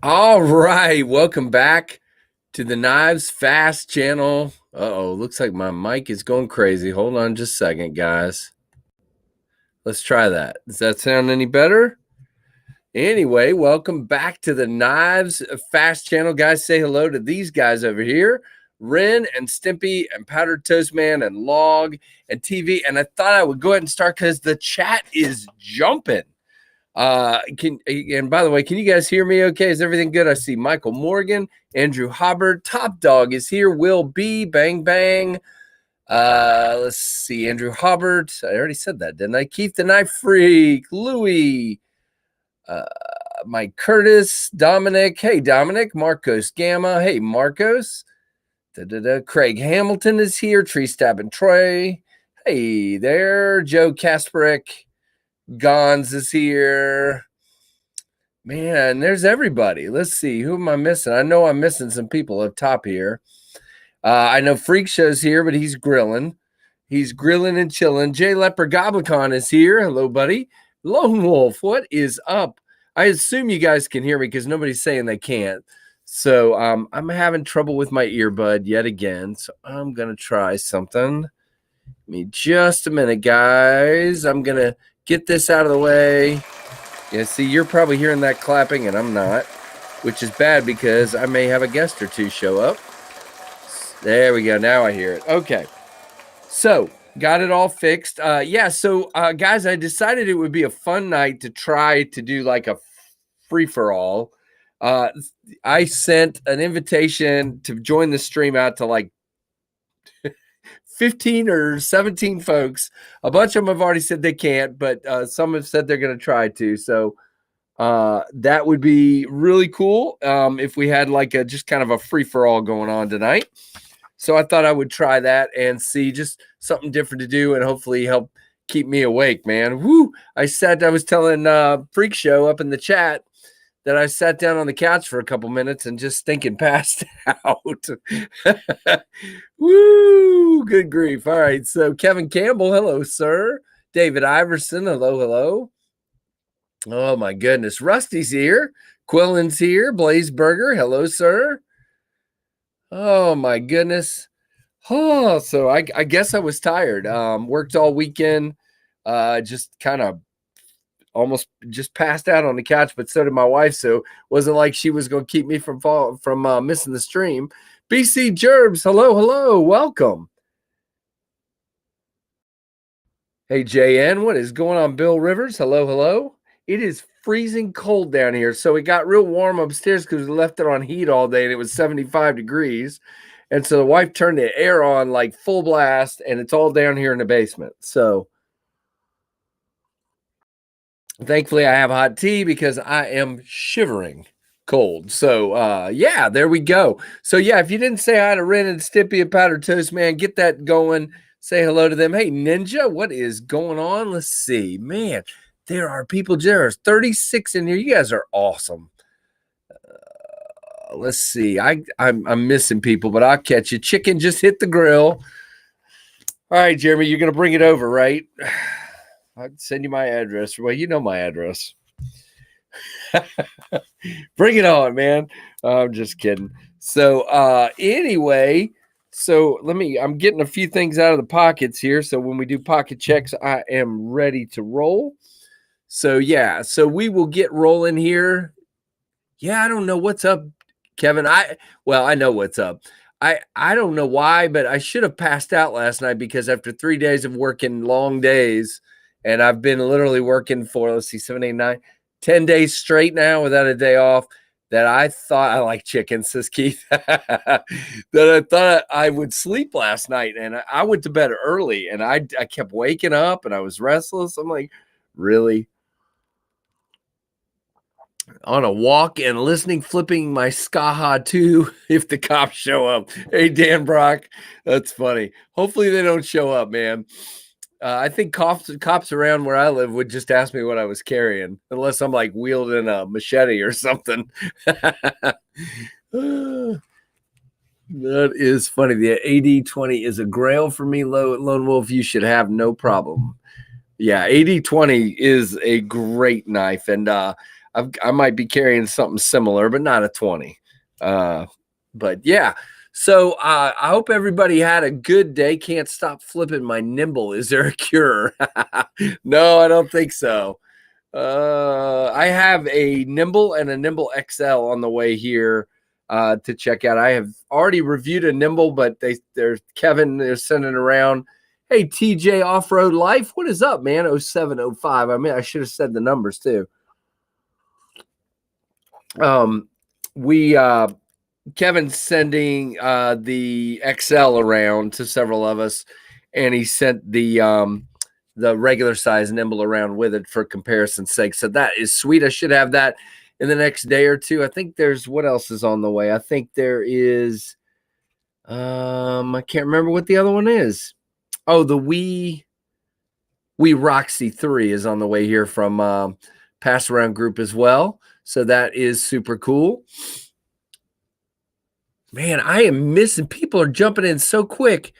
All right, welcome back to the KnivesFAST channel. Looks like my mic is going crazy. Hold on just a second, guys. Let's try that. Does that sound any better? Anyway, welcome back to the KnivesFAST channel. Guys, say hello to these guys over here. Ren and Stimpy and Powdered Toast Man and Log and TV. And I thought I would go ahead and start because the chat is jumping. And by the way, can you guys hear me okay? Is everything good? I see Michael Morgan, Andrew Hubbard, Top Dog is here, Will B, Bang Bang. Let's see, Andrew Hubbard. I already said that, didn't I? Keith the Knife Freak, Louie, Mike Curtis, Dominic. Hey, Dominic. Marcos Gamma. Hey, Marcos. Craig Hamilton is here. Tree Stabbing Troy. Hey there. Joe Kasperick. Gons is here. Man, there's everybody. Let's see. Who am I missing? I know I'm missing some people up top here. I know Freak Show's here, but he's grilling. He's grilling and chilling. J Leper Goblicon is here. Hello, buddy. Lone Wolf, what is up? I assume you guys can hear me because nobody's saying they can't. So I'm having trouble with my earbud yet again. So I'm going to try something. Give me just a minute, guys. I'm going to get this out of the way. Yeah, see, you're probably hearing that clapping, and I'm not, which is bad because I may have a guest or two show up. There we go. Now I hear it. Okay. So, got it all fixed. Guys, I decided it would be a fun night to try to do like a free-for-all. I sent an invitation to join the stream out to like 15 or 17 folks. A bunch of them have already said they can't, but some have said they're going to try to. So that would be really cool if we had like just kind of a free-for-all going on tonight. So I thought I would try that and see just something different to do and hopefully help keep me awake, man. Woo! I was telling Freak Show up in the chat that I sat down on the couch for a couple minutes and just stinking passed out. Woo! Good grief. All right. So Kevin Campbell, hello, sir. David Iverson, hello. Oh, my goodness. Rusty's here. Quillen's here. Blaze Burger, hello, sir. Oh, my goodness. Oh, so I guess I was tired. Worked all weekend. Just kind of almost just passed out on the couch, but so did my wife. So it wasn't like she was going to keep me from missing the stream. BC Gerbs, hello, welcome. Hey, JN, what is going on? Bill Rivers, hello. It is freezing cold down here. So it got real warm upstairs because we left it on heat all day and it was 75 degrees. And so the wife turned the air on like full blast and it's all down here in the basement. So thankfully, I have hot tea because I am shivering cold. So, yeah, there we go. So, yeah, if you didn't say hi to Ren and Stippy and Powdered Toast, man, get that going. Say hello to them. Hey, Ninja, what is going on? Let's see. Man, there are people. There's 36 in here. You guys are awesome. Let's see. I'm missing people, but I'll catch you. Chicken just hit the grill. All right, Jeremy, you're going to bring it over, right? I'd send you my address. Well, you know my address. Bring it on, man. I'm just kidding. So anyway, I'm getting a few things out of the pockets here. So when we do pocket checks, I am ready to roll. So yeah, so we will get rolling here. Yeah, I don't know what's up, Kevin. I know what's up. I don't know why, but I should have passed out last night because after 3 days of working long days, and I've been literally working for, 7, 8, 9, 10 days straight now without a day off, that I thought I like chicken, says Keith, that I thought I would sleep last night. And I went to bed early and I kept waking up and I was restless. I'm like, really? On a walk and listening, flipping my Skaha too if the cops show up. Hey, Dan Brock, that's funny. Hopefully they don't show up, man. I think cops around where I live would just ask me what I was carrying, unless I'm like wielding a machete or something. That is funny. The AD20 is a grail for me, Lone Wolf. You should have no problem. Yeah, AD20 is a great knife. And I might be carrying something similar, but not a 20. But yeah. So I hope everybody had a good day. Can't stop flipping my nimble. Is there a cure? No, I don't think so. I have a Nimble and a Nimble XL on the way here to check out. I have already reviewed a Nimble, but Kevin is sending around. Hey, TJ Off-Road Life, what is up, man? 0705. I mean, I should have said the numbers too. Kevin's sending the XL around to several of us, and he sent the regular size Nimble around with it for comparison's sake. So that is sweet. I should have that in the next day or two. I think there's what else is on the way. I think there is I can't remember what the other one is. Oh, the Wii Roxy 3 is on the way here from Pass Around Group as well. So that is super cool. Man, I am missing. People are jumping in so quick.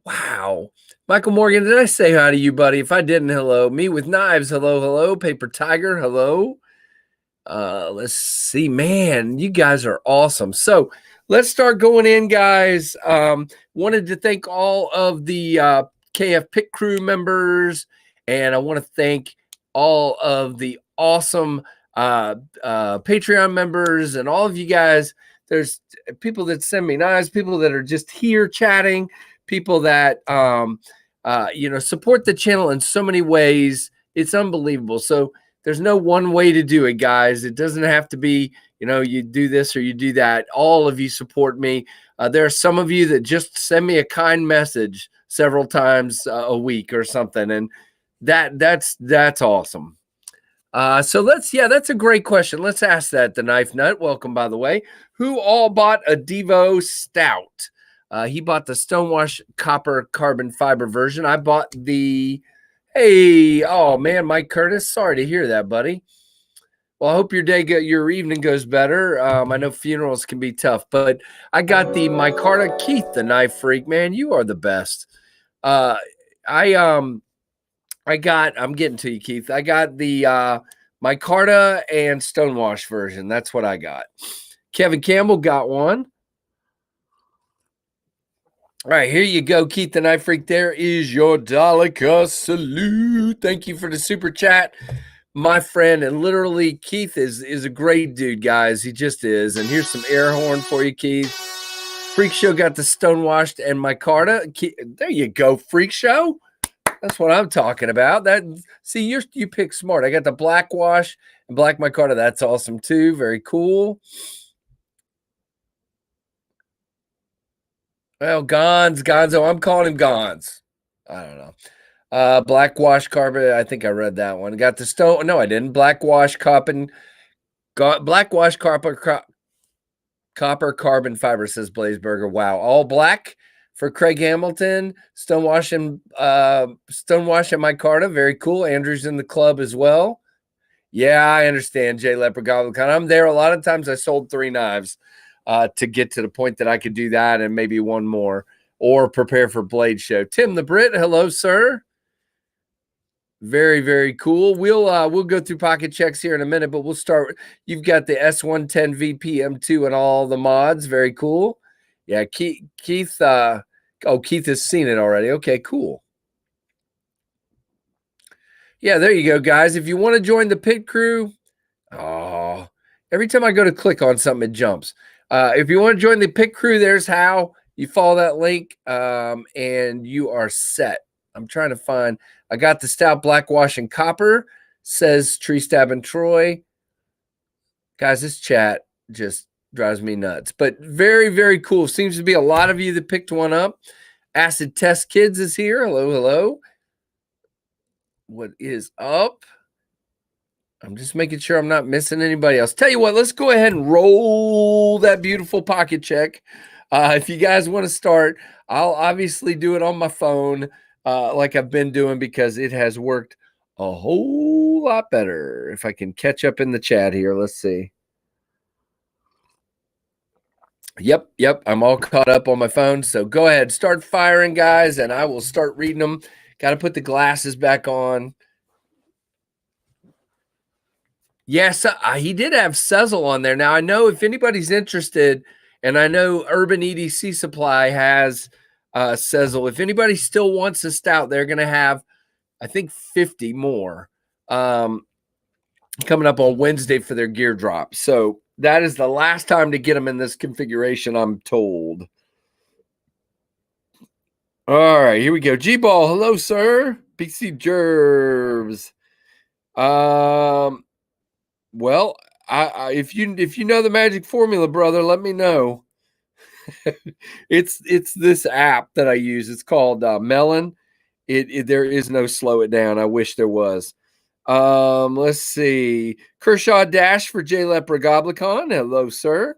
Wow. Michael Morgan, did I say hi to you, buddy? If I didn't, hello. Me with Knives, hello, hello. Paper Tiger, hello. Let's see. Man, you guys are awesome. So let's start going in, guys. Wanted to thank all of the KF Pit Crew members, and I want to thank all of the awesome Patreon members and all of you guys. There's people that send me knives, people that are just here chatting, people that support the channel in so many ways. It's unbelievable. So there's no one way to do it, guys. It doesn't have to be, you do this or you do that. All of you support me. There are some of you that just send me a kind message several times a week or something, and that's awesome. So that's a great question. Let's ask that. The Knife Nut, welcome, by the way. Who all bought a Devo Stout? He bought the Stonewash Copper Carbon Fiber version. I bought oh man, Mike Curtis. Sorry to hear that, buddy. Well, I hope your evening goes better. I know funerals can be tough, but I got the micarta. Keith, the Knife Freak, man, you are the best. I'm getting to you, Keith. I got the micarta and Stonewash version. That's what I got. Kevin Campbell got one. All right, here you go, Keith the Knife Freak. There is your Daleka salute. Thank you for the super chat, my friend. And literally, Keith is a great dude, guys. He just is. And here's some air horn for you, Keith. Freak Show got the Stonewashed and micarta. There you go, Freak Show. That's what I'm talking about. You pick smart. I got the black wash and black micarta. That's awesome too. Very cool. Well, Gonzo. I'm calling him Gons. I don't know. Black wash carbon. I think I read that one. Got the stone. No, I didn't. Black wash carbon. Black wash copper carbon fiber, says Blazeburger. Wow. All black for Craig Hamilton. Stonewash and micarta. Very cool. Andrew's in the club as well. Yeah, I understand. Jay Leopard Goblin. I'm there. A lot of times I sold 3 knives. To get to the point that I could do that and maybe one more or prepare for Blade Show. Tim the Brit, hello, sir. Very, very cool. We'll go through pocket checks here in a minute, but we'll start. You've got the S110 VPM2 and all the mods. Very cool. Yeah, Keith. Keith has seen it already. Okay, cool. Yeah, there you go, guys. If you want to join the pit crew, every time I go to click on something, it jumps. If you want to join the pit crew, there's how. You follow that link, and you are set. I'm trying to find. I got the stout black wash and copper, says Tree Stab and Troy. Guys, this chat just drives me nuts. But very, very cool. Seems to be a lot of you that picked one up. Acid Test Kids is here. Hello, hello. What is up? I'm just making sure I'm not missing anybody else. Tell you what, let's go ahead and roll that beautiful pocket check. If you guys want to start, I'll obviously do it on my phone like I've been doing because it has worked a whole lot better. If I can catch up in the chat here, let's see. Yep. I'm all caught up on my phone. So go ahead, start firing, guys, and I will start reading them. Got to put the glasses back on. Yes, he did have Sezzle on there. Now, I know if anybody's interested, and I know Urban EDC Supply has Sezzle. If anybody still wants a stout, they're going to have, I think, 50 more coming up on Wednesday for their gear drop. So that is the last time to get them in this configuration, I'm told. All right, here we go. G-Ball, hello, sir. BC Jervs. Well, if you know the magic formula, brother, let me know. It's this app that I use. It's called Melon. There is no slow it down. I wish there was. Let's see. Kershaw Dash for J Lepra Goblicon. Hello, sir.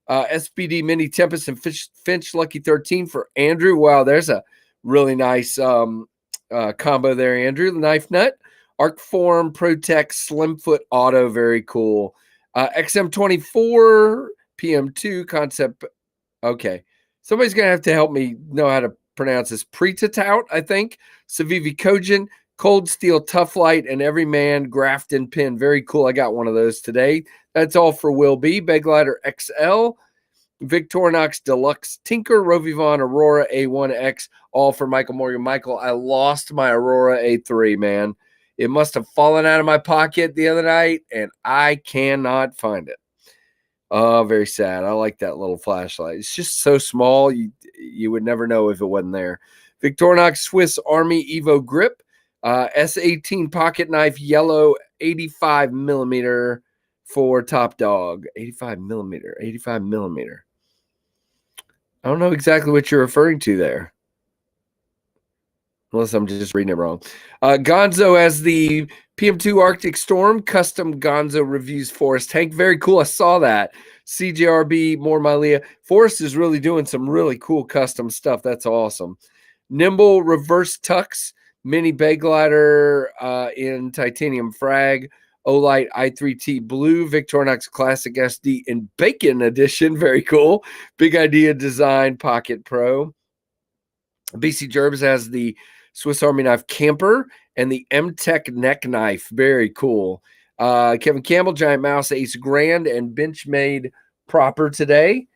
SBD Mini Tempest and Finch Lucky 13 for Andrew. Wow, there's a really nice combo there, Andrew. Knife Nut. Arc Form Protect Slimfoot Auto. Very cool. XM24 PM2 Concept. Okay. Somebody's going to have to help me know how to pronounce this. Pretatout, I think. Civivi Cogent. Cold Steel Tough Light and Everyman Grafton Pin. Very cool. I got one of those today. That's all for Will B. Beglider XL. Victorinox Deluxe Tinker. Rovivon Aurora A1X. All for Michael Morgan. Michael, I lost my Aurora A3, man. It must have fallen out of my pocket the other night, and I cannot find it. Oh, very sad. I like that little flashlight. It's just so small, you would never know if it wasn't there. Victorinox Swiss Army Evo Grip. S18 pocket knife, yellow, 85 millimeter for Top Dog. 85 millimeter. I don't know exactly what you're referring to there, unless I'm just reading it wrong. Gonzo has the PM2 Arctic Storm custom Gonzo reviews Forest Tank. Very cool. I saw that. CJRB, more Malia. Forest is really doing some really cool custom stuff. That's awesome. Nimble Reverse Tux. Mini Bay Glider in titanium frag, Olight i3T blue, Victorinox Classic SD in bacon edition. Very cool. Big Idea Design Pocket Pro. BC Gerbs has the Swiss Army Knife Camper and the M-Tech neck knife. Very cool. Kevin Campbell, Giant Mouse, Ace Grand, and Benchmade Proper today.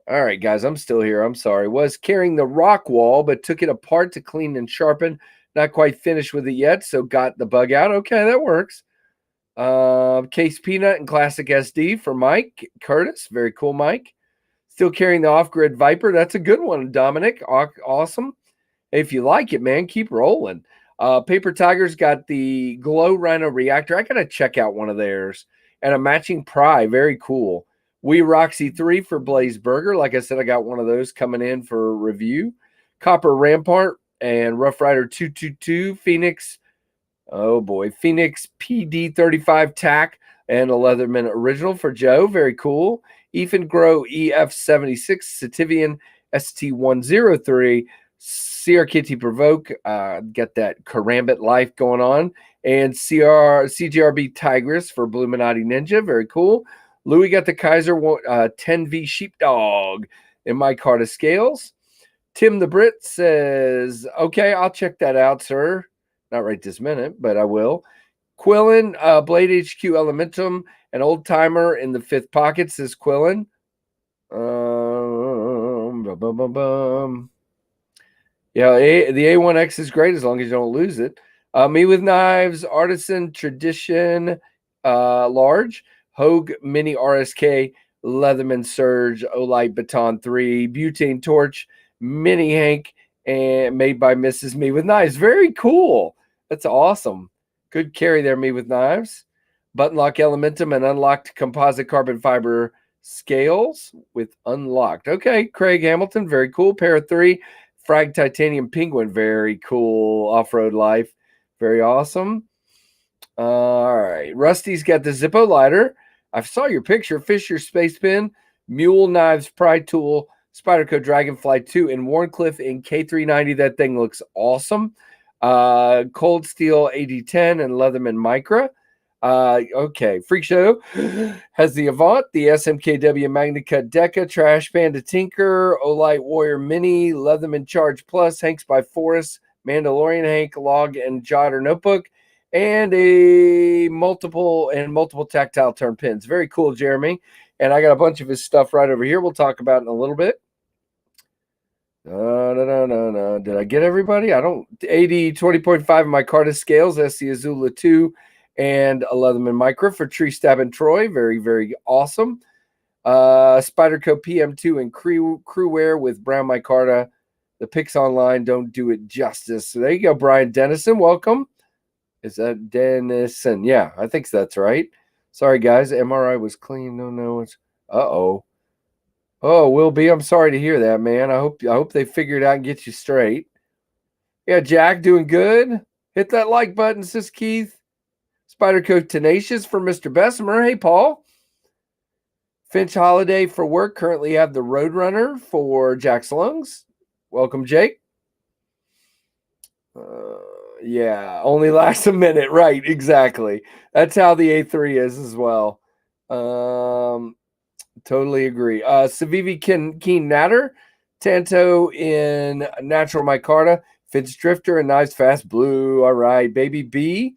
All right, guys, I'm still here. I'm sorry. Was carrying the rock wall, but took it apart to clean and sharpen. Not quite finished with it yet, so got the bug out. Okay, that works. Case Peanut and Classic SD for Mike Curtis. Very cool, Mike. Still carrying the off-grid Viper. That's a good one, Dominic. Awesome. Hey, if you like it, man, keep rolling. Paper Tiger's got the Glow Rhino Reactor. I got to check out one of theirs. And a matching pry. Very cool. We Roxy 3 for Blaze Burger. Like I said, I got one of those coming in for review. Copper Rampart and Rough Rider 222 Phoenix. Oh boy, Phoenix PD35 TAC and a Leatherman original for Joe. Very cool. Ethan Grow EF76 Sativian ST103 CRKT Provoke. Got that Karambit Life going on. And CGRB Tigress for Bluminati Ninja. Very cool. Louis got the Kaiser 10V Sheepdog in my Carta Scales. Tim the Brit says, okay, I'll check that out, sir. Not right this minute, but I will. Quillen, Blade HQ Elementum, an old timer in the fifth pocket, says Quillen. Yeah, the A1X is great as long as you don't lose it. Me with Knives, Artisan, Tradition, Large, Hogue Mini RSK, Leatherman Surge, Olight Baton 3, Butane Torch, Mini Hank, and made by Mrs. Me with Knives. Very cool. That's awesome. Good carry there, Me with Knives. Button Lock Elementum and unlocked composite carbon fiber scales with unlocked. Okay, Craig Hamilton. Very cool. Pair of 3. Frag Titanium Penguin. Very cool. Off-road life. Very awesome. All right. Rusty's got the Zippo lighter. I saw your picture. Fisher Space Pin. Mule Knives Pride Tool. Spyderco Dragonfly 2 in Warncliffe in K390. That thing looks awesome. Cold Steel AD10 and Leatherman Micra. Okay. Freak Show has the Avant, the SMKW MagnaCut Deca, Trash Panda Tinker, Olight Warrior Mini, Leatherman Charge Plus, Hanks by Forest, Mandalorian Hank, Log and Jotter Notebook, and a multiple tactile turn pins. Very cool, Jeremy. And I got a bunch of his stuff right over here. We'll talk about in a little bit. No. Did I get everybody? I don't. AD 20.5 micarta scales, SC Azula 2, and a Leatherman Micro for Tree Stab and Troy. Very, very awesome. Spyderco PM2 and crew wear with brown micarta. The pics online don't do it justice. So there you go, Brian Dennison. Welcome. Is that Dennison? Yeah, I think that's right. Sorry, guys. MRI was clean. No. It's uh-oh. Oh, Will B, I'm sorry to hear that, man. I hope they figure it out and get you straight. Yeah, Jack, doing good. Hit that like button, says Keith. Spyderco Tenacious for Mr. Bessemer. Hey, Paul. Finch Holiday for work. Currently have the Roadrunner for Jack's Lungs. Welcome, Jake. Yeah, only lasts a minute. Right, exactly. That's how the A3 is as well. Totally agree. Civivi Keen Natter, Tanto in Natural Micarta, Finch Drifter and KnivesFAST Blue. All right, Baby B.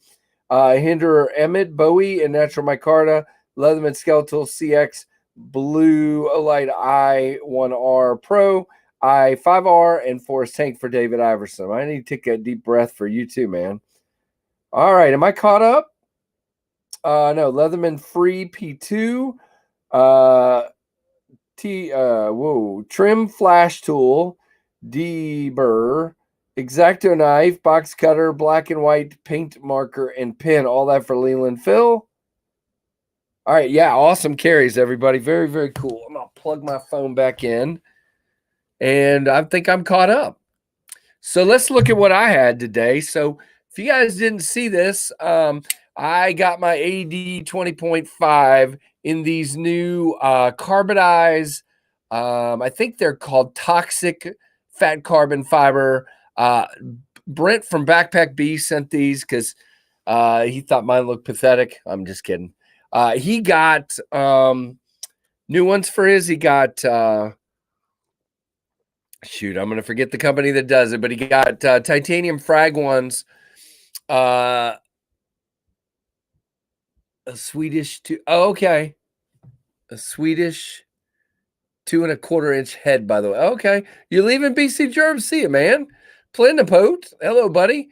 Hinderer Emmett Bowie in Natural Micarta, Leatherman Skeletal CX Blue Light I1R Pro, I5R, and Forest Tank for David Iverson. I need to take a deep breath for you too, man. All right, am I caught up? No, Leatherman Free P2. Trim Flash Tool, D-Burr, X-Acto Knife, Box Cutter, Black and White Paint Marker, and Pin. All that for Leland Phil. All right, yeah, awesome carries, everybody. Very, very cool. I'm going to plug my phone back in, and I think I'm caught up. So let's look at what I had today. So if you guys didn't see this, I got my AD 20.5 in these new carbonized, I think they're called toxic fat carbon fiber. Brent from Backpack B sent these because he thought mine looked pathetic. I'm just kidding. He got new ones for his. He got, shoot, I'm going to forget the company that does it, but he got titanium frag ones. A Swedish okay. A Swedish 2.25-inch head, by the way. Okay. You're leaving BC Germ. See you, man. Plenipote. Hello, buddy.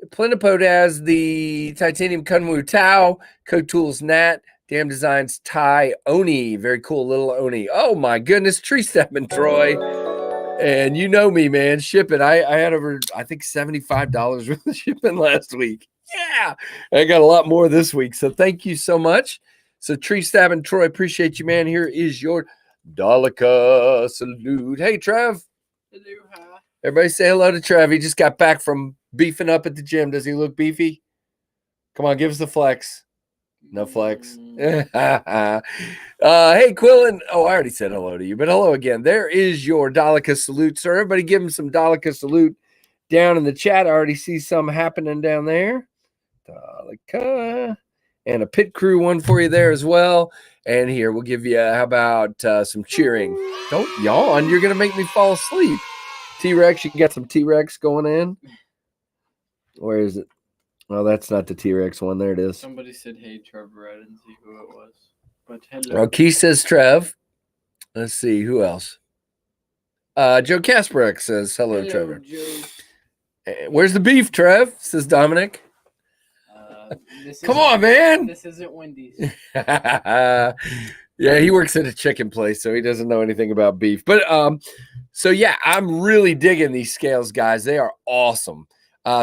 Plenipote has the titanium Kunwu Tau, Code Tools Nat, Damn Designs Thai Oni. Very cool little Oni. Oh my goodness. Tree stepping, Troy. And you know me, man. Shipping. I had over, I think, $75 worth of shipping last week. Yeah. I got a lot more this week. So thank you so much. So Tree Stabbing Troy, appreciate you, man. Here is your Daleka salute. Hey, Trev. Hello, hi. Everybody say hello to Trev. He just got back from beefing up at the gym. Does he look beefy? Come on, give us the flex. No flex. Hey, Quillen. Oh, I already said hello to you, but hello again. There is your Daleka salute, sir. Everybody give him some Daleka salute down in the chat. I already see some happening down there. Daleka. And a pit crew one for you there as well. And here, we'll give you, how about some cheering? Don't yawn. You're going to make me fall asleep. T-Rex, you got some T-Rex going in? Where is it? Well, that's not the T-Rex one. There it is. Somebody said, hey, Trevor. I didn't see who it was. But hello. Oh, Keith says Trev. Let's see. Who else? Joe Kasparek says, hello, Trevor. Joe. Where's the beef, Trev? Says Dominic. Come on, man. This isn't Wendy's. Yeah, he works at a chicken place, so he doesn't know anything about beef. But so yeah, I'm really digging these scales, guys. They are awesome.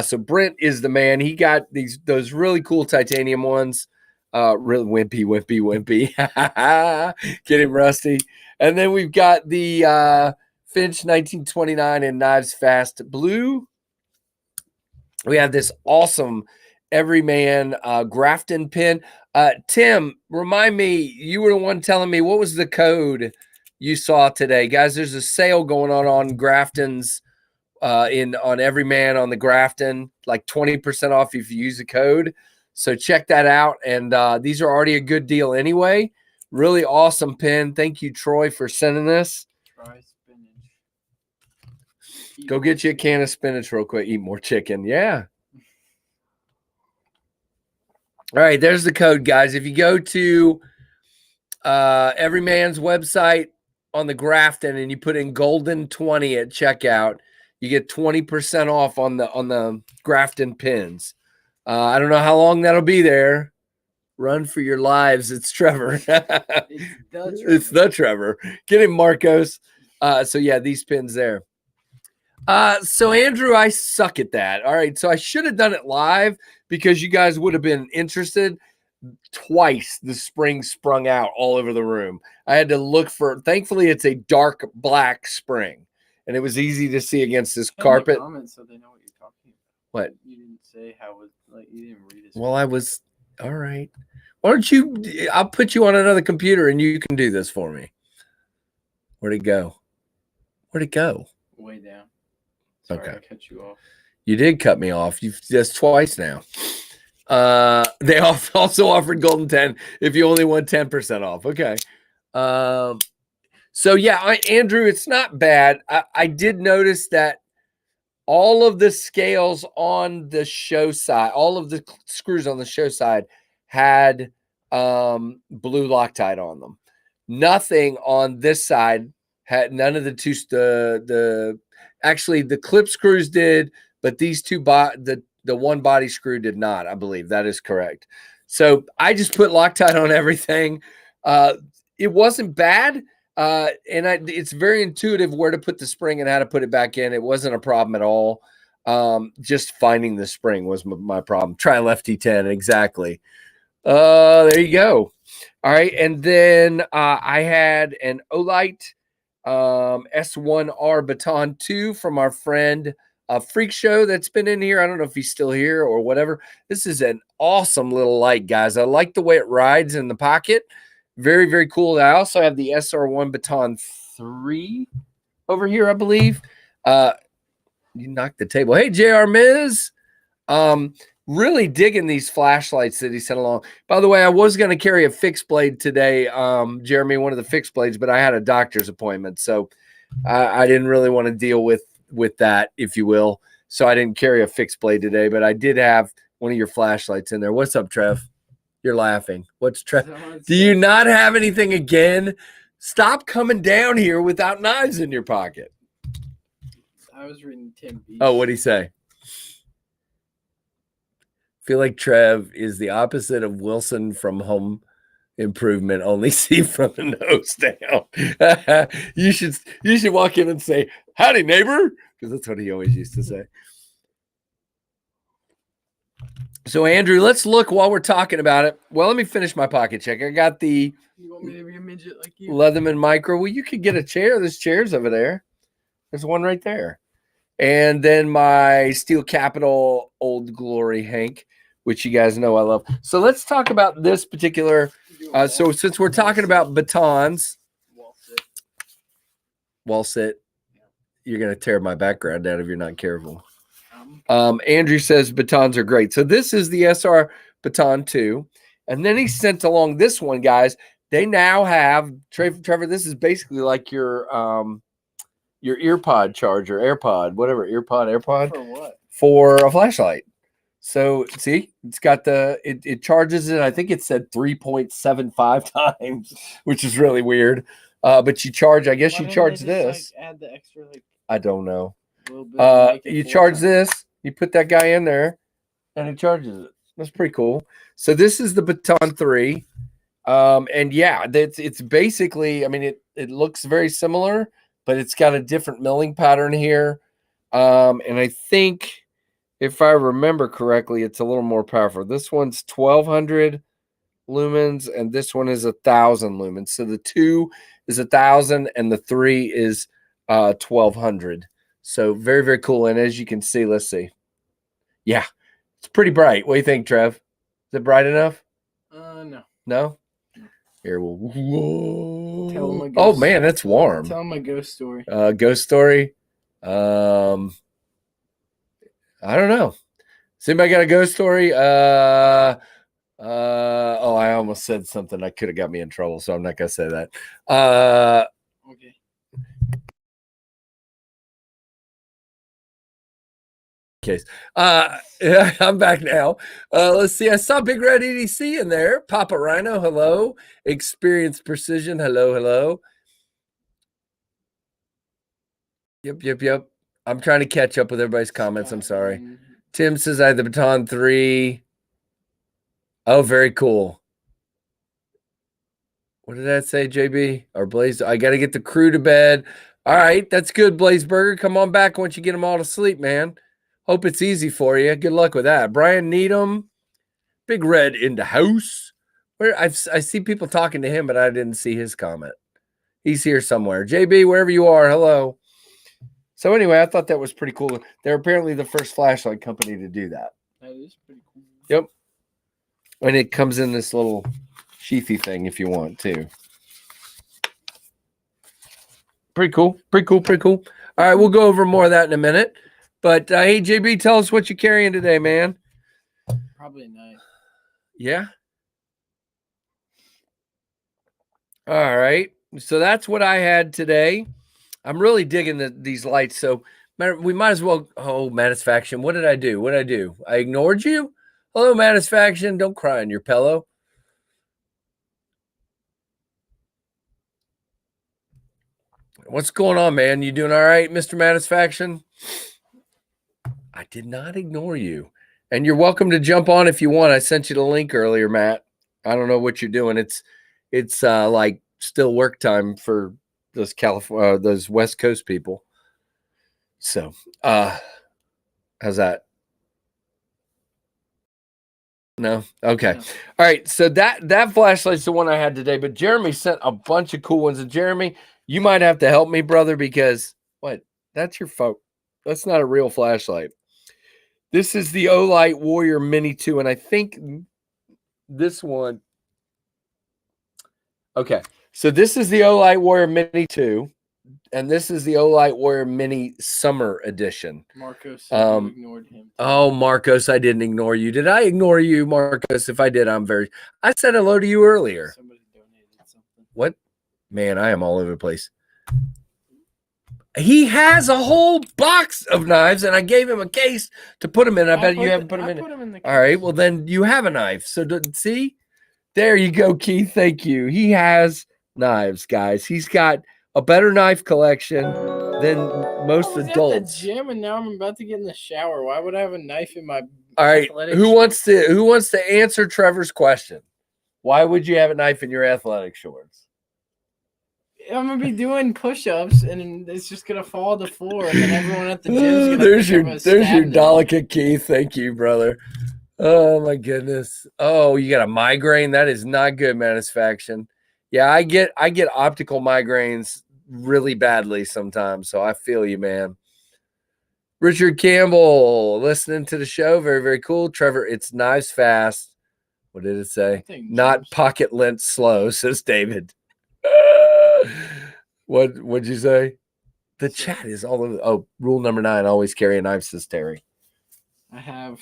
So Brent is the man. He got those really cool titanium ones. Really wimpy. Get him, Rusty. And then we've got the Finch 1929 and KnivesFAST Blue. We have this awesome Everyman Grafton pin. Tim, remind me, you were the one telling me, what was the code you saw today? Guys, there's a sale going on Grafton's on Everyman on the Grafton, like 20% off if you use the code. So check that out. And these are already a good deal anyway. Really awesome pin. Thank you, Troy, for sending this. Try spinach. Go get you a can of spinach real quick. Eat more chicken. Yeah. All right, there's the code, guys. If you go to Everyman's website on the Grafton and you put in golden 20 at checkout, you get 20% off on the Grafton pins. I don't know how long that'll be there. Run for your lives. It's Trevor. It's the Trevor. Get him, Marcos. So yeah, these pins there. So Andrew, I suck at that. All right. So I should have done it live because you guys would have been interested. Twice the spring sprung out all over the room. I had to look for, thankfully it's a dark black spring and it was easy to see against this carpet. Comments so they know what you're talking about. What? You didn't say how it, like you didn't read it. Well, I was, all right. Why don't you, I'll put you on another computer and you can do this for me. Where'd it go? Where'd it go? Way down. Sorry, Okay. I cut you off. You did cut me off. You've just twice now. They also offered golden 10 if you only want 10% off. Okay. So yeah, Andrew, it's not bad. I did notice that all of the scales on the show side, all of the screws on the show side had blue Loctite on them. Nothing on this side had, none of the actually the clip screws did, but these two the one body screw did not, I believe. That is correct. So I just put Loctite on everything. It wasn't bad. And it's very intuitive where to put the spring and how to put it back in. It wasn't a problem at all. Just finding the spring was my problem. Try lefty 10. Exactly. There you go. All right. And then I had an Olight S1R Baton 2 from our friend Freak Show that's been in here. I don't know if he's still here or whatever. This is an awesome little light, guys. I like the way it rides in the pocket. Very, very cool. I also have the SR1 Baton 3 over here, I believe. You knocked the table. Hey, JR Miz. Really digging these flashlights that he sent along. By the way, I was going to carry a fixed blade today, Jeremy, one of the fixed blades, but I had a doctor's appointment, so I didn't really want to deal with that, if you will. So I didn't carry a fixed blade today, but I did have one of your flashlights in there. What's up, Trev? You're laughing. What's Trev? Do you not have anything again? Stop coming down here without knives in your pocket. I was reading Tim B. Oh, what'd he say? Feel like Trev is the opposite of Wilson from Home Improvement, only see from the nose down. you should walk in and say, "Howdy, neighbor," because that's what he always used to say. So, Andrew, let's look while we're talking about it. Well, let me finish my pocket check. I got the You want me to be a midget like you? Leatherman Micro. Well, you could get a chair. There's chairs over there. There's one right there. And then my Steel Capital Old Glory Hank, which you guys know I love. So let's talk about this particular. So since we're talking about batons, wall sit, you're going to tear my background down if you're not careful. Andrew says batons are great. So this is the SR Baton 2. And then he sent along this one, guys. They now have, Trevor, this is basically like your earpod charger, AirPod, whatever, AirPod. For what? For a flashlight. So see, it's got it charges it. I think it said 3.75 times, which is really weird. But you charge, I guess you charge this. Like, add the extra, like, I don't know. You 4 charge times. this, you put that guy in there, and it charges it. That's pretty cool. So this is the Baton 3. And yeah, it's basically, I mean, it looks very similar, but it's got a different milling pattern here. And I think, if I remember correctly, it's a little more powerful. This one's 1200 lumens, and this one is 1000 lumens. So the 2 is 1000, and the 3 is 1200. So very, very cool. And as you can see, let's see. Yeah, it's pretty bright. What do you think, Trev? Is it bright enough? No. No? Here, whoa. Tell him a ghost. Oh, man, that's warm. Tell him a ghost story. Ghost story. I don't know. Has anybody got a ghost story? Oh, I almost said something that could have got me in trouble, so I'm not gonna say that. Okay. case. Yeah, I'm back now. Let's see. I saw Big Red EDC in there. Papa Rhino, hello. Experience Precision, hello. Yep. I'm trying to catch up with everybody's comments. I'm sorry. Tim says I had the Baton 3. Oh, very cool. What did that say, JB? Or Blaze? I got to get the crew to bed. All right, that's good, Blaze Burger. Come on back once you get them all to sleep, man. Hope it's easy for you. Good luck with that. Brian Needham, Big Red in the house. Where I see people talking to him, but I didn't see his comment. He's here somewhere. JB, wherever you are, hello. So anyway, I thought that was pretty cool. They're apparently the first flashlight company to do that. That is pretty cool. Yep. And it comes in this little sheathy thing if you want to. Pretty cool. All right, we'll go over more of that in a minute. But hey, JB, tell us what you're carrying today, man. Probably a knife. Yeah. All right. So that's what I had today. I'm really digging these lights. So we might as well. Oh, Matisfaction. What did I do? I ignored you? Hello, Matisfaction. Don't cry on your pillow. What's going on, man? You doing all right, Mr. Matisfaction? I did not ignore you. And you're welcome to jump on if you want. I sent you the link earlier, Matt. I don't know what you're doing. It's like still work time for those West Coast people. So, how's that? No? Okay. No. All right. So that flashlight's the one I had today, but Jeremy sent a bunch of cool ones. And Jeremy, you might have to help me, brother, because what? That's your phone. That's not a real flashlight. This is the Olight Warrior Mini 2, and I think this one. Okay. So this is the Olight Warrior Mini 2, and this is the Olight Warrior Mini Summer Edition. Marcos, you ignored him. Oh, Marcos, I didn't ignore you. Did I ignore you, Marcos? If I did, I said hello to you earlier. Somebody donated something. What? Man, I am all over the place. He has a whole box of knives, and I gave him a case to put them in. I bet you haven't put them in. The case. All right, well, then you have a knife. So, see? There you go, Keith. Thank you. He has knives, guys. He's got a better knife collection than most adults. At the gym, and now I'm about to get in the shower. Why would I have a knife in my? All right, who wants to answer Trevor's question? Why would you have a knife in your athletic shorts? I'm gonna be doing push-ups, and it's just gonna fall to the floor, and then everyone at the gym's gonna. There's your delicate Keith. Thank you, brother. Oh my goodness. Oh, you got a migraine? That is not good, Matisfaction. Yeah, I get optical migraines really badly sometimes, so I feel you, man. Richard Campbell, listening to the show. Very, very cool. Trevor, it's KnivesFAST. What did it say? Not pocket lint slow, says David. What'd you say? The chat is all over. Oh, rule number 9, always carry a knife, says Terry. I have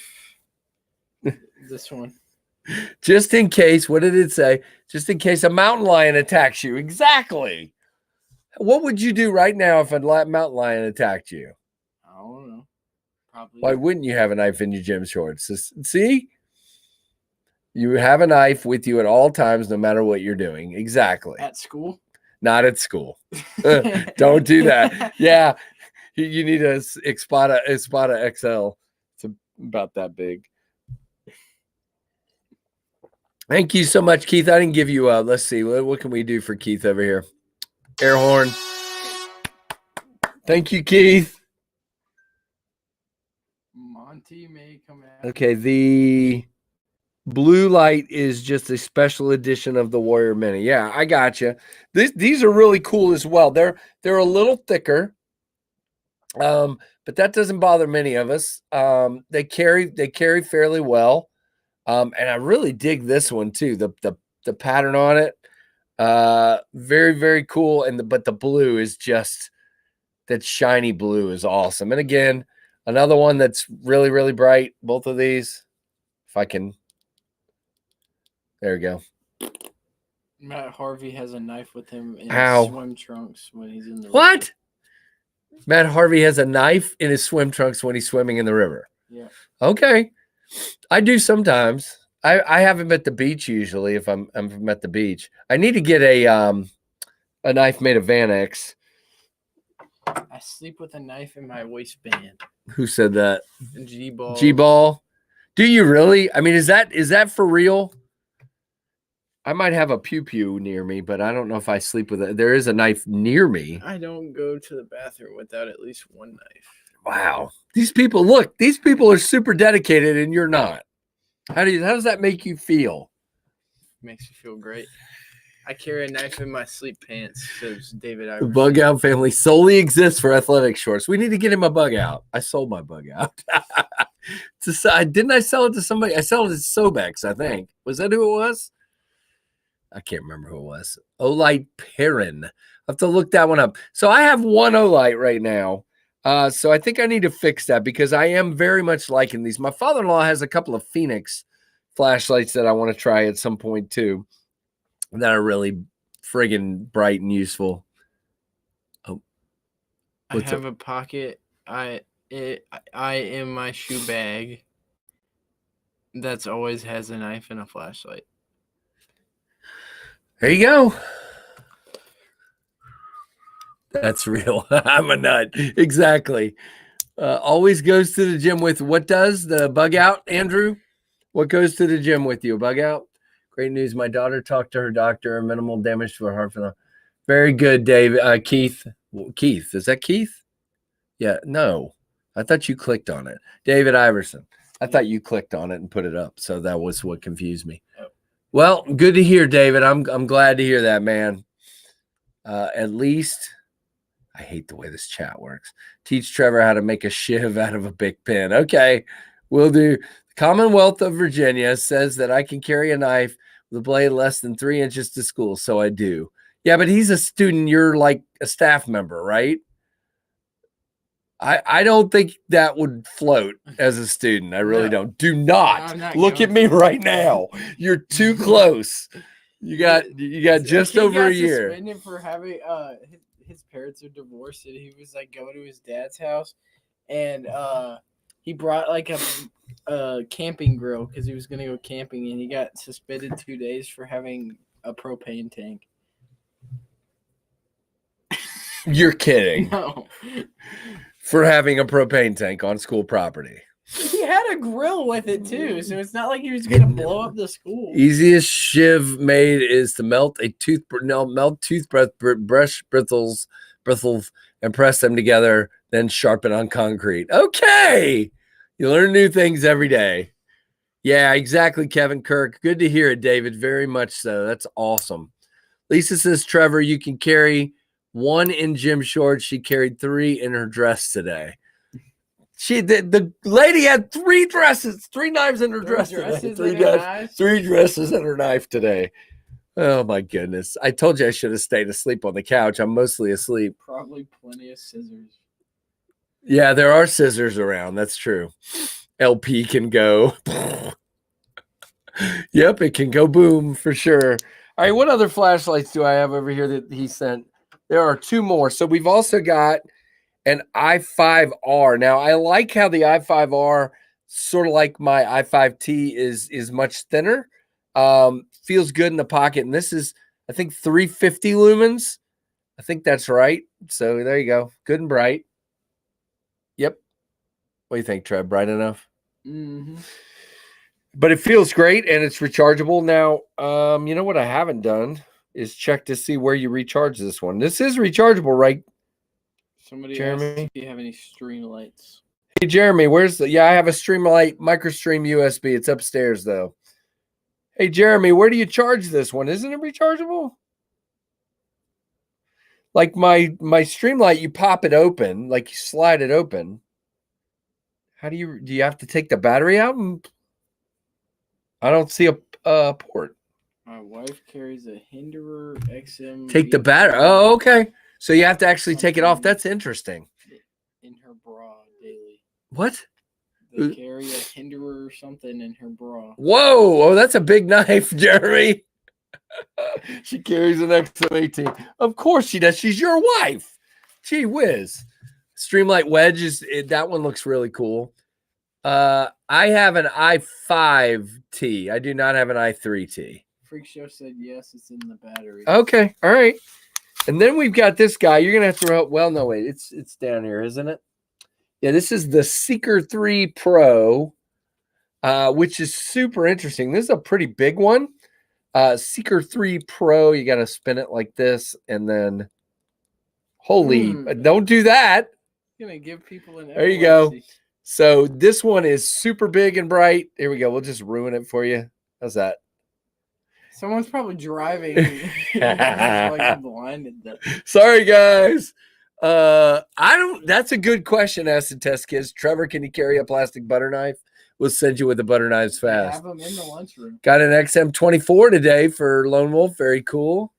this one. Just in case, what did it say? Just in case a mountain lion attacks you. Exactly. What would you do right now if a mountain lion attacked you? I don't know. Probably. Why wouldn't you have a knife in your gym shorts? See? You have a knife with you at all times, no matter what you're doing. Exactly. At school? Not at school. Don't do that. Yeah. You need a Espada XL. It's about that big. Thank you so much, Keith. I didn't give you let's see. What can we do for Keith over here? Air horn. Thank you, Keith. Monty may come out. Okay, the blue light is just a special edition of the Warrior Mini. Yeah, I got you. These are really cool as well. They're a little thicker, but that doesn't bother many of us. They carry fairly well, and I really dig this one too. The pattern on it, very, very cool. But the blue is just that shiny blue is awesome. And again, another one that's really, really bright. Both of these, if I can. There we go. Matt Harvey has a knife with him in Ow. his swim trunks when he's in the What? River. Matt Harvey has a knife in his swim trunks when he's swimming in the river. Yeah. Okay. I do sometimes. I have them at the beach usually if I'm at the beach. I need to get a knife made of Van-X. I sleep with a knife in my waistband. Who said that? G-ball. G-ball. Do you really? I mean, is that for real? I might have a pew-pew near me, but I don't know if I sleep with it. There is a knife near me. I don't go to the bathroom without at least one knife. Wow. These people are super dedicated and you're not. How does that make you feel? Makes me feel great. I carry a knife in my sleep pants, says David The Iverson. bug out family solely exists for athletic shorts. We need to get him a bug out. I sold my bug out. Didn't I sell it to somebody? I sold it to Sobex, I think. Was that who it was? I can't remember who it was. Olight Perrin. I have to look that one up. So I have one Olight right now. So I think I need to fix that because I am very much liking these. My father-in-law has a couple of Phoenix flashlights that I want to try at some point too that are really friggin' bright and useful. Oh, I have a pocket. I in my shoe bag that's always has a knife and a flashlight. There you go. That's real. I'm a nut. Exactly. Always goes to the gym with what does the bug out, Andrew? What goes to the gym with you? Bug out? Great news. My daughter talked to her doctor. Minimal damage to her heart. Very good, Dave. Keith. Keith. Is that Keith? Yeah. No. I thought you clicked on it. David Iverson. I thought you clicked on it and put it up. So that was what confused me. Oh. Well, good to hear, David. I'm glad to hear that, man. At least I hate the way this chat works. Teach Trevor how to make a shiv out of a big pin. Okay, we'll do. The Commonwealth of Virginia says that I can carry a knife with a blade less than 3 inches to school, so I do. Yeah, but he's a student. You're like a staff member, right? I don't think that would float as a student. I really don't. Do not look at me right now. You're too close. You got just over a year. Suspended for having his parents are divorced, and he was like going to his dad's house, and he brought like a camping grill because he was gonna go camping, and he got suspended 2 days for having a propane tank. You're kidding. No. For having a propane tank on school property. He had a grill with it too, so it's not like he was gonna blow up the school. Easiest shiv made is to melt toothbrush bristles and press them together, then sharpen on concrete. Okay, you learn new things every day. Yeah, exactly, Kevin Kirk. Good to hear it, David. Very much so. That's awesome. Lisa says, Trevor, you can carry 1 in gym shorts. She carried 3 in her dress today. The lady had 3 dresses, 3 knives in her dress today. 3 dresses and her knife today. Oh my goodness. I told you I should have stayed asleep on the couch. I'm mostly asleep. Probably plenty of scissors. Yeah, there are scissors around. That's true. LP can go. Yep, it can go boom for sure. All right, what other flashlights do I have over here that he sent? There are 2 more. So we've also got an i5R. Now, I like how the i5R, sort of like my i5T, is much thinner. Feels good in the pocket. And this is, I think, 350 lumens. I think that's right. So there you go. Good and bright. Yep. What do you think, Trev? Bright enough? Mm-hmm. But it feels great, and it's rechargeable. Now, you know what I haven't done is check to see where you recharge this one. This is rechargeable, right? Somebody Jeremy? asked if you have any stream lights. Hey, Jeremy, where's the... Yeah, I have a Streamlight MicroStream USB. It's upstairs, though. Hey, Jeremy, where do you charge this one? Isn't it rechargeable? Like my Streamlight, you pop it open, like you slide it open. How do you have to take the battery out? I don't see a port. My wife carries a Hinderer XM. Take the battery. Oh, okay. So you have to actually take it off. That's interesting. In her bra daily. What? They carry a Hinderer or something in her bra. Whoa. Oh, that's a big knife, Jeremy. She carries an XM18. Of course she does. She's your wife. Gee whiz. Streamlight Wedge that one looks really cool. I have an i5T. I do not have an i3T. Freak Show said yes, it's in the battery. Okay, all right. And then we've got this guy. You're gonna have to throw. Well, no, wait, it's down here, isn't it? Yeah, this is the Seeker 3 Pro, which is super interesting. This is a pretty big one. Seeker 3 Pro. You got to spin it like this, and then don't do that. Gonna give people an. There you go. So this one is super big and bright. Here we go. We'll just ruin it for you. How's that? Someone's probably driving. Like blinded them. Sorry, guys. That's a good question, Acid Test Kids. Trevor, can you carry a plastic butter knife? We'll send you with the butter knives fast. Have them in the lunchroom. Got an XM24 today for Lone Wolf. Very cool.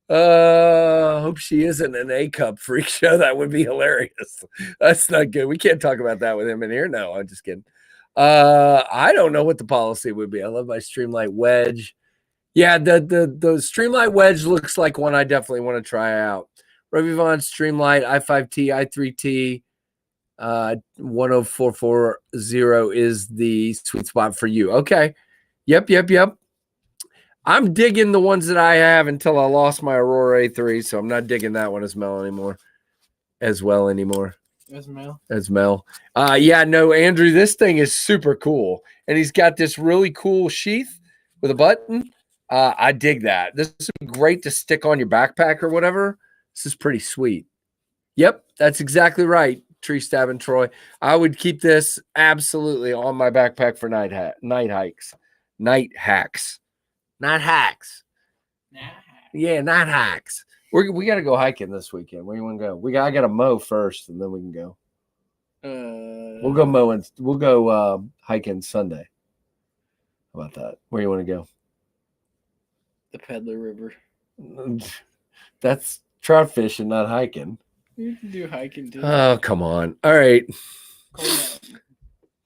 Hope she isn't an A cup freak show. That would be hilarious. That's not good. We can't talk about that with him in here. No, I'm just kidding. I don't know what the policy would be. I love my Streamlight Wedge. Yeah, the Streamlight Wedge looks like one I definitely want to try out. Revivon Streamlight i5T, i3T, 10440 is the sweet spot for you. Okay. Yep. I'm digging the ones that I have until I lost my Aurora A3, so I'm not digging that one as well anymore. As Mel. Yeah, no, Andrew, this thing is super cool. And he's got this really cool sheath with a button. I dig that. This would be great to stick on your backpack or whatever. This is pretty sweet. Yep, that's exactly right, Tree Stabbing Troy. I would keep this absolutely on my backpack for night hacks. Night hacks. Not hacks. Yeah, not hacks. We got to go hiking this weekend. Where you want to go? I got to mow first, and then we can go. We'll go mowing. We'll go hiking Sunday. How about that? Where you want to go? The Peddler River. That's trout fishing, not hiking. You can do hiking too. Oh, come on. All right.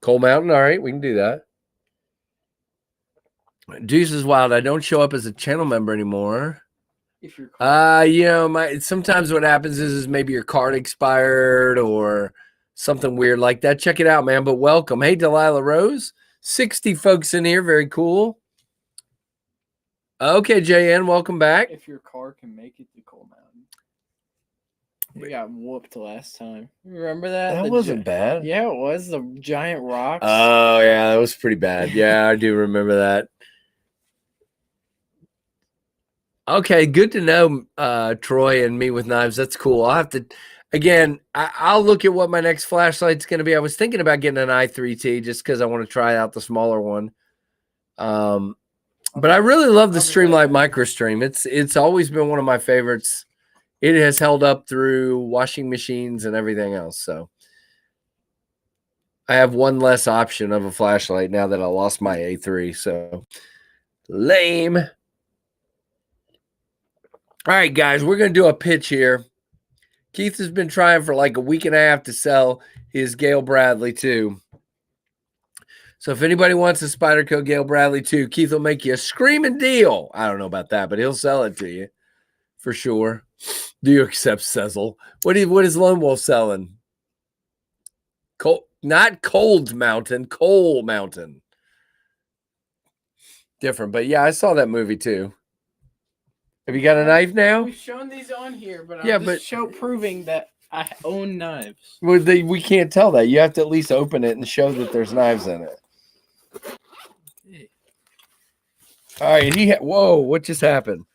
Cold Mountain. All right, we can do that. Deuce is wild. I don't show up as a channel member anymore. If you're sometimes what happens is maybe your card expired or something weird like that. Check it out, man. But welcome. Hey, Delilah Rose. 60 folks in here. Very cool. Okay, JN, welcome back. If your car can make it to Cold Mountain. We got whooped last time. Remember that? That wasn't bad. Yeah, it was. The giant rocks. Oh, yeah, that was pretty bad. Yeah, I do remember that. Okay, good to know, Troy and me with knives. That's cool. I'll have to, again, I'll look at what my next flashlight's going to be. I was thinking about getting an i3T just because I want to try out the smaller one. But I really love the Streamlight MicroStream. It's always been one of my favorites. It has held up through washing machines and everything else. So I have one less option of a flashlight now that I lost my A3. So lame. All right, guys, we're going to do a pitch here. Keith has been trying for like a week and a half to sell his Gail Bradley 2. So if anybody wants a Spyderco Gail Bradley 2, Keith will make you a screaming deal. I don't know about that, but he'll sell it to you for sure. Do you accept Cecil? What is Lone Wolf selling? Not Cold Mountain, Coal Mountain. Different, but yeah, I saw that movie too. Have you got a knife now? We've shown these on here, but I'm just proving that I own knives. Well, we can't tell that. You have to at least open it and show that there's knives in it. All right, whoa, what just happened?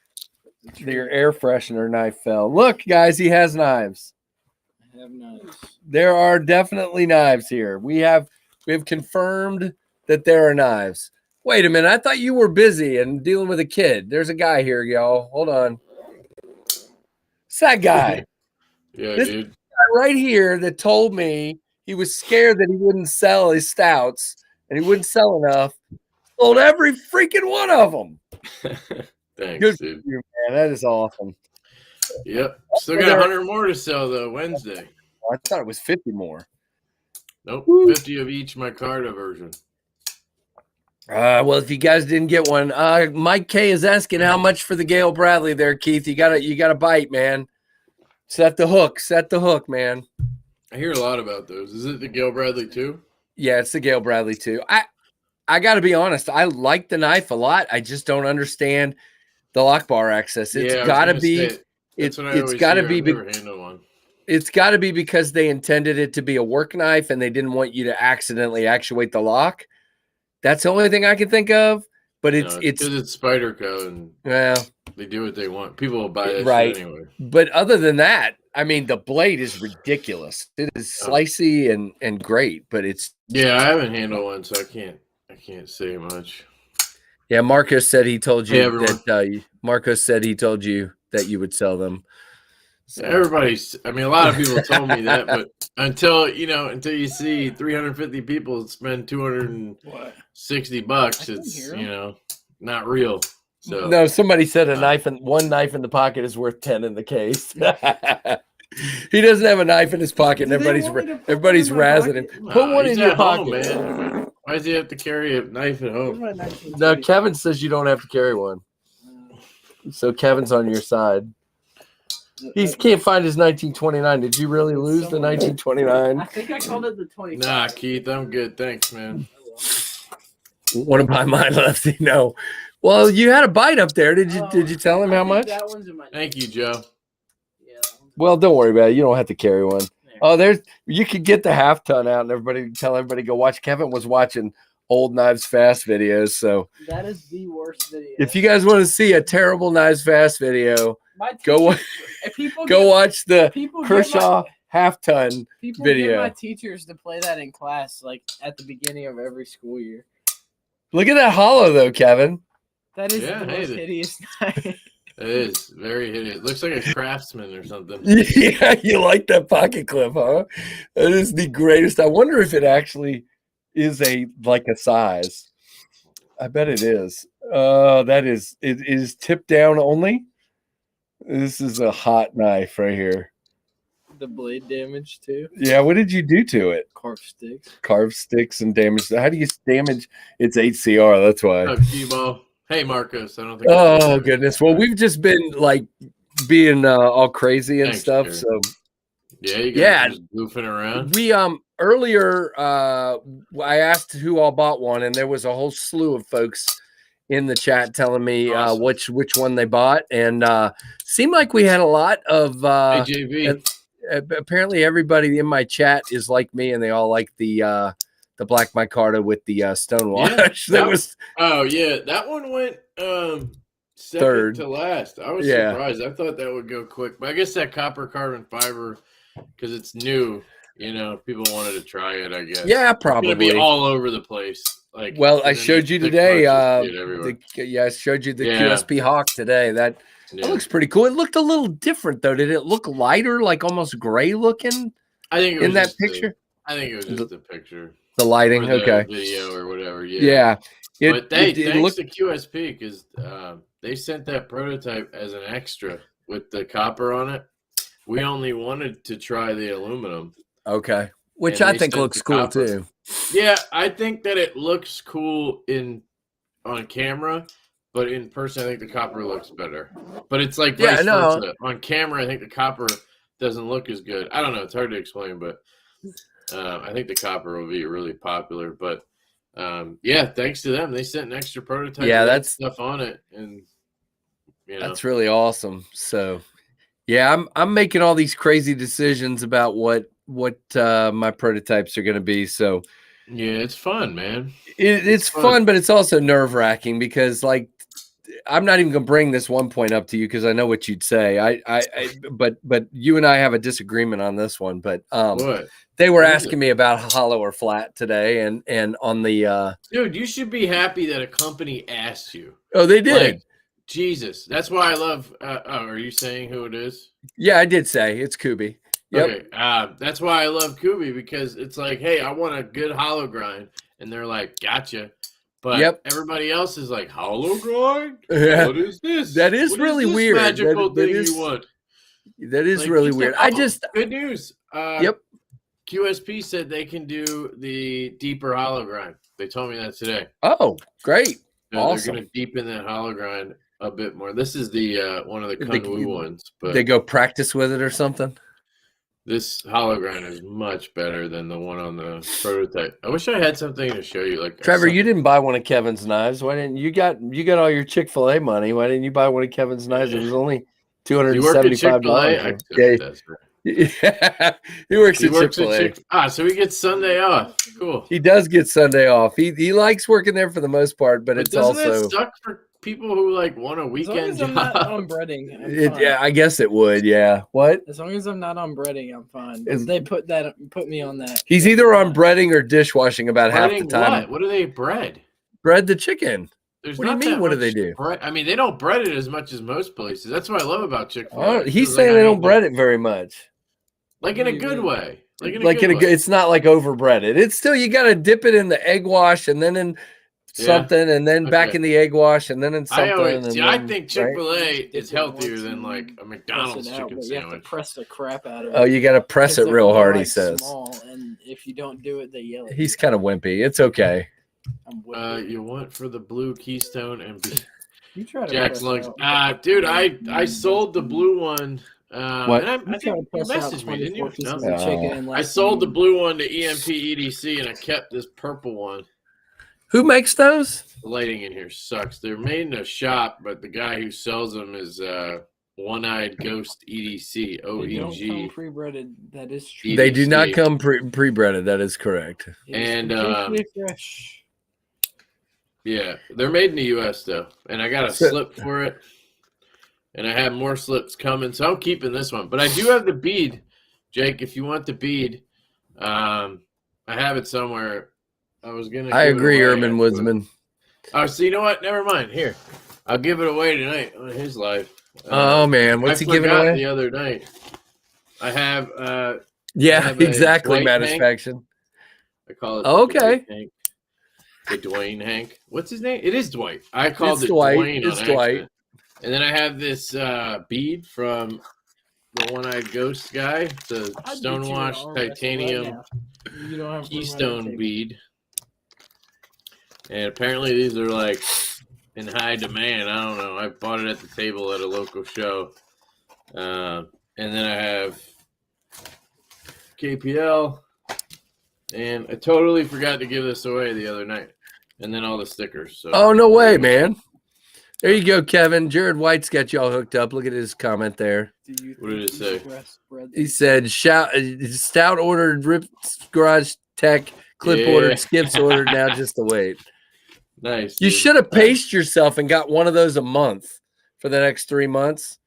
Your air freshener knife fell. Look, guys, he has knives. I have knives. There are definitely knives here. We have confirmed that there are knives. Wait a minute. I thought you were busy and dealing with a kid. There's a guy here, y'all. Hold on. It's that guy. Yeah, this dude. Guy right here that told me he was scared that he wouldn't sell his stouts and he wouldn't sell enough. Sold every freaking one of them. Thanks, Good dude. for you, man. That is awesome. Yep. Still got 100 more to sell, though, Wednesday. I thought it was 50 more. Nope. Woo. 50 of each micarta version. Well, if you guys didn't get one, Mike K is asking how much for the Gail Bradley there, Keith. You gotta bite, man. Set the hook, man. I hear a lot about those. Is it the Gail Bradley too? Yeah, it's the Gail Bradley too. I got to be honest. I like the knife a lot. I just don't understand the lock bar access. It's Yeah, I was got to gonna be. say, that's what I It's always got to hear. be. I've never handled one. It's got to be because they intended it to be a work knife and they didn't want you to accidentally actuate the lock. That's the only thing I can think of. But No, it's because it's Spyderco and well, they do what they want. People will buy that right. shit anyway. But other than that, I mean, the blade is ridiculous. It is slicey and great, but it's Yeah, I haven't handled one, so I can't say much. yeah. Marcos said he told you Hey, everyone. that Marcos said he told you that you would sell them. So. Everybody's. I mean, a lot of people told me that, but until you see 350 people spend $260, it's not real. So no, somebody said one knife in the pocket is worth 10 in the case. He doesn't have a knife in his pocket, and everybody's razzing him. Put one in your pocket, man. Why does he have to carry a knife at home? No, Kevin says you don't have to carry one. So Kevin's on your side. He can't find his 1929. Did you really lose the 1929? I think I called it the 25. Nah, Keith, I'm good. Thanks, man. Want to buy mine, Lefty? No. Well, you had a bite up there. Did you tell him how much? That one's in my Thank you, Joe. Yeah. Well, don't worry about it. You don't have to carry one. Oh, you could get the half ton out and tell everybody go watch. Kevin was watching old KnivesFAST videos. So that is the worst video. If you guys want to see a terrible KnivesFAST video, go watch the Kershaw half ton video. Get my teachers to play that in class, like at the beginning of every school year. Look at that hollow, though, Kevin. That is the most hideous knife. It is very hideous. It looks like a Craftsman or something. Yeah, you like that pocket clip, huh? That is the greatest. I wonder if it actually is a size. I bet it is. It is tip down only. This is a hot knife right here. The blade damage too. Yeah, what did you do to it? Carved sticks and damage. How do you damage? It's HCR. That's why. Oh, T-ball. Hey, Marcos. I don't think. Oh goodness. Well, we've just been being all crazy and stuff. Dude. So yeah, you guys just goofing around. We earlier I asked who all bought one, and there was a whole slew of folks in the chat telling me which one they bought, and seemed like we had a lot of apparently everybody in my chat is like me, and they all like the black micarta with the stonewash. Yeah, that one went second to last. I was surprised. I thought that would go quick, but I guess that copper carbon fiber, because it's new, people wanted to try it, I guess. Yeah, probably. It's gonna be all over the place. I showed you today. I showed you the QSP Hawk today. That looks pretty cool. It looked a little different though. Did it look lighter, like almost gray looking? I think it was in that picture. I think it was just the picture. The lighting, or the okay. Video or whatever. Yeah. But thanks to QSP, because they sent that prototype as an extra with the copper on it. We only wanted to try the aluminum. Okay. Which I think looks cool too. Yeah, I think that it looks cool on camera, but in person, I think the copper looks better. But it's like vice versa. On camera, I think the copper doesn't look as good. I don't know. It's hard to explain, but I think the copper will be really popular. But thanks to them, they sent an extra prototype. Yeah, that's stuff on it, and that's really awesome. So, yeah, I'm making all these crazy decisions about what my prototypes are going to be. So, yeah, it's fun, man. It's fun, but it's also nerve-wracking because, I'm not even going to bring this one point up to you because I know what you'd say. But you and I have a disagreement on this one. But what? They were asking me about hollow or flat today, and on the dude, you should be happy that a company asked you. Oh, they did. Jesus, that's why I love. Are you saying who it is? Yeah, I did say it's Kubi. Yep. Okay, that's why I love Kubi, because it's like, hey, I want a good hollow grind, and they're like, gotcha. But everybody else is like, hollow grind? Yeah. What is this? That is really weird. Magical thing you want. That is really weird. Good news. QSP said they can do the deeper hollow grind. They told me that today. Oh, great! Awesome. They're going to deepen that hollow grind a bit more. This is the one of the Kung Wu ones. But they go practice with it or something. This hologram is much better than the one on the prototype. I wish I had something to show you. Like Trevor, you didn't buy one of Kevin's knives. Why didn't you got all your Chick-fil-A money? Why didn't you buy one of Kevin's knives? It was only $275. Yeah. That's right. Yeah, he works at Chick-fil-A. So he gets Sunday off. Cool. He does get Sunday off. He likes working there for the most part, but it's doesn't also that suck for people who like want a weekend job. I'm not on breading, I'm fine. Yeah, I guess it would. Yeah. What? As long as I'm not on breading, I'm fine. They put me on that. He's either on breading or dishwashing about half the time. What do they bread? Bread the chicken. There's what do you mean? What do they do? Bread. I mean, they don't bread it as much as most places. That's what I love about Chick-fil-A. Oh, he's saying they don't bread it very much. Like in a good way. It's not like overbreaded. It's still, you got to dip it in the egg wash and then in something and then back in the egg wash and then in something. I think Chick-fil-A is healthier than like a McDonald's chicken sandwich. You have to press the crap out of it. Oh, you got to press it real hard, he says. Small, and if you don't do it, they yell at you. He's kind of wimpy. It's okay. You want for the blue Keystone and you try to Jack's lungs. Dude, I sold the blue one. What? And I think you messaged me, didn't you? No. I sold the blue one to EMP EDC, and I kept this purple one. Who makes those? The lighting in here sucks. They're made in a shop, but the guy who sells them is One-Eyed Ghost EDC, OEG. They don't come pre-breaded. That is true. EDC. They do not come pre-breaded. That is correct. And fresh. Yeah, they're made in the U.S. though, and I got a slip for it, and I have more slips coming, so I'm keeping this one. But I do have the bead, Jake. If you want the bead, I have it somewhere. I agree, Urban Woodsman. Oh, so you know what? Never mind. Here, I'll give it away tonight on his live. Oh man, what's he giving away? The other night, I have. Exactly. Matisfaction. I call it. Okay. The Dwayne Hank. What's his name? It is Dwight. I called it Dwight. Dwayne. It's Dwight. And then I have this bead from the One-Eyed Ghost guy. The Stonewashed Titanium Keystone bead. And apparently these are like in high demand. I don't know. I bought it at the table at a local show. And then I have KPL. And I totally forgot to give this away the other night. And then all the stickers. So. Oh, no way, man. There you go, Kevin. Jared White's got y'all hooked up. Look at his comment there. What did it say? He said, Stout ordered, Rip Garage Tech, Clip ordered, Skips ordered, now just to wait. Nice. You should have paced yourself and got one of those a month for the next 3 months.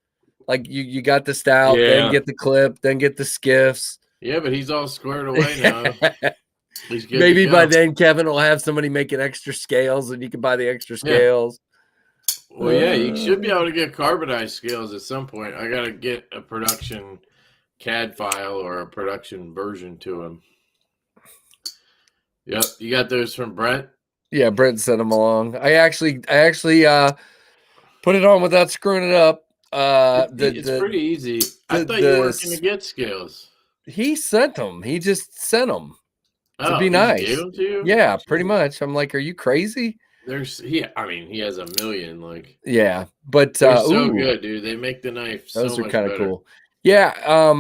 Like you got the Stout, then get the Clip, then get the Skiffs. Yeah, but he's all squared away now. Maybe by then Kevin will have somebody making extra scales and you can buy the extra scales. Well, yeah, you should be able to get carbonized scales at some point. I got to get a production CAD file or a production version to them. Yep, you got those from Brent? Yeah, Brent sent them along. I actually put it on without screwing it up. It's pretty easy. I thought you were going to get scales. He sent them. He just sent them to be nice. Gave them to you? Yeah, pretty much. I'm like, are you crazy? He has a million. Like, yeah, but they're so good, dude. They make the knife. Those are kind of cool. Yeah,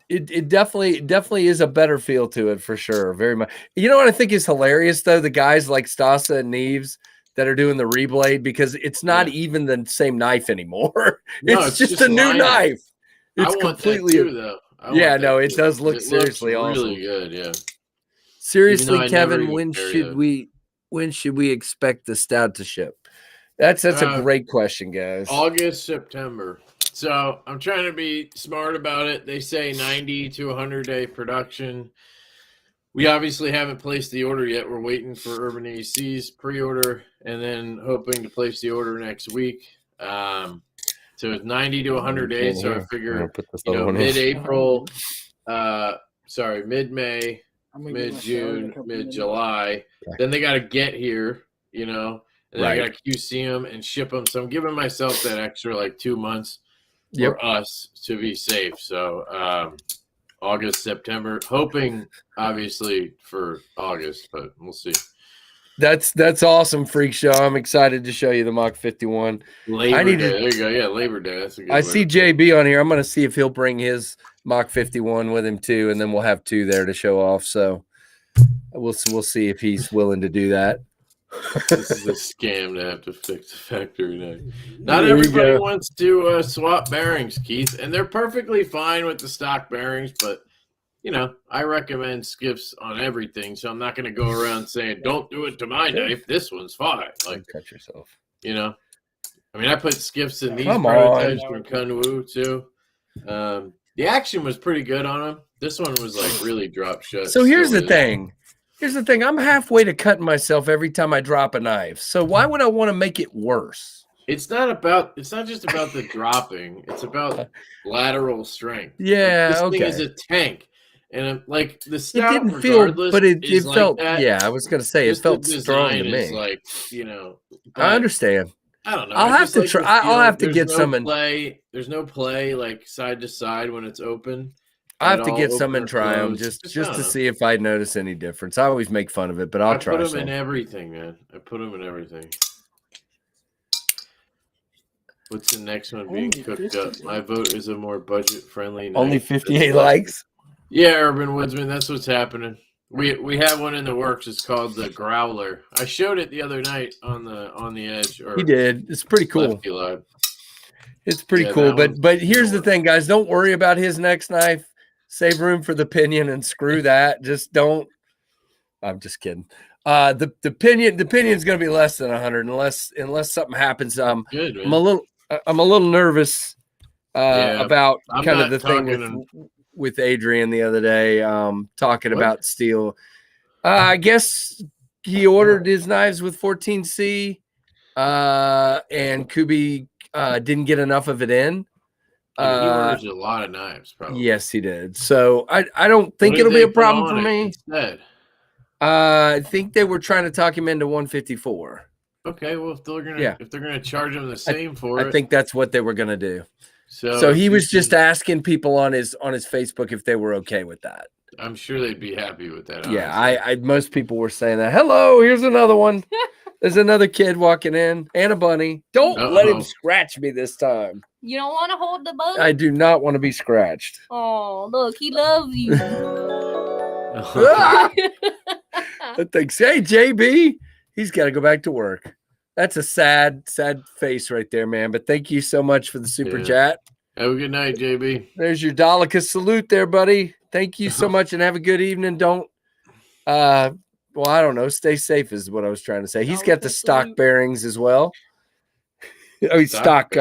it definitely is a better feel to it for sure. Very much. You know what I think is hilarious though? The guys like Stasa and Knives that are doing the reblade because it's not even the same knife anymore. It's just a new knife. It's completely too, though. It does look seriously awesome. Really good, yeah. Seriously, Kevin, when should we expect the Stout to ship? That's a great question, guys. August, September. So I'm trying to be smart about it. They say 90 to 100-day production. We obviously haven't placed the order yet. We're waiting for Urban AC's pre-order and then hoping to place the order next week. So it's 90 to 100 days. So I figure, mid-April, mid-May, mid-June, mid-July. Then they got to get here, and then I got to QC them and ship them. So I'm giving myself that extra like 2 months for us to be safe. So August, September, hoping obviously for August, but we'll see. That's awesome, Freak Show. I'm excited to show you the Mach 51. Labor Day. There you go. Yeah, Labor Day. That's a good I see JB on here. I'm going to see if he'll bring his Mach 51 with him too, and then we'll have 2 there to show off. So we'll see if he's willing to do that. This is a scam to have to fix the factory now. Not everybody wants to swap bearings, Keith, and they're perfectly fine with the stock bearings, but you know, I recommend skiffs on everything, so I'm not going to go around saying, don't do it to my knife. This one's fine. Like, cut yourself. You know, I mean, I put skiffs in these prototypes from Kunwu, too. The action was pretty good on them. This one was, like, really drop shut. So here's the thing. Here's the thing. I'm halfway to cutting myself every time I drop a knife. So why would I want to make it worse? It's not just about the dropping. It's about lateral strength. Yeah, like, this thing is a tank. And like the stout, it didn't feel, but it felt. Like yeah, I was gonna say it felt strong to me. Like, you know, I understand. I don't know. I'll have to try. I'll have to get some in play. There's no play like side to side when it's open. I have to get some and try them just to see if I notice any difference. I always make fun of it, but I'll try. I put them in everything, man. I put them in everything. What's the next one being cooked up? My vote is a more budget-friendly. Only 58 likes. Yeah, Urban Woodsman, that's what's happening. We have one in the works. It's called the Growler. I showed it the other night on the edge. Or he did. It's pretty cool. It's pretty cool. But here's the thing, guys. Don't worry about his next knife. Save room for the pinion and screw that. Just don't. I'm just kidding. The pinion's going to be less than 100 unless something happens. Good, man. I'm a little nervous about kind of the thing with Adrian the other day, talking about steel. I guess he ordered his knives with 14C, and Kubi didn't get enough of it in. He orders a lot of knives, probably. Yes, he did. So I don't think it'll be a problem for me. I think they were trying to talk him into 154. Okay, well, if they're gonna charge him the same for it, I think that's what they were gonna do. So he was just asking people on his Facebook if they were okay with that. I'm sure they'd be happy with that. Honestly. Yeah, most people were saying that. Hello, here's another one. There's another kid walking in and a bunny. Don't let him scratch me this time. You don't want to hold the bunny? I do not want to be scratched. Oh, look, he loves you. Thanks. Hey, JB, he's got to go back to work. That's a sad face right there, man. But thank you so much for the super chat. Have a good night, JB. There's your Daleka salute there, buddy. Thank you so much and have a good evening. Don't, I don't know. Stay safe is what I was trying to say. He's got the stock bearings as well. Oh, he's stock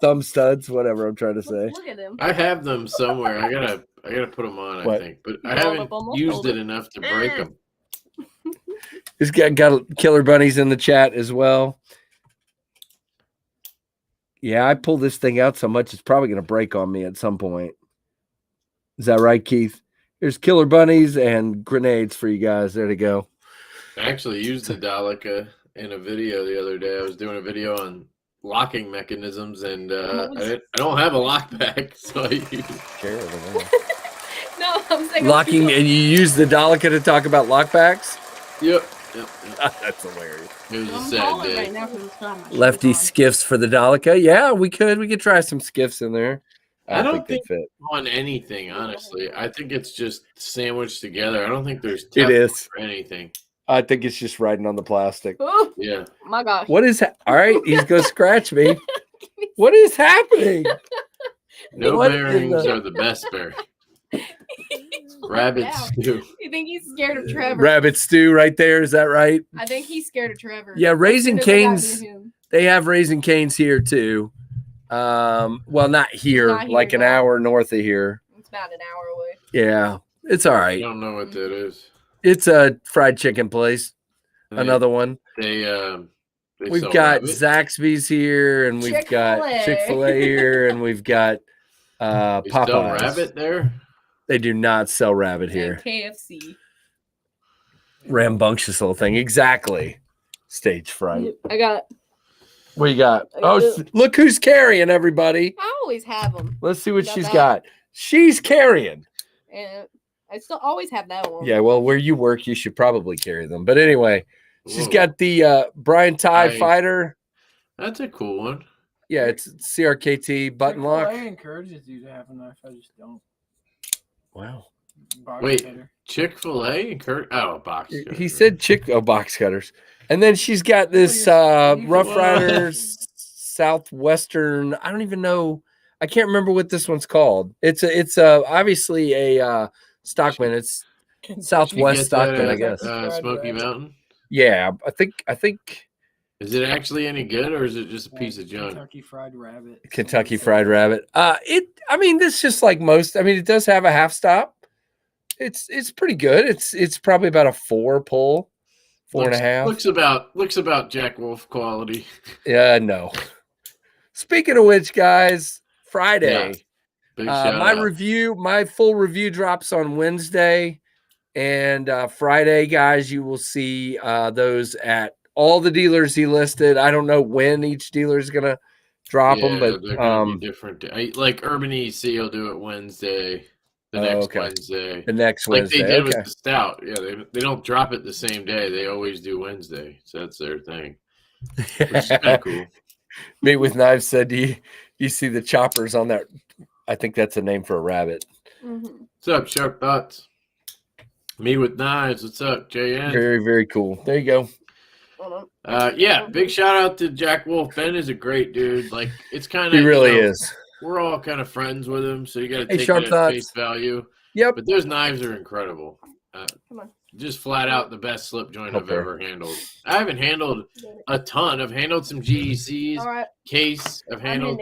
thumb studs, whatever I'm trying to say. Look at him. I have them somewhere. I gotta put them on, I think. But I haven't used it enough to break them. He's got killer bunnies in the chat as well. Yeah, I pull this thing out so much it's probably going to break on me at some point. Is that right, Keith? There's killer bunnies and grenades for you guys. There to go. I actually used the Daleka in a video the other day. I was doing a video on locking mechanisms, and I don't have a lockback, so I used No, I'm saying locking, and you use the Daleka to talk about lockbacks? Yep. That's hilarious. It was a sad day. Right Lefty skiffs for the Daleka. Yeah, we could try some skiffs in there. I don't think they fit on anything, honestly. I think it's just sandwiched together. I don't think there's it is for anything. I think it's just riding on the plastic. Ooh, yeah. My gosh. What is all right? He's gonna scratch me. What is happening? No bearings are the best bearings. Rabbit stew. You think he's scared of Trevor? Rabbit stew right there. Is that right? I think he's scared of Trevor. Yeah, Raising Cane's. They have Raising Cane's here too. Well, not here, like an hour north of here. It's about an hour away. Yeah, it's all right. I don't know what that is. It's a fried chicken place. Another one. We've got Zaxby's here, and we've got Chick-fil-A here, and we've got Popeyes. Sell rabbit there? They do not sell rabbit here. KFC. Rambunctious little thing. Exactly. Stage fright. I got. What you got? Oh, look who's carrying, everybody. I always have them. Let's see what she's got. She's carrying. And I still always have that one. Yeah, well, where you work, you should probably carry them. But anyway, She's got the Brian Ty fighter. That's a cool one. Yeah, it's CRKT button lock. Chick-fil-A encourages you to have a knife. I just don't. Wow. Wait, Chick-fil-A encourage? Oh, box cutters. He said box cutters. And then she's got this Rough Riders Southwestern. I don't even know. I can't remember what this one's called. It's obviously a Stockman. It's Southwest Stockman, I guess. Smoky Mountain. Yeah, I think. Is it actually any good, or is it just a piece of junk? Kentucky Fried Rabbit. Kentucky Fried Rabbit. I mean, this just like most. I mean, it does have a half stop. It's pretty good. It's probably about a 4 pull, 4.5. Looks about Jack Wolf quality. Yeah, no. Speaking of which, guys, Friday. Yeah. My full review drops on Wednesday, and Friday, guys, you will see those at all the dealers he listed. I don't know when each dealer is gonna drop them, but they're gonna be different. Like Urban EC will do it Wednesday. Wednesday. The next Wednesday. Like they did with the Stout. Yeah, they don't drop it the same day. They always do Wednesday. So that's their thing. Which is kind of cool. Meet with Knives said, you see the choppers on that? I think that's a name for a rabbit. Mm-hmm. What's up, Sharp Thoughts? Meet with Knives. What's up, JN? Very, very cool. There you go. Big shout out to Jack Wolf. Ben is a great dude. Like, it's kind of he really is. We're all kind of friends with him, so you got to take Sharp it at Thoughts. face value. Yep. But those knives are incredible. Come on. Just flat out the best slip joint I've ever handled. I haven't handled a ton. I've handled some GECs, case. I've handled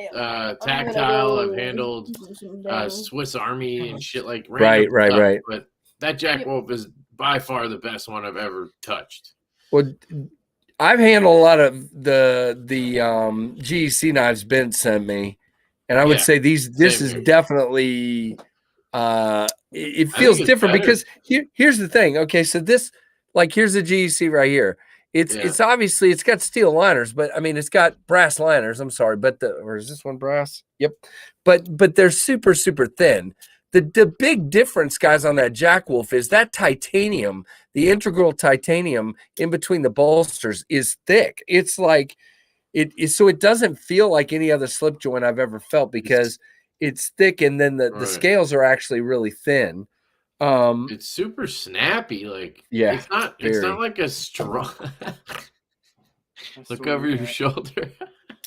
tactile. I've handled Swiss Army and shit like right. But that Jack Wolf is by far the best one I've ever touched. Well, I've handled a lot of the GEC knives Ben sent me, and I would say this is definitely it feels different because here's the thing. Okay, so this, like, here's the GEC right here. It's obviously it's got steel liners, but I mean it's got brass liners. I'm sorry, but or is this one brass? Yep. But they're super, super thin. The big difference, guys, on that Jack Wolf is that titanium, the integral titanium in between the bolsters is thick. It's like so it doesn't feel like any other slip joint I've ever felt because it's thick, and then the scales are actually really thin. It's super snappy. Like, it's not like a strong. Look over your shoulder.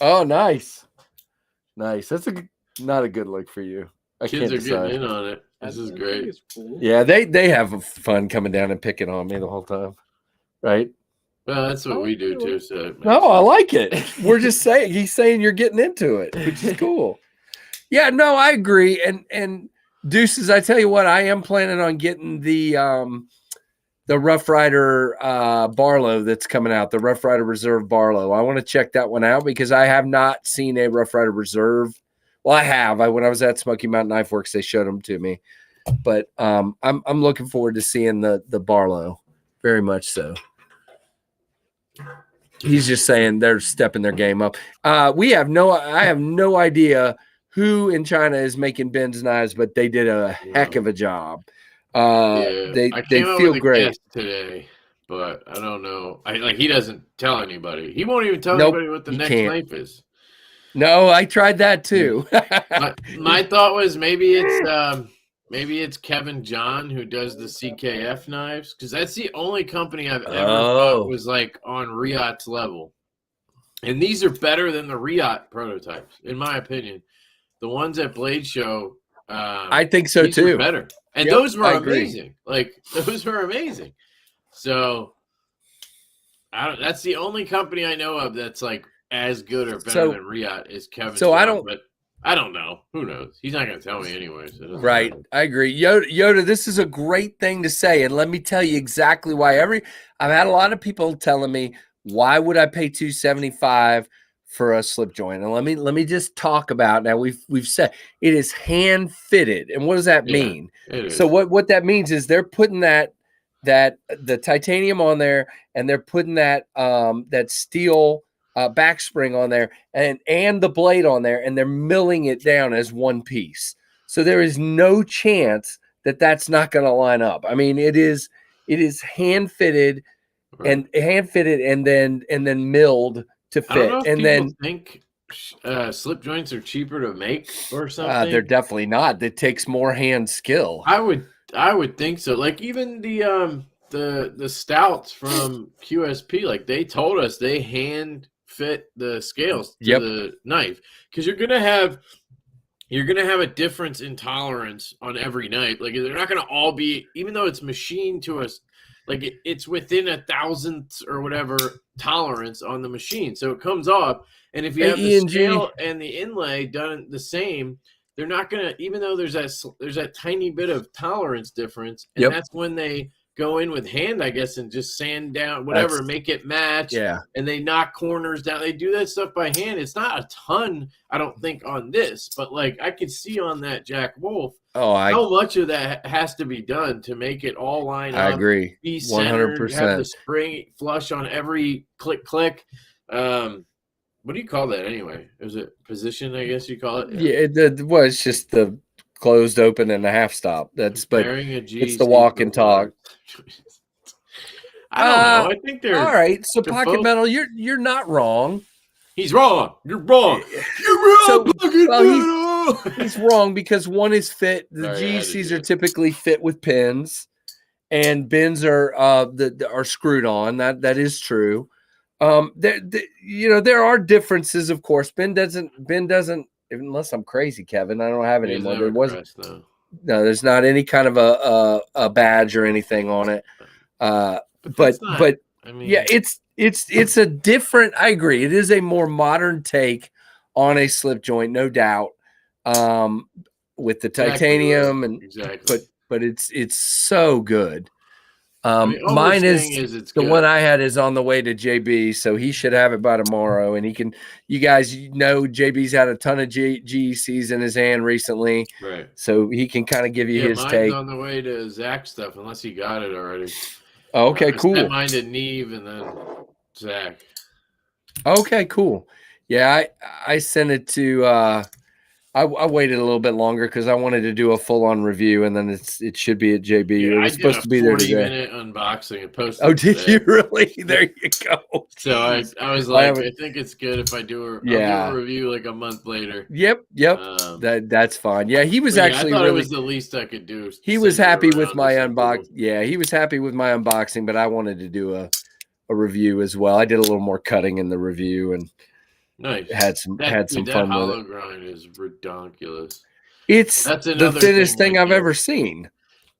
Oh, nice. That's not a good look for you. Kids are getting in on it. This is great. Cool. Yeah, they have fun coming down and picking on me the whole time, right? Well, that's what we do too. So no, I like it. We're just saying he's saying you're getting into it, which is cool. Yeah, no, I agree. And Deuces, I tell you what, I am planning on getting the Rough Rider Barlow that's coming out, the Rough Rider Reserve Barlow. I want to check that one out because I have not seen a Rough Rider Reserve. Well, I have. When I was at Smoky Mountain Knife Works, they showed them to me. But I'm looking forward to seeing the Barlow, very much so. He's just saying they're stepping their game up. I have no idea who in China is making Ben's knives, but they did a heck of a job. They feel great today, but I don't know. He doesn't tell anybody. He won't even tell anybody what the next knife is. No, I tried that too. my thought was maybe it's Kevin John who does the CKF knives, because that's the only company I've ever thought was like on Riot's level. And these are better than the Riot prototypes, in my opinion. The ones at Blade Show, I think so too. Better, and those were amazing. Like, those were amazing. So, that's the only company I know of that's like as good or better than Riot is Kevin. So John, I don't know. Who knows? He's not going to tell me anyway. So right. Matter. I agree. Yoda, this is a great thing to say. And let me tell you exactly why. I've had a lot of people telling me, why would I pay $275 for a slip joint? And let me just talk about, now we've said it is hand fitted. And what does that mean? So what that means is they're putting the titanium on there, and they're putting that steel back spring on there and the blade on there, and they're milling it down as one piece. So there is no chance that that's not going to line up. I mean, it is hand fitted and hand fitted, and then milled to fit. I don't know if and people then think slip joints are cheaper to make or something. They're definitely not. It takes more hand skill. I would think so. Like even the stouts from QSP, like they told us they hand fit the scales to the knife, because you're gonna have a difference in tolerance on every knife. Like they're not gonna all be, even though it's machined to us, like it's within 1,000th or whatever tolerance on the machine, so it comes off. And if you have the scale and the inlay done the same, they're not gonna, even though there's that tiny bit of tolerance difference, and that's when they go in with hand, I guess, and just sand down whatever, make it match. Yeah. And they knock corners down. They do that stuff by hand. It's not a ton, I don't think, on this, but like I could see on that Jack Wolf how much of that has to be done to make it all line up. I agree. Be centered, 100%. have the spring flush on every click. What do you call that anyway? Is it position, I guess you call it? Yeah, it's just the closed open and a half stop. It's the walk and talk. I don't know. I think they're all right. So pocket metal, you're not wrong. He's wrong. You're wrong. You're wrong. He's wrong because one is fit. The GECs are typically fit with pins, and bins are screwed on. That is true. There are differences, of course. Ben doesn't, unless I'm crazy, Kevin. I don't have it anymore. There wasn't. No, there's not any kind of a badge or anything on it. But I mean, yeah, it's a different. I agree. It is a more modern take on a slip joint, no doubt. With the titanium but it's so good. Mine is the one I had is on the way to JB, so he should have it by tomorrow. And you guys know JB's had a ton of GECs in his hand recently, right? So he can kind of give you his take. On the way to Zach's stuff, unless he got it already. Oh, okay, cool. I sent mine to Neve and then Zach. Okay, cool. Yeah, I sent it to. I waited a little bit longer because I wanted to do a full-on review, and then it should be at JB. Yeah, it was supposed to be there today. 40-minute unboxing and posted. Oh, did you really? There you go. So I was like, I think it's good if I do I'll do a review like a month later. Yep. That's fine. Yeah, he was actually I thought really, it was the least I could do. He was happy with my unboxing. Yeah, he was happy with my unboxing, but I wanted to do a review as well. I did a little more cutting in the review and. Nice. Had some fun with it. That hollow grind is redonkulous. That's the thinnest thing I've ever seen.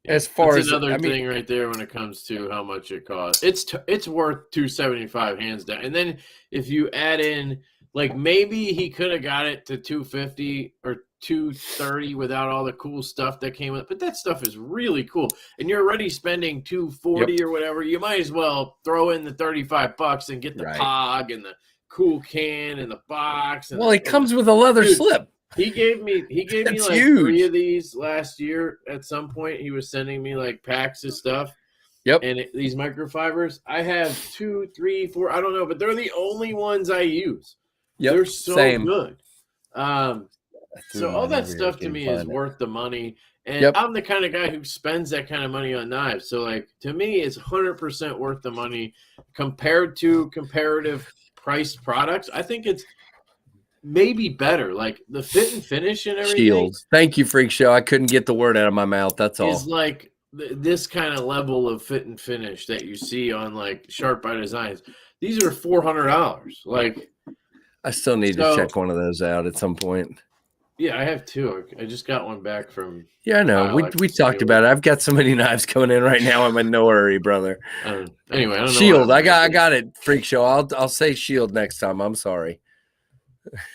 Yeah, as far as another thing right there when it comes to how much it costs. It's worth $275 hands down. And then if you add in, like, maybe he could have got it to $250 or $230 without all the cool stuff that came with it. But that stuff is really cool. And you're already spending $240 or whatever. You might as well throw in the $35 and get the POG and the cool can in the box. And it comes with a leather slip. He gave me like huge. 3 of these last year. At some point, he was sending me like packs of stuff. Yep. And these microfibers, I have 2, 3, 4. I don't know, but they're the only ones I use. Yep. They're so good. So all that stuff to me is worth the money. And I'm the kind of guy who spends that kind of money on knives. So like to me, it's 100% worth the money compared to comparative priced products. I think it's maybe better, like the fit and finish and everything. Shields. Thank you, Freak Show. I couldn't get the word out of my mouth. That's all. It's like this kind of level of fit and finish that you see on like Sharp by Designs. These are $400. Like, I still need to check one of those out at some point. Yeah, I have 2. I just got one back from. Yeah, I know. We talked about it. I've got so many knives coming in right now. I'm in no hurry, brother. Anyway, I don't know. Shield. I got it. Freak Show. I'll say Shield next time. I'm sorry.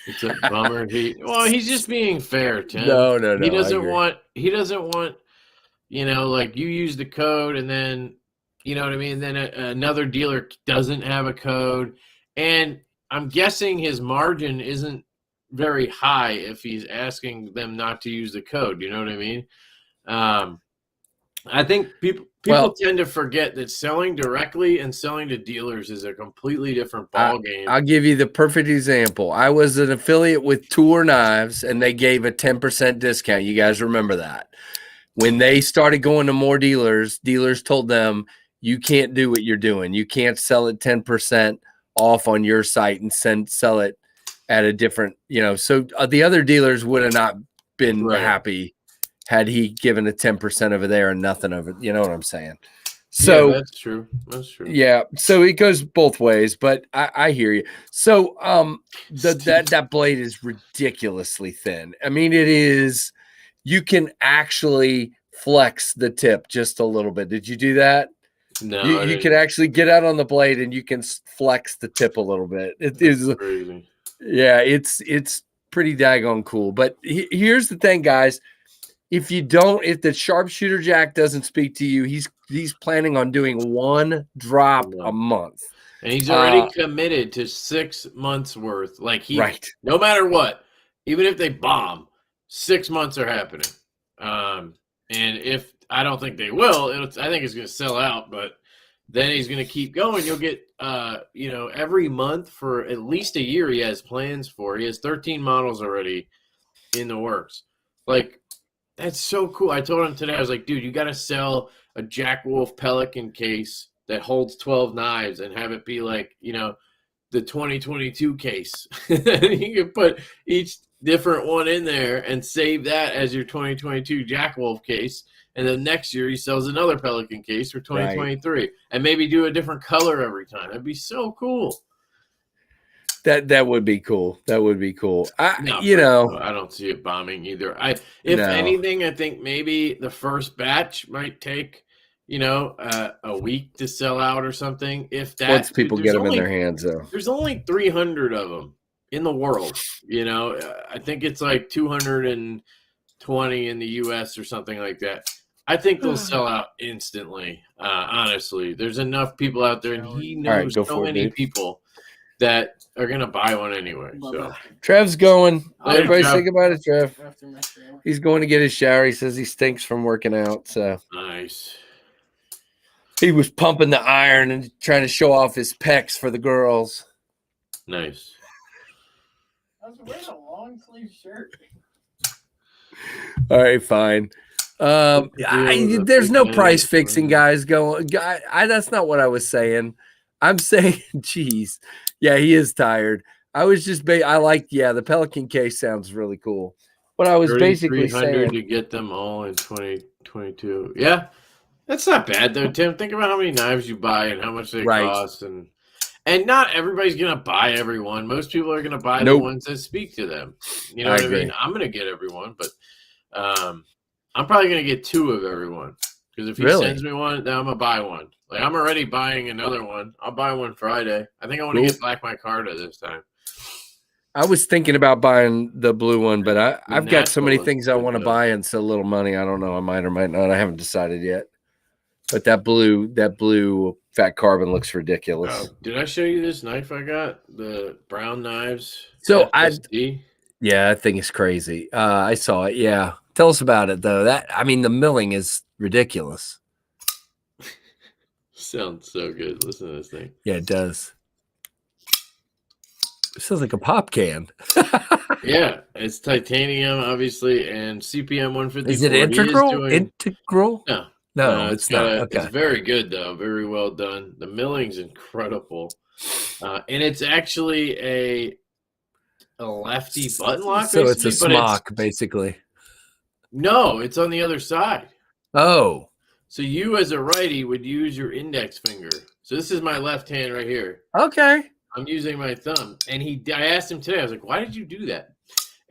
It's a bummer. He's just being fair, Tim. No. He doesn't want. Like you use the code, and then you know what I mean. Then another dealer doesn't have a code, and I'm guessing his margin isn't very high if he's asking them not to use the code. You know what I mean? I think people tend to forget that selling directly and selling to dealers is a completely different ballgame. I'll give you the perfect example. I was an affiliate with Tour Knives, and they gave a 10% discount. You guys remember that? When they started going to more dealers told them, you can't do what you're doing. You can't sell it 10% off on your site and sell it at a different, so the other dealers would have not been happy had he given a 10% over there and nothing over. You know what I'm saying? So yeah, that's true. That's true. Yeah, so it goes both ways, but I hear you. So that blade is ridiculously thin. I mean, it is. You can actually flex the tip just a little bit. Did you do that? No, you can actually get out on the blade and you can flex the tip a little bit. It is crazy. Yeah, it's pretty daggone cool. But here's the thing, guys. If the sharpshooter jack doesn't speak to you, he's planning on doing one drop a month. And he's already committed to 6 months worth. Like no matter what, even if they bomb, 6 months are happening. And if I don't think they will, I think it's going to sell out, but then he's going to keep going. You'll get, every month for at least a year he has plans for. He has 13 models already in the works. Like, that's so cool. I told him today, I was like, dude, you got to sell a Jack Wolf Pelican case that holds 12 knives and have it be like, the 2022 case. You can put each different one in there and save that as your 2022 Jack Wolf case. And then next year he sells another Pelican case for 2023 and maybe do a different color every time. That'd be so cool. That would be cool. That would be cool. I don't see it bombing either. If anything, I think maybe the first batch might take, a week to sell out or something. If that, once people get them in their hands, though, there's only 300 of them in the world. I think it's like 220 in the U.S. or something like that. I think they'll sell out instantly. Honestly, there's enough people out there, and he knows so many people that are gonna buy one anyway. So Trev's going. Everybody Trev. say goodbye to Trev. He's going to get his shower. He says he stinks from working out. So nice. He was pumping the iron and trying to show off his pecs for the girls. Nice. I was wearing a long sleeve shirt. All right, fine. There's no price fixing, guys. That's not what I was saying. I'm saying, geez, yeah, he is tired. I was just, the Pelican case sounds really cool. But I was basically saying to get them all in 2022. Yeah, that's not bad though, Tim. Think about how many knives you buy and how much they cost, and not everybody's gonna buy every one. Most people are gonna buy the ones that speak to them. You know what I mean? I'm gonna get every one, but I'm probably gonna get 2 of every one. Because if he sends me one, then I'm going to buy one. Like, I'm already buying another one. I'll buy one Friday. I think I want to get Black Micarta this time. I was thinking about buying the blue one, but I've got so many things I want to buy and so little money. I don't know. I might or might not. I haven't decided yet. But that blue fat carbon looks ridiculous. Oh, did I show you this knife I got? The brown knives? So that thing is crazy. I saw it. Yeah. Tell us about it, though. The milling is ridiculous. Sounds so good. Listen to this thing. Yeah, it does. It sounds like a pop can. Yeah, it's titanium, obviously, and CPM 154. Is it integral? Integral? No, it's not. Okay. It's very good, though. Very well done. The milling's incredible. And it's actually a lefty button lock. So it's a smock, basically. No, it's on the other side. Oh. So you as a righty would use your index finger. So this is my left hand right here. Okay. I'm using my thumb. And I asked him today, I was like, why did you do that?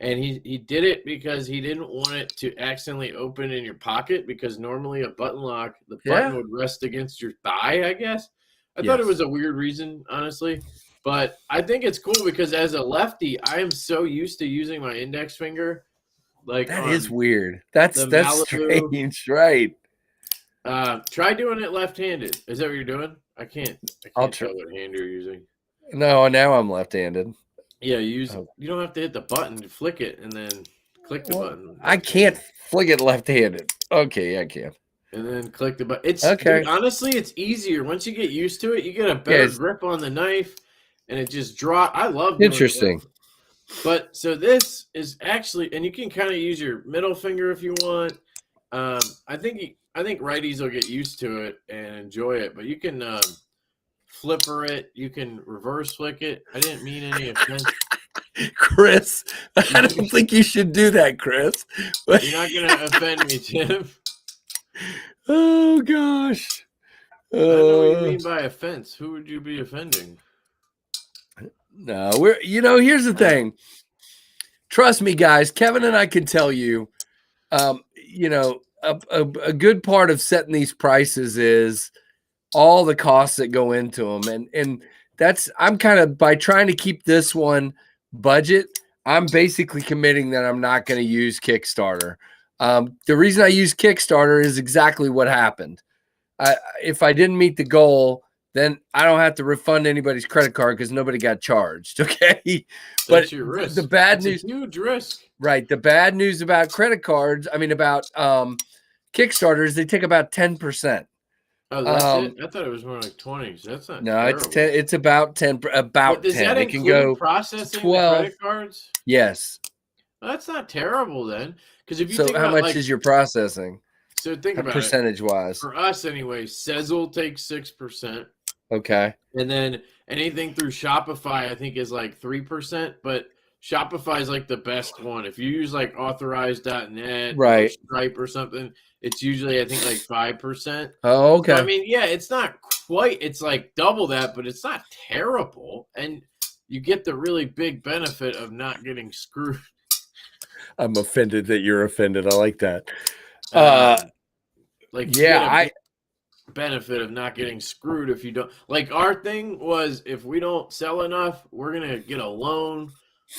And he did it because he didn't want it to accidentally open in your pocket, because normally a button lock, the button would rest against your thigh, I guess. I thought it was a weird reason, honestly. But I think it's cool because as a lefty, I am so used to using my index finger. Like, that is weird. That's strange, right? Try doing it left-handed. Is that what you're doing? I can't tell what hand you're using. No, now I'm left-handed. Yeah, you don't have to hit the button. You flick it and then click the button. I can't flick it left-handed. Okay, I can. And then click the button. Dude, honestly, it's easier. Once you get used to it, you get a better grip on the knife, and it just drops. I love doing Interesting. It. But so this is actually, and you can kind of use your middle finger if you want. I think righties will get used to it and enjoy it, but you can flipper it. You can reverse flick it. I didn't mean any offense. Chris, I don't think you should do that, Chris. You're not going to offend me, Tim. Oh, gosh. I don't know what you mean by offense. Who would you be offending? No, here's the thing. Trust me, guys. Kevin and I can tell you, a good part of setting these prices is all the costs that go into them. And I'm kind of, by trying to keep this one budget, I'm basically committing that I'm not going to use Kickstarter. The reason I use Kickstarter is exactly what happened. If I didn't meet the goal, then I don't have to refund anybody's credit card because nobody got charged. Okay. That's your risk. The bad That's news, a huge risk. Right. The bad news about credit cards, about Kickstarters, they take about 10%. Oh, that's it? I thought it was more like 20. So that's not terrible. It's 10. It's about 10. About but does 10. That it can go processing 12 credit cards. Yes. Well, that's not terrible then, because if you so think how about, much is your processing? So think about percentage wise. For us anyway, Sezzle takes 6%. Okay. And then anything through Shopify, I think, is like 3%. But Shopify is like the best one. If you use like authorized.net, right, or Stripe or something, it's usually, I think, like 5%. Oh, okay. So, yeah, it's not quite. It's like double that, but it's not terrible. And you get the really big benefit of not getting screwed. I'm offended that you're offended. I like that. Benefit of not getting screwed if you don't. Like, our thing was, if we don't sell enough, we're gonna get a loan.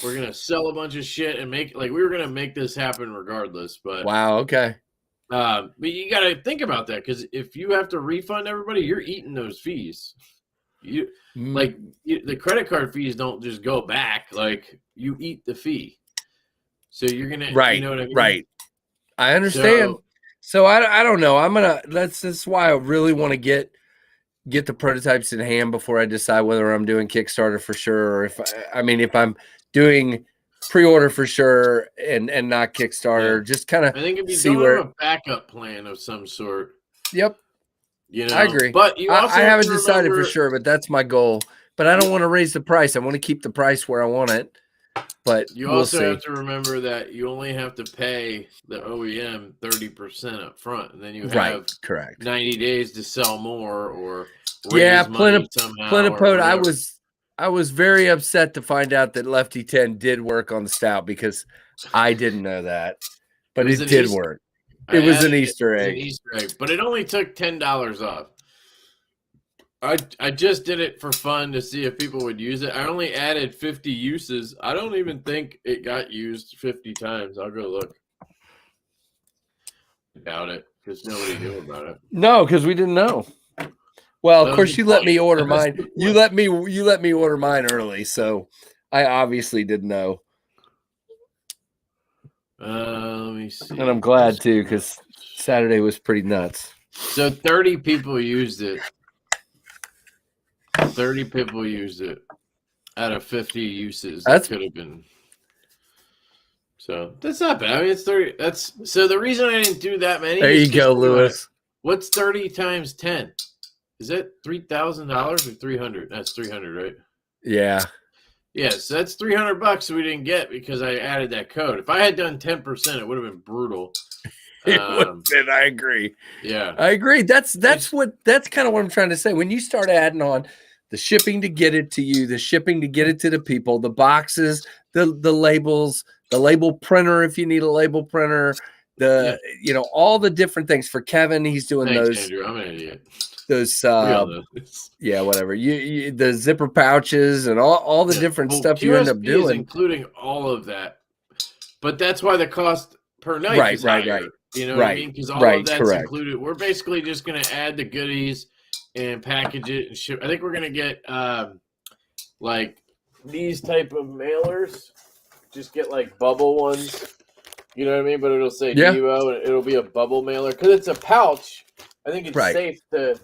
We're gonna sell a bunch of shit and we were gonna make this happen regardless. But wow, okay. But you gotta think about that, because if you have to refund everybody, you're eating those fees. The credit card fees don't just go back. Like, you eat the fee. So you're gonna, right, you know what I mean? Right. I understand. So I don't know. That's why I really want to get the prototypes in hand before I decide whether I'm doing Kickstarter for sure, or if I'm doing pre-order for sure and not Kickstarter. Just kind of, I think if you don't have a backup plan of some sort. Yep. I agree. But you also I haven't decided for sure, but that's my goal. But I don't want to raise the price. I want to keep the price where I want it. But you also have to remember that you only have to pay the OEM 30% up front, and then you have correct 90 days to sell more or Plenipot. I was very upset to find out that Lefty 10 did work on the stout, because I didn't know that, but it did work. It was an Easter egg. But it only took $10 off. I just did it for fun to see if people would use it. I only added 50 uses. I don't even think it got used 50 times. I'll go look. I doubt it, because nobody knew about it. No, because we didn't know. Well, of course, you let me order mine. You let me order mine early, so I obviously didn't know. Let me see. And I'm glad too, because Saturday was pretty nuts. So 30 people used it. 30 people used it out of 50 uses. That could have been. So that's not bad. It's 30. So the reason I didn't do that many. There you go, Lewis. What's 30 times 10? Is that $3,000 or 300? That's 300, right? Yeah. Yes, that's $300 we didn't get because I added that code. If I had done 10%, it would have been brutal. I agree. Yeah, I agree. That's kind of what I'm trying to say. When you start adding on the shipping to get it to you, the shipping to get it to the people, the boxes, the labels, the label printer if you need a label printer, all the different things. For Kevin, he's doing those. Andrew, I'm an idiot. Those whatever you the zipper pouches and all the different stuff you end up doing, including all of that. But that's why the cost per night is higher. Right. You know what I mean? Because all of that's included. We're basically just going to add the goodies and package it and ship. I think we're going to get like these type of mailers. Just get like bubble ones. You know what I mean? But it'll say Devo and it'll be a bubble mailer because it's a pouch. I think it's safe to.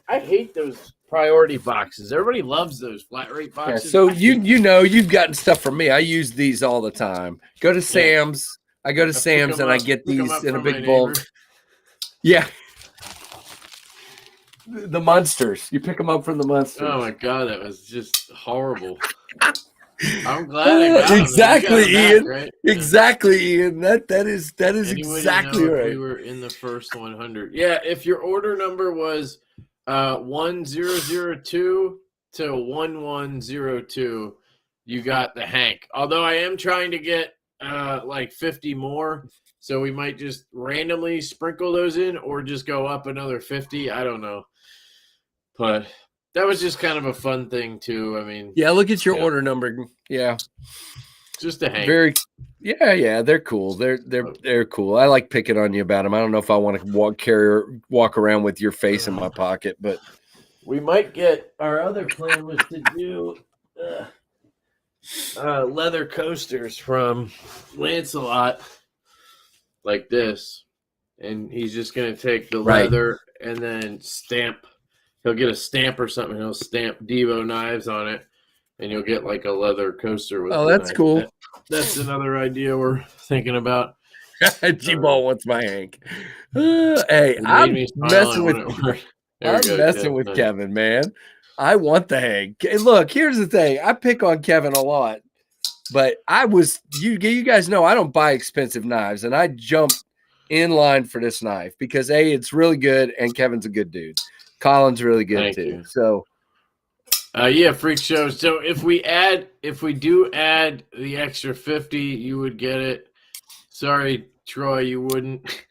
I hate those priority boxes. Everybody loves those flat rate boxes. Yeah, so you've gotten stuff from me. I use these all the time. Go to Sam's. I go to Sam's and I get these in a big bulk. Yeah. the monsters. You pick them up from the monsters. Oh my god, that was just horrible. I'm glad I got exactly, him. Ian. Back, right? Exactly, Ian. That is Anybody exactly know if right. we were in the first 100. Yeah, if your order number was 1002 to 1102, you got the Hank. Although I am trying to get like 50 more, so we might just randomly sprinkle those in or just go up another 50. I don't know. But that was just kind of a fun thing too. I mean, yeah, look at your order number. Yeah. Just a Hank. Very yeah, they're cool. They're cool. I like picking on you about them. I don't know if I want to walk around with your face in my pocket, but we might get our other plan was to do leather coasters from Lancelot like this, and he's just gonna take the leather and then stamp. He'll get a stamp or something. He'll stamp Devo knives on it, and you'll get like a leather coaster with. Oh, that's cool. That's another idea we're thinking about. G-Ball wants my Hank. Hey, I'm messing with Kevin, man. I want the Hank. Hey, look, here's the thing. I pick on Kevin a lot, but you guys know I don't buy expensive knives, and I jumped in line for this knife because A, it's really good, and Kevin's a good dude. Colin's really good Thank too. you. So yeah, freak show. So if we do add the extra 50, you would get it. Sorry, Troy, you wouldn't.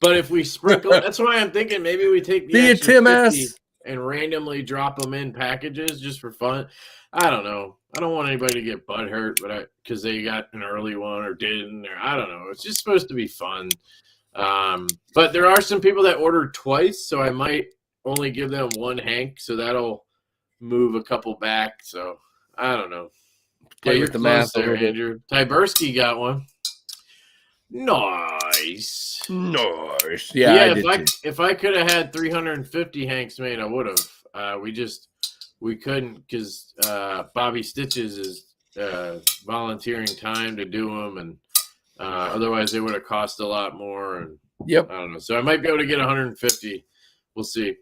But if we sprinkle, that's why I'm thinking maybe we take the extra 50 and randomly drop them in packages just for fun. I don't know. I don't want anybody to get butthurt, but because they got an early one or didn't, or I don't know. It's just supposed to be fun. But there are some people that ordered twice, so I might only give them one Hank, so that'll move a couple back. So I don't know. Play with the math there, Andrew. Tyberski got one. Nice. Yeah, if I could have had 350 Hanks made, I would have. We couldn't because Bobby Stitches is volunteering time to do them, and otherwise they would have cost a lot more. And yep, I don't know. So I might be able to get 150. We'll see.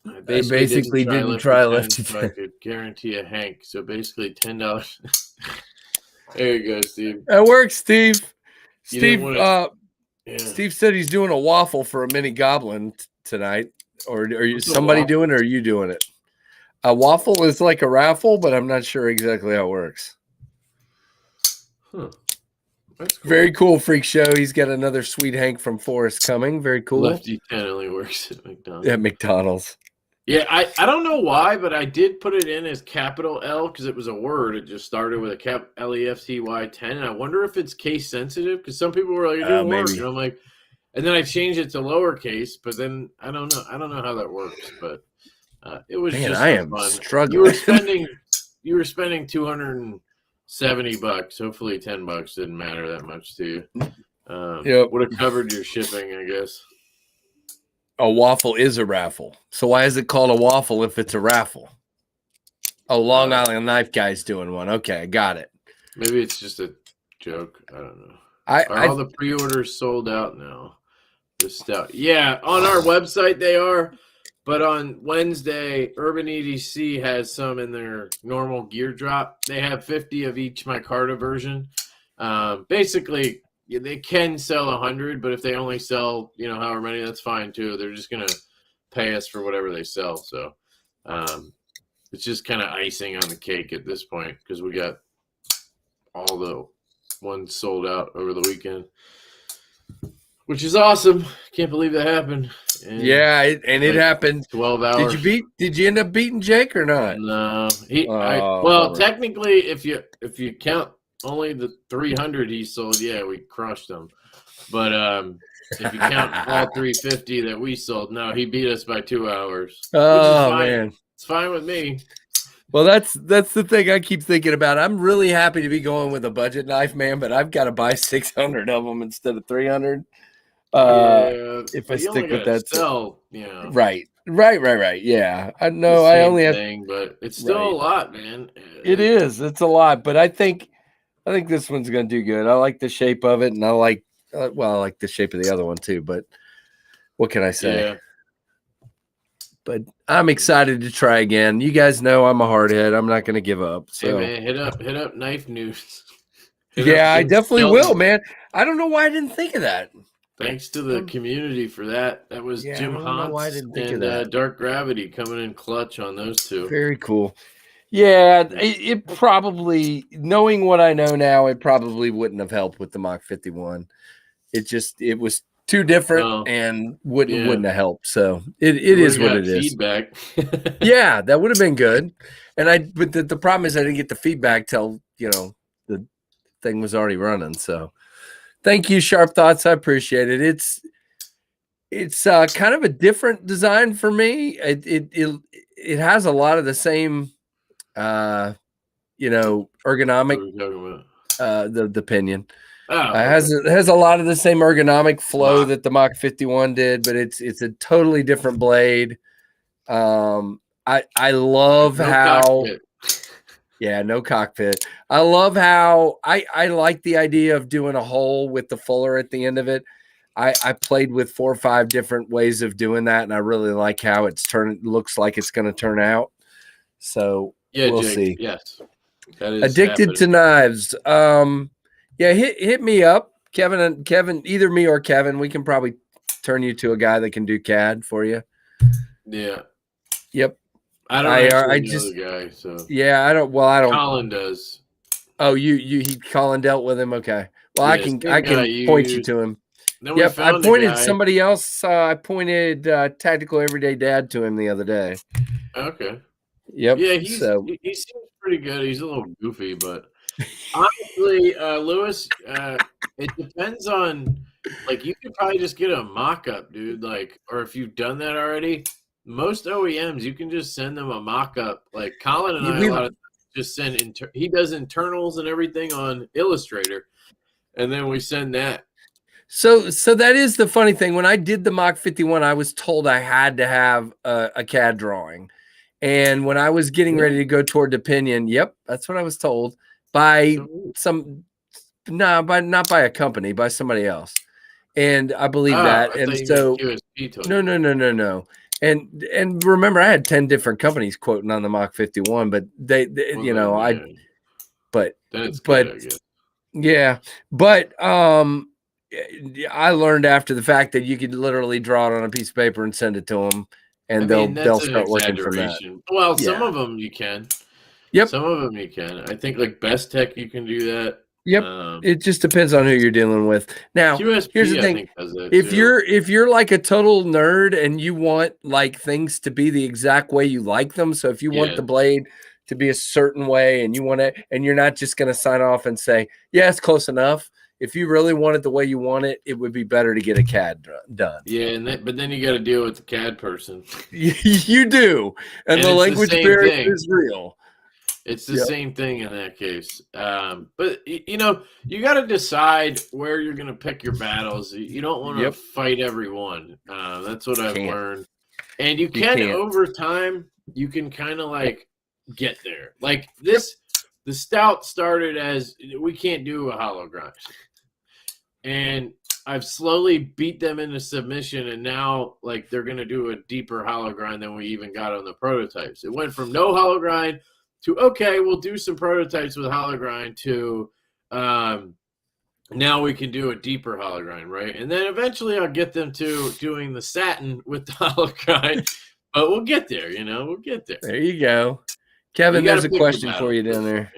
I basically didn't try lift. So I could guarantee a Hank. So basically $10. There you go, Steve. That works, Steve. Steve said he's doing a waffle for a mini goblin tonight. Or are you somebody doing it, or are you doing it? A waffle is like a raffle, but I'm not sure exactly how it works. Huh. That's cool. Very cool, freak show. He's got another sweet Hank from Forrest coming. Very cool. Lefty 10 only works at McDonald's. At McDonald's. Yeah, I don't know why, but I did put it in as capital L because it was a word. It just started with a cap LEFTY 10. And I wonder if it's case sensitive because some people were like, "It didn't work," and I'm like, and then I changed it to lowercase. But then I don't know how that works. But it was just I am fun. struggling. You were spending $270. Hopefully $10 didn't matter that much to you. Would have covered your shipping, I guess. A waffle is a raffle. So why is it called a waffle if it's a raffle? Oh, Long Island Knife Guy's doing one. Okay, I got it. Maybe it's just a joke. I don't know. Are all the pre-orders sold out now? The stout. Yeah, on our website they are. But on Wednesday, Urban EDC has some in their normal gear drop. They have 50 of each micarta version. Basically, they can sell 100, but if they only sell, however many, that's fine too. They're just going to pay us for whatever they sell. So it's just kind of icing on the cake at this point because we got all the ones sold out over the weekend, which is awesome. Can't believe that happened. And it happened. 12 hours. Did you end up beating Jake or not? No. Technically, if you count only the 300 he sold, we crushed him. But if you count all 350 that we sold, no, he beat us by 2 hours. Oh, man. It's fine with me. Well, that's the thing I keep thinking about. I'm really happy to be going with a budget knife, man, but I've got to buy 600 of them instead of 300. If I stick with that. Right. Yeah. I know I only have but it's still a lot, man. It is. It's a lot, but I think this one's going to do good. I like the shape of it, and I like the shape of the other one too, but what can I say? but I'm excited to try again. You guys know I'm a hardhead. I'm not going to give up. So hey man, hit up Knife News. I definitely will, man. I don't know why I didn't think of that. Thanks to the community for that. That was Jim Hans and Dark Gravity coming in clutch on those two. Very cool. Yeah, it probably, knowing what I know now, it probably wouldn't have helped with the Mach 51. It was too different and wouldn't have helped. So it is what it is. Feedback. Yeah, that would have been good. But the problem is I didn't get the feedback till, the thing was already running. So thank you, Sharp Thoughts. I appreciate it. It's kind of a different design for me. It has a lot of the same ergonomic, the pinion. It has a lot of the same ergonomic flow that the Mach 51 did, but it's a totally different blade. I love how no cockpit. I love how I like the idea of doing a hole with the fuller at the end of it. I played with 4 or 5 different ways of doing that, and I really like how looks like it's going to turn out. So we'll see. Yes, that is Addicted to Knives. Hit me up, Kevin. Either me or Kevin. We can probably turn you to a guy that can do CAD for you. Yeah. Yep. I don't know the guy. So I don't. Well, I don't. Colin does. Oh, Colin dealt with him. Okay. Well, I can point you to him. Yep, I pointed somebody else. I pointed Tactical Everyday Dad to him the other day. Okay. Yep. Yeah, he seems pretty good. He's a little goofy, but honestly, Lewis, it depends on, like, you could probably just get a mock-up, dude. Like, or if you've done that already, most OEMs, you can just send them a mock-up. Like, Colin and I a lot of times just send he does internals and everything on Illustrator, and then we send that. So that is the funny thing. When I did the Mach 51, I was told I had to have a CAD drawing. And when I was getting ready to go toward the pinion, that's what I was told by not by a company, by somebody else. And I believe that. And so no. And remember, I had 10 different companies quoting on the Mach 51, but I learned after the fact that you could literally draw it on a piece of paper and send it to them, and they'll start working from that. Well, some of them you can. Yep. Some of them you can. I think like Best Tech, you can do that. Yep. It just depends on who you're dealing with. Now, QSP, here's the thing: if you're like a total nerd and you want like things to be the exact way you like them, so if you want the blade to be a certain way and you want it, and you're not just going to sign off and say, yeah, it's close enough. If you really want it the way you want it, it would be better to get a CAD done. Yeah, but then you got to deal with the CAD person. You do, and the language barrier is real. It's the same thing in that case. But you got to decide where you're going to pick your battles. You don't want to fight everyone. That's what I've learned. And you can over time. You can kind of like get there. Like this, the Stout started as we can't do a hollow grind. And I've slowly beat them into submission, and now like they're going to do a deeper hollow grind than we even got on the prototypes. It went from no hollow grind to, okay, we'll do some prototypes with hollow grind to now we can do a deeper hollow grind, right? And then eventually I'll get them to doing the satin with the hollow grind, but we'll get there, we'll get there. There you go. Kevin, there's a question for you down there.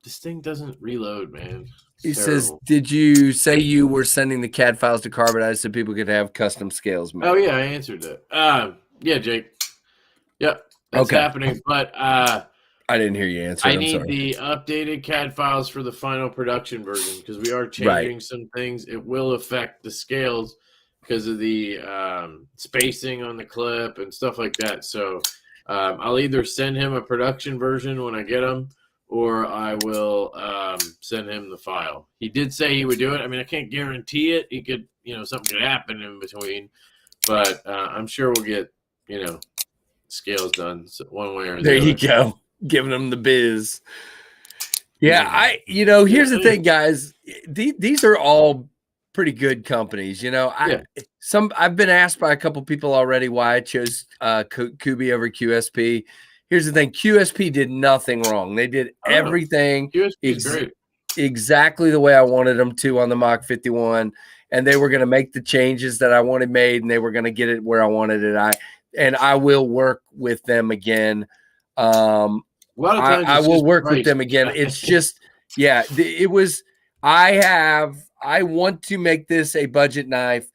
This thing doesn't reload, man. He says, did you say you were sending the CAD files to Carbonize so people could have custom scales made? Oh, yeah, I answered that. Yeah, Jake. Yep, that's happening. But I didn't hear you answer. I need the updated CAD files for the final production version because we are changing some things. It will affect the scales because of the spacing on the clip and stuff like that. So I'll either send him a production version when I get them, or I will send him the file. He did say he would do it. I mean, I can't guarantee it. He could, something could happen in between. But I'm sure we'll get, scales done one way or the other. There you go. Giving them the biz. Yeah, here's the thing, guys. These are all pretty good companies. You know, I've been asked by a couple people already why I chose Kubi over QSP. Here's the thing: QSP did nothing wrong. They did everything great. Exactly the way I wanted them to on the Mach 51, and they were going to make the changes that I wanted made, and they were going to get it where I wanted it. I will work with them again. A lot of times I will work with them again. It's just, it was. I want to make this a budget knife,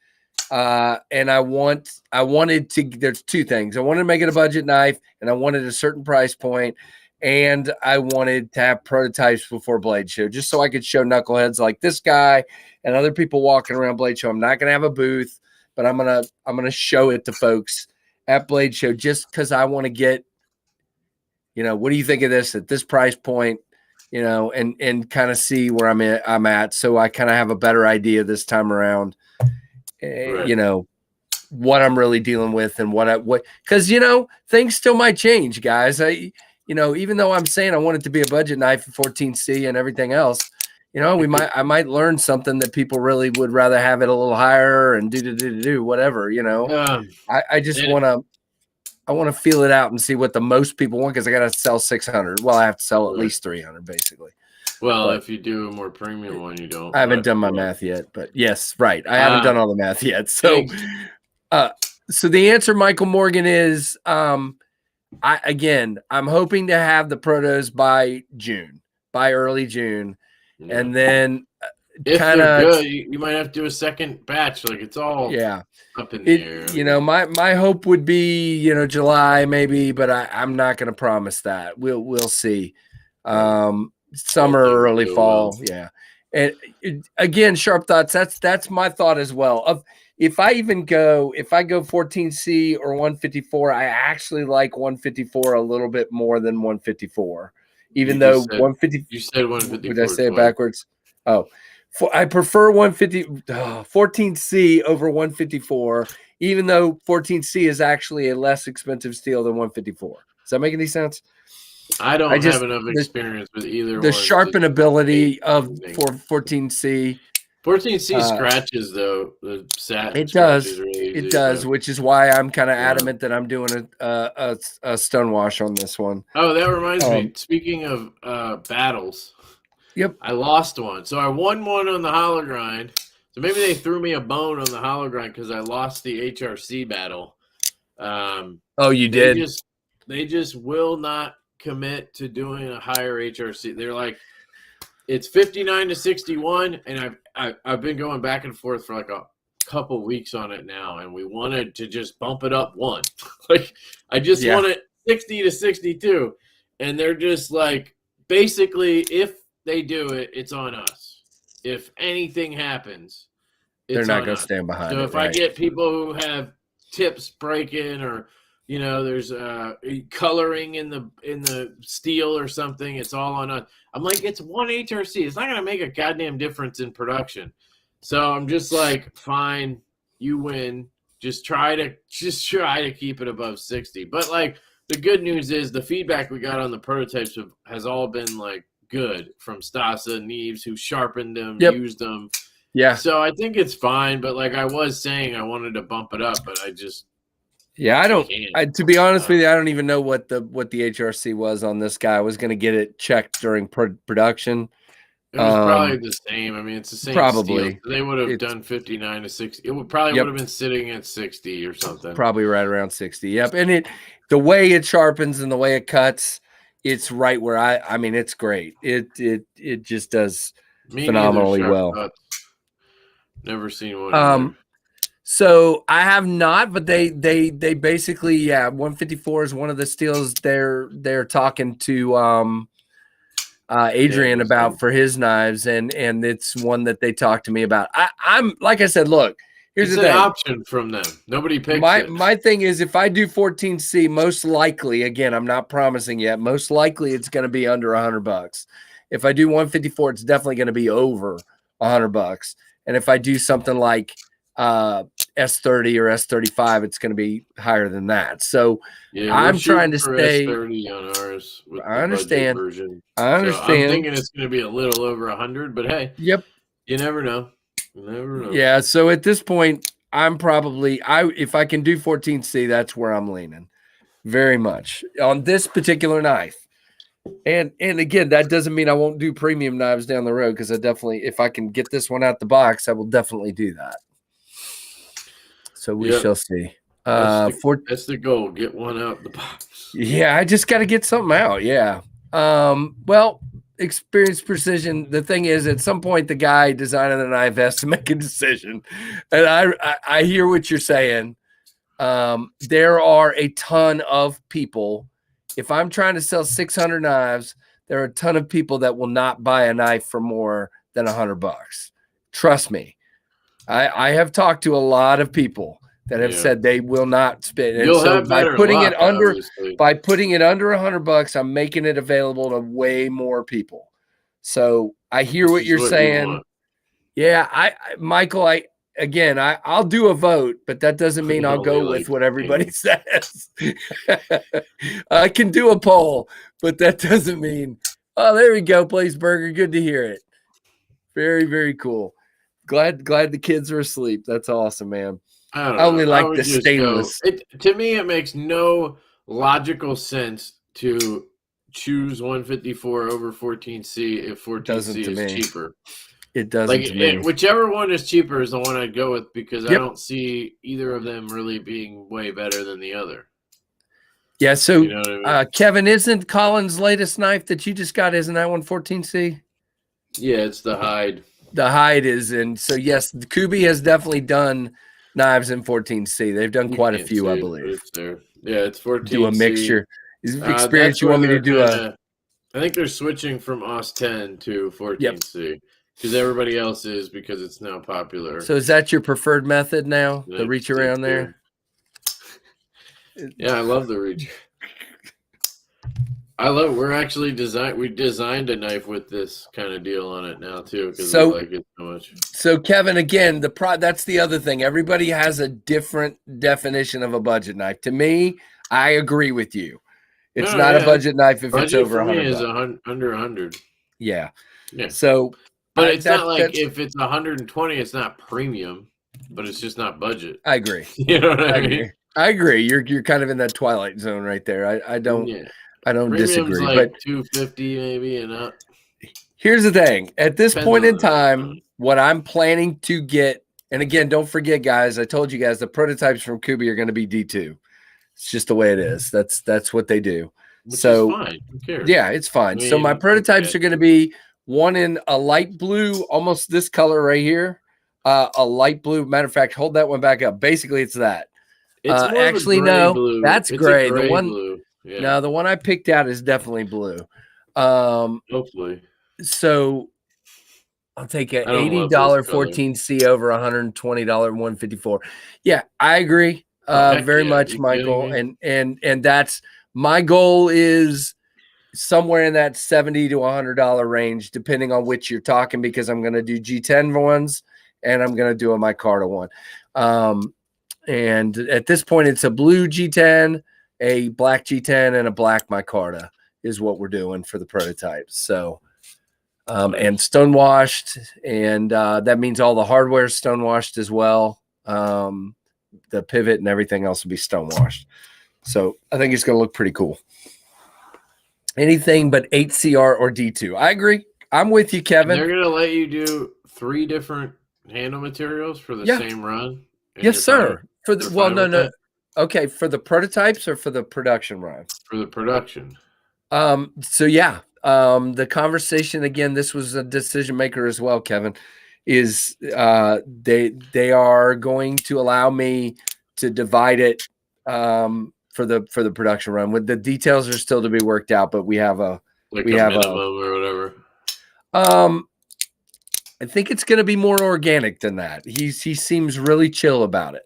and I wanted to. There's two things. I wanted to make it a budget knife, and I wanted a certain price point, and I wanted to have prototypes before Blade Show, just so I could show knuckleheads like this guy and other people walking around Blade Show. I'm not gonna have a booth, but I'm gonna show it to folks at Blade Show just because I want to get, what do you think of this at this price point? And kind of see where I'm at. So I kind of have a better idea this time around, what I'm really dealing with and because, things still might change, guys. Even though I'm saying I want it to be a budget knife for 14C and everything else, I might learn something that people really would rather have it a little higher and do whatever, I just I want to feel it out and see what the most people want, because I got to sell 600. Well, I have to sell at least 300, basically. Well, if you do a more premium one, you don't. I haven't done my math yet, but yes, right. I haven't done all the math yet. So, so the answer, Michael Morgan, is I'm hoping to have the protos by early June, and then if they're good, you might have to do a second batch. Like it's all up in the air. My hope would be July maybe, but I'm not going to promise that. We'll see. Summer or early fall, And again, Sharp Thoughts. That's my thought as well. If I go 14C or 154, I actually like 154 a little bit more than 154. Even though 150, you said 154. Did I say it backwards? Oh. I prefer 14C over 154, even though 14C is actually a less expensive steel than 154. Does that make any sense? I don't have enough experience with either. The sharpen ability for 14C. 14C scratches though. The satin. It does. Really easy, it does, which is why I'm kind of adamant that I'm doing a stonewash on this one. Oh, that reminds me. Speaking of battles. Yep. I lost one. So I won one on the hollow grind. So maybe they threw me a bone on the hollow grind because I lost the HRC battle. You did? They just will not commit to doing a higher HRC. They're like, it's 59 to 61, and I've been going back and forth for like a couple weeks on it now, and we wanted to just bump it up one. Like I just want it 60 to 62, and they're just like, basically, if they do it, it's on us. If anything happens, they're not going to stand behind it. So if I get people who have tips breaking, or there's coloring in the steel or something, it's all on us. I'm like, it's one HRC. It's not going to make a goddamn difference in production. So I'm just like, fine, you win. Just try to keep it above 60. But like the good news is the feedback we got on the prototypes has all been like good from Stasa and Knives, who sharpened them, used them. Yeah. So I think it's fine, but like I was saying, I wanted to bump it up, but I just to be honest with you, I don't even know what the HRC was on this guy. I was going to get it checked during production. It was probably the same. I mean, it's the same. Probably. Steel. They would have done 59 to 60. It would would have been sitting at 60 or something. Probably right around 60. Yep. And the way it sharpens and the way it cuts, it's right where I mean, it's great. It just does phenomenally well. Cuts. Never seen one. So I have not, but they basically 154 is one of the steels they're talking to Adrian about for his knives, and it's one that they talked to me about. I'm like I said, look, here's the thing. It's an option from them. Nobody picks it. My thing is, if I do 14C, most likely, again, I'm not promising yet, most likely it's going to be under $100. If I do 154, it's definitely going to be over $100. And if I do something like S30 or S35, it's going to be higher than that. So I'm trying to stay. S30 on ours. I understand. Version. I understand. So I'm thinking it's going to be a little over 100, but hey, you never know. Never know. Yeah. So at this point, I'm probably if I can do 14C, that's where I'm leaning very much on this particular knife. And again, that doesn't mean I won't do premium knives down the road, because I definitely, if I can get this one out the box, I will definitely do that. So we shall see. That's the goal. Get one out the box. Yeah, I just got to get something out. Yeah. Well, Experience Precision. The thing is, at some point, the guy designing the knife has to make a decision, and I hear what you're saying. There are a ton of people. If I'm trying to sell 600 knives, there are a ton of people that will not buy a knife for more than $100. Trust me. I have talked to a lot of people that have said they will not spend. And so by putting it under $100, I'm making it available to way more people. So I hear what you're saying. Yeah, Michael, I'll do a vote, but that doesn't mean I'll go with what everybody says. I can do a poll, but that doesn't mean, oh, there we go, Place Burger. Good to hear it. Very, very cool. Glad the kids are asleep. That's awesome, man. I only like the stainless. To me, it makes no logical sense to choose 154 over 14C if 14C is cheaper. It doesn't. Whichever one is cheaper is the one I'd go with, because I don't see either of them really being way better than the other. Yeah. So, you know what I mean? Kevin, isn't Colin's latest knife that you just got? Isn't that one 14C? Yeah, it's the hide. The hide is in. So yes, the Kubi has definitely done knives in 14C. They've done quite a few, I believe. Yeah, it's 14C. Do a mixture. Is Experience you want me to do I think they're switching from OS 10 to 14C. Because everybody else is, because it's now popular. So is that your preferred method now? The reach around there? Yeah, I love the reach. We designed a knife with this kind of deal on it now too, because we like it so much. So Kevin, again, that's the other thing. Everybody has a different definition of a budget knife. To me, I agree with you. It's not a budget knife if it's over $100. Is under 100. Yeah. Yeah. So, but it's not like if it's 120, it's not premium, but it's just not budget. I agree. You know what I mean? I agree. You're kind of in that twilight zone right there. I don't disagree. Like, but 250 maybe and up. Here's the thing. At this point in time, what I'm planning to get, and again, don't forget, guys, I told you guys the prototypes from Kubi are going to be D2. It's just the way it is. That's what they do. Which is fine. Who cares? Yeah, it's fine. So my prototypes are going to be one in a light blue, almost this color right here. A light blue. Matter of fact, hold that one back up. Basically, it's that. It's actually, no, blue. That's gray. The one, blue. Yeah. No, the one I picked out is definitely blue. Hopefully. So I'll take an $80 14C over $120 154. Yeah, I agree. Very much, Michael. And that's my goal is somewhere in that $70 to $100 range, depending on which you're talking, because I'm going to do G10 ones and I'm going to do a micarta one. And at this point, it's a blue G10, a black G10, and a black micarta is what we're doing for the prototypes. So, and stonewashed, and that means all the hardware is stonewashed as well. The pivot and everything else will be stonewashed. So I think it's going to look pretty cool. Anything but 8CR or D2. I agree. I'm with you, Kevin. And they're going to let you do 3 different handle materials for the same run? Yes, sir. No. Okay, for the prototypes or for the production run? For the production. So yeah, the conversation again, this was a decision maker as well, Kevin, is they are going to allow me to divide it for the production run. With the details are still to be worked out, but we have a minimum or whatever. I think it's going to be more organic than that. He seems really chill about it.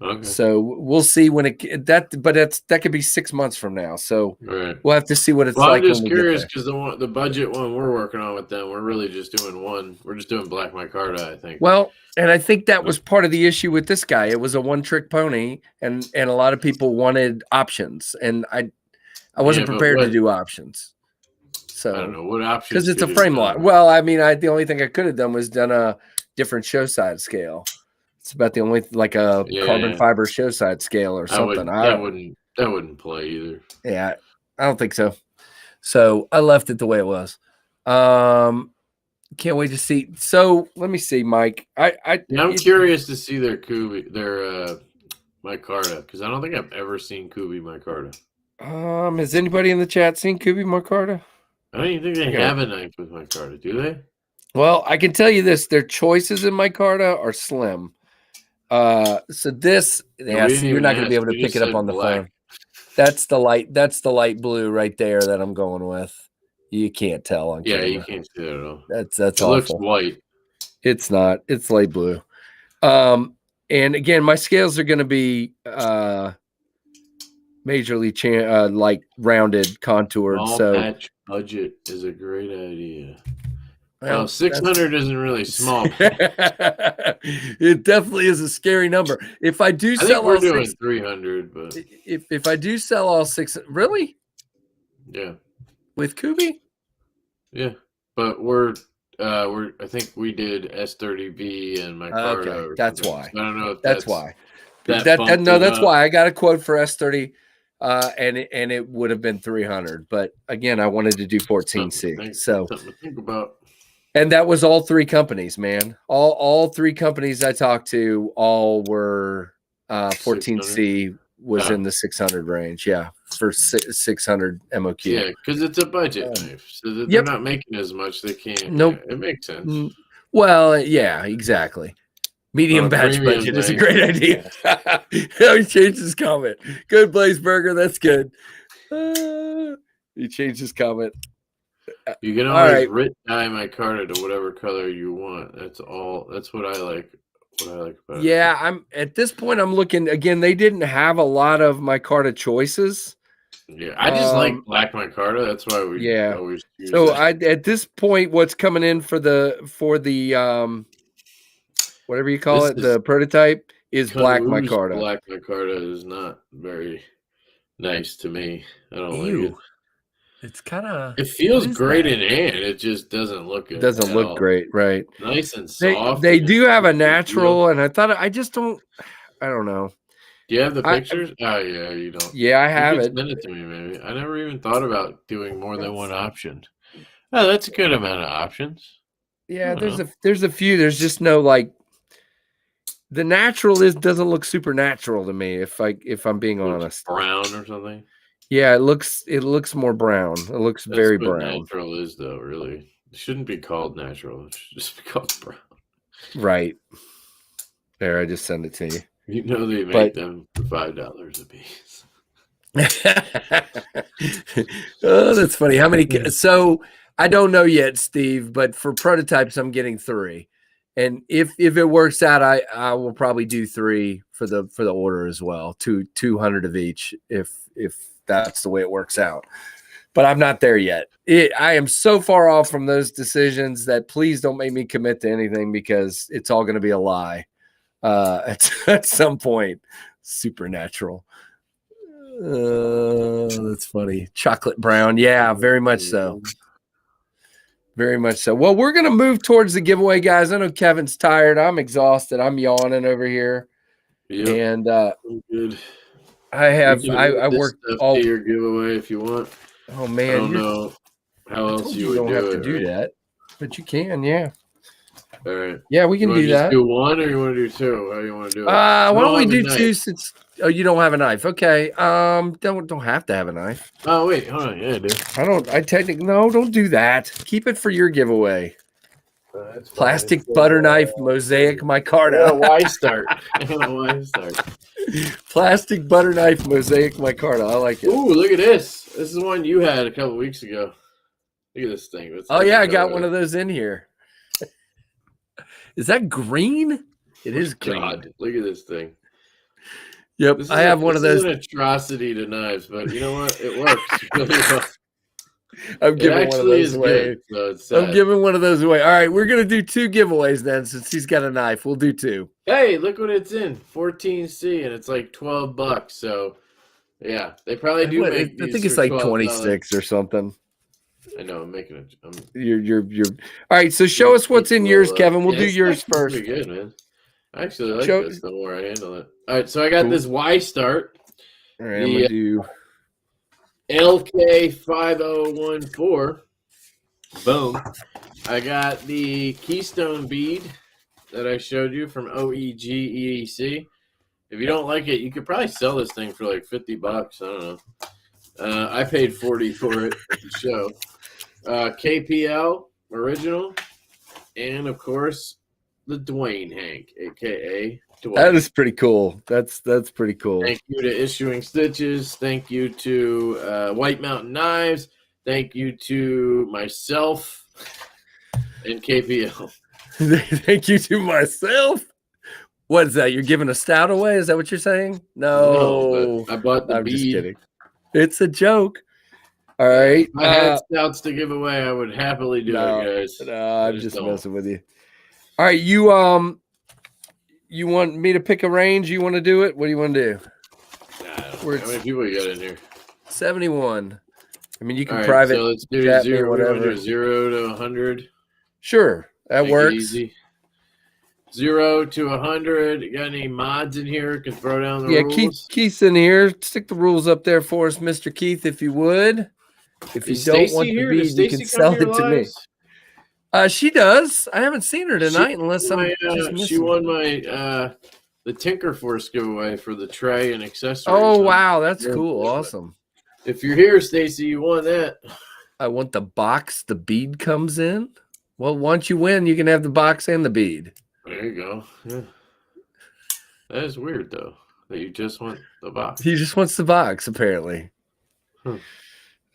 Okay. So we'll see when that could be 6 months from now. So we'll have to see what it's like. I'm just curious because the budget one we're working on with them, we're really just doing one. We're just doing black micarta, I think. Well, and I think that was part of the issue with this guy. It was a one-trick pony, and a lot of people wanted options, and I wasn't prepared to do options. So I don't know what options because it's a frame lock. Well, I mean, the only thing I could have done was done a different show side scale. It's about the only like a carbon fiber show side scale or something. That wouldn't play either. Yeah, I don't think so. So I left it the way it was. Can't wait to see. So let me see, Mike. I'm curious to see their micarta, because I don't think I've ever seen Kubi micarta. Has anybody in the chat seen Kubi micarta? I don't even think they have a knife with micarta, do they? Well, I can tell you this: their choices in micarta are slim. So this, so you're not going to be able to pick it up on the phone. That's the light blue right there that I'm going with. You can't tell on camera. Yeah, you can't see that at all. That's it awful. Looks white. It's not. It's light blue. And again, my scales are going to be majorly like rounded, contoured. Small patch budget is a great idea. Well, 600 isn't really small. It definitely is a scary number. If I do sell, we're doing 300, but if I do sell all 6, really? Yeah. With Kubi? Yeah, but I think we did S30V and micarta. Okay, that's why. I don't know if that's why. That's why I got a quote for S30, and it would have been 300. But again, I wanted to do 14C. Something to think about. And that was all 3 companies, man. All 3 companies I talked to all were 14C was in the 600 range. Yeah, for 600 MOQ. Yeah, because it's a budget knife, so that they're not making as much. They can't. Nope, it makes sense. Well, yeah, exactly. Medium batch budget is a great idea. He changed his comment. Good, Blaze Burger. That's good. He changed his comment. You can always dye micarta to whatever color you want. That's all. That's what I like. About it. Yeah, I'm at this point. I'm looking again. They didn't have a lot of micarta choices. Yeah, I just like black micarta. That's why we always use it. At this point, what's coming in for the whatever you call it, the prototype is black micarta. Black micarta is not very nice to me. I don't like it. It's kind of. It feels great in hand. It just doesn't look good. It doesn't look great, right? Nice and soft. They do have a natural, and I just don't. I don't know. Do you have the pictures? Oh yeah, you don't. Yeah, I have it. Send it to me, maybe. I never even thought about doing more than one option. Oh, that's a good amount of options. Yeah, there's a few. There's just no like. The natural doesn't look super natural to me. If I'm being honest, brown or something. Yeah, it looks more brown. It looks very brown. Natural is though, really. It shouldn't be called natural. It should just be called brown. Right. There, I just send it to you. You know they make them for $5 a piece. Oh, that's funny. How many? So I don't know yet, Steve. But for prototypes, I'm getting 3. And if it works out, I will probably do 3 for the order as well. 200 of each if that's the way it works out. But I'm not there yet. I am so far off from those decisions that please don't make me commit to anything because it's all going to be a lie at some point. Supernatural. That's funny. Chocolate brown. Yeah, very much so. Very much so. Well, we're going to move towards the giveaway, guys. I know Kevin's tired. I'm exhausted. I'm yawning over here. Yep. And good. I worked all your giveaway if you want. Oh man, I don't know how else you don't have to do that, but you can, yeah. All right. Yeah, we can do that. Do 1 or you want to do 2? How do you want to do it? Why don't we do 2 since you don't have a knife? Okay. Don't have to have a knife. Oh wait, hold on. Yeah, I do. No, don't do that. Keep it for your giveaway. Plastic butter knife mosaic micarta. Why start? Why start? Plastic butter knife mosaic micarta. I like it. Ooh, look at this. This is one you had a couple weeks ago. Look at this thing. Yeah, I got one of those in here. Is that green? It is green. God, look at this thing. Yep, I have one of those. It's an atrocity to knives, but you know what? It works really well. I'm giving one of those away. Good, so I'm giving one of those away. All right, we're gonna do 2 giveaways then, since he's got a knife. We'll do 2. Hey, look what it's in, 14C, and it's like $12. So, yeah, they probably do make. I think it's like 26 or something. I know I'm making it. You're. All right. So show us what's in yours, Kevin. We'll do it's yours actually first. Pretty good, man. I actually like Show- this the more I handle it. All right, so I got Cool. this Y start. All right, I'm gonna do. LK5014. Boom. I got the Keystone bead that I showed you from OEG-EEC. If you don't like it, you could probably sell this thing for like $50. I don't know. I paid $40 for it at the show. KPL original, and of course the Dwayne Hank, aka Dwayne. That is pretty cool. That's pretty cool. Thank you to Issuing Stitches. Thank you to White Mountain Knives. Thank you to myself and KPL. Thank you to myself. What is that? You're giving a stout away? Is that what you're saying? No, but I bought the I'm bead. just kidding. It's a joke. All right. If I had stouts to give away, I would happily do it, guys. No, I'm just messing with you. All right, you want me to pick a range? You want to do it? What do you want to do? How many people you got in here? 71. I mean, you can All private. So let's do chat me zero, or whatever. 0 to 100. Sure, that Make it works. easy. 0 to 100. You got any mods in here? Can throw down the rules. Keith's in here. Stick the rules up there for us, Mr. Keith, if you would. If you don't want the bead, you can sell it to me. She does. I haven't seen her tonight unless I'm just missing. She won my the Tinker Force giveaway for the tray and accessories. Oh wow, that's cool. Awesome. If you're here, Stacy, you won that. I want the box the bead comes in. Well, once you win, you can have the box and the bead. There you go. Yeah. That is weird though. That you just want the box. He just wants the box, apparently.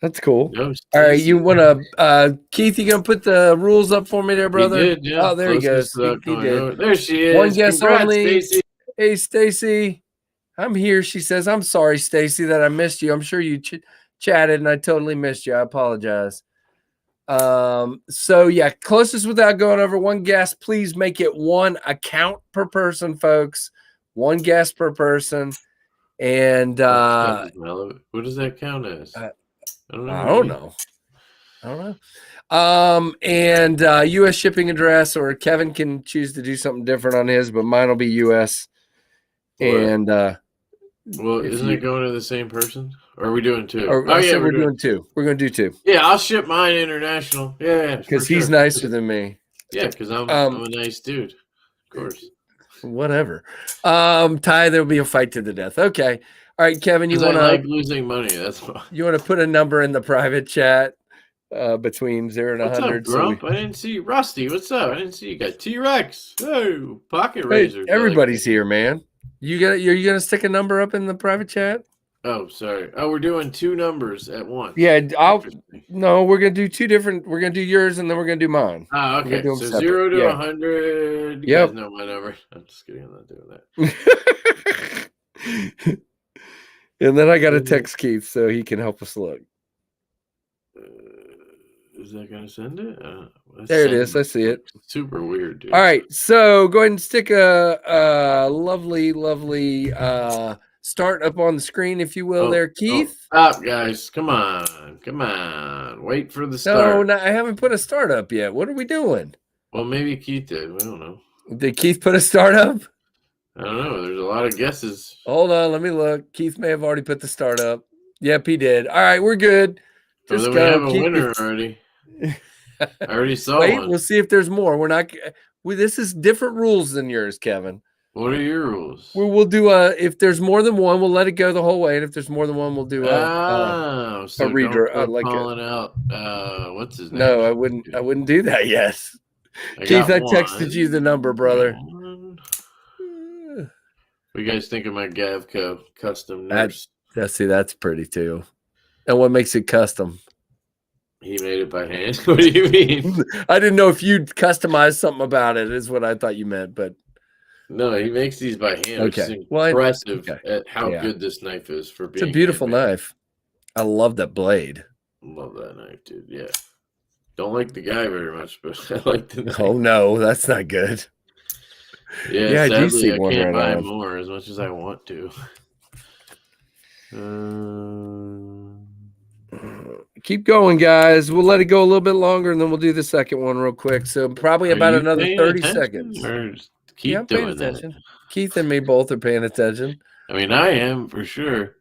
That's cool. No, all right, you want to, Keith? You gonna put the rules up for me, there, brother? He did, yeah. Oh, there he goes. He did. There she is. One guess only. Stacey. Hey, Stacy, I'm here. She says, "I'm sorry, Stacy, that I missed you. I'm sure you chatted, and I totally missed you. I apologize." So yeah, closest without going over. One guess. Please make it one account per person, folks. One guess per person, and what does that count as? I don't know. And U.S. shipping address, or Kevin can choose to do something different on his, but mine will be U.S. And well, isn't it going to the same person? Or are we doing two? We're doing two. We're going to do two. Yeah, I'll ship mine international. Yeah, because he's nicer than me. Yeah, because I'm a nice dude. Of course. Whatever. Ty, there'll be a fight to the death. Okay. All right, Kevin, you want to like losing money? That's why. You want to put a number in the private chat between 0 and 100. What's up, Grump? I didn't see you. Rusty, what's up? I didn't see you. Got T-Rex. Oh, pocket razor. Everybody's here, man. You're gonna stick a number up in the private chat? Oh, sorry. Oh, we're doing two numbers at once. Yeah, no, we're gonna do two different. We're gonna do yours and then we're gonna do mine. Oh, okay. So separate. 0 to 100. You guys know my number. I'm just kidding. I'm not doing that. And then I got to text Keith so he can help us look. Is that going to send it? There it is. I see it. It's super weird, dude. All right. So go ahead and stick a lovely start up on the screen, if you will, there, Keith. Stop, guys. Come on. Wait for the start. No, I haven't put a start up yet. What are we doing? Well, maybe Keith did. We don't know. Did Keith put a start up? I don't know. There's a lot of guesses. Hold on, let me look. Keith may have already put the start up. Yep, he did. All right, we're good. Just go. We have a winner already. I already saw one. We'll see if there's more. We're not. This is different rules than yours, Kevin. What are your rules? We'll do if there's more than one, we'll let it go the whole way, and if there's more than one, we'll do a reader. Like calling out. What's his name? No, I wouldn't do that. Yes, Keith, I texted you the number, brother. What do you guys think of my Gavco custom nurse? That's pretty too. And what makes it custom? He made it by hand. What do you mean? I didn't know if you'd customize something about it, is what I thought you meant, but no, he makes these by hand. Which is impressive at how good this knife is for being. It's a beautiful knife. I love that blade. Love that knife, dude. Yeah. Don't like the guy very much, but I like the knife. Oh no, that's not good. Yeah, sadly, I do see one. I can't buy more as much as I want to. Keep going, guys. We'll let it go a little bit longer, and then we'll do the second one real quick. So probably about another 30 seconds. Or keep paying doing attention. that. Keith and me both are paying attention. I mean, I am for sure.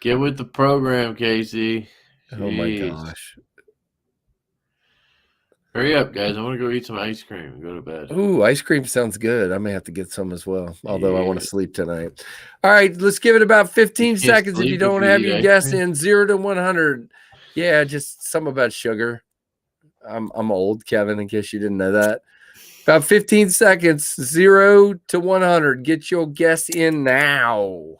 Get with the program, Casey. Jeez. Oh my gosh. Hurry up, guys. I want to go eat some ice cream and go to bed. Ooh, ice cream sounds good. I may have to get some as well, although I want to sleep tonight. All right, let's give it about 15 seconds if you don't have your guess in 0 to 100. Yeah, just some about sugar. I'm old, Kevin, in case you didn't know that. About 15 seconds, 0 to 100. Get your guess in now.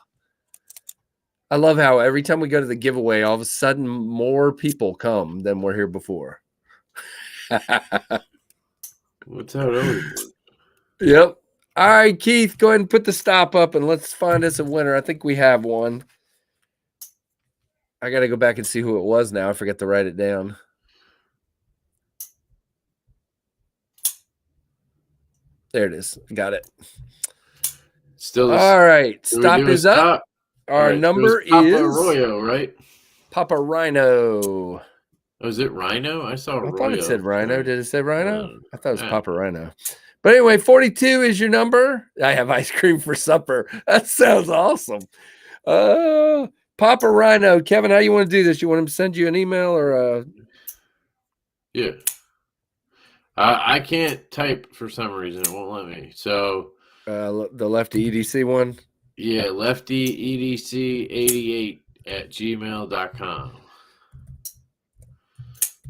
I love how every time we go to the giveaway, all of a sudden more people come than were here before. What's how it always works. Yep. All right, Keith, go ahead and put the stop up and let's find us a winner. I think we have one. I got to go back and see who it was now. I forgot to write it down. There it is. Got it. Still all right. Stop is up. Our number is Papa Arroyo, right? Papa Rhino. Oh, is it Rhino? I saw Arroyo. I thought it said Rhino. Did it say Rhino? I thought it was Papa Rhino. But anyway, 42 is your number. I have ice cream for supper. That sounds awesome. Papa Rhino. Kevin, how you want to do this? You want him to send you an email or Yeah. I can't type for some reason. It won't let me. So the Lefty EDC one? Yeah, leftyedc88@gmail.com.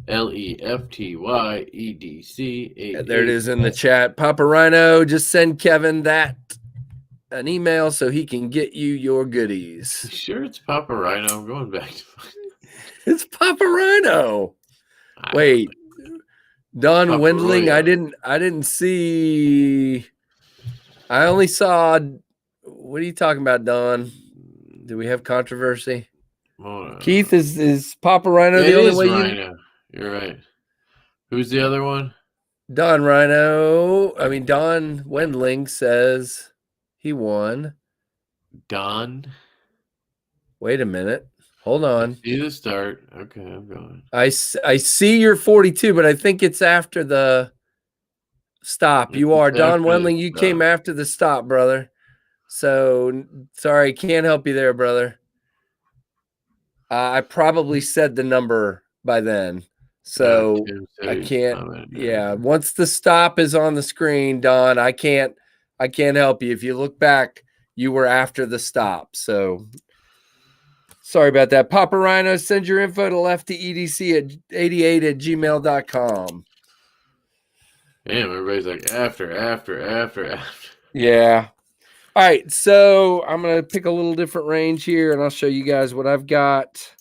LEFTYEDC88. There it is in the chat. Papa Rhino, just send Kevin an email so he can get you your goodies. You sure it's Papa Rhino? I'm going back to it's Papa Rhino. Wait. Don Papa Wendling, Royo. I didn't see. I only saw. What are you talking about, Don? Do we have controversy? Keith, is Papa Rhino the only way Rhino. You're right. Who's the other one? Don Wendling says he won. Don? Wait a minute. Hold on. See the start. Okay, I'm going. I see you're 42, but I think it's after the stop. You are. Don Wendling, you came after the stop, brother. So, sorry, can't help you there, brother. I probably said the number by then. So, I can't. Yeah, once the stop is on the screen, Don, I can't help you. If you look back, you were after the stop. So, sorry about that. Papa Rhino, send your info to leftyedc88@gmail.com. Damn, everybody's like after. Yeah. All right, so I'm going to pick a little different range here, and I'll show you guys what I've got.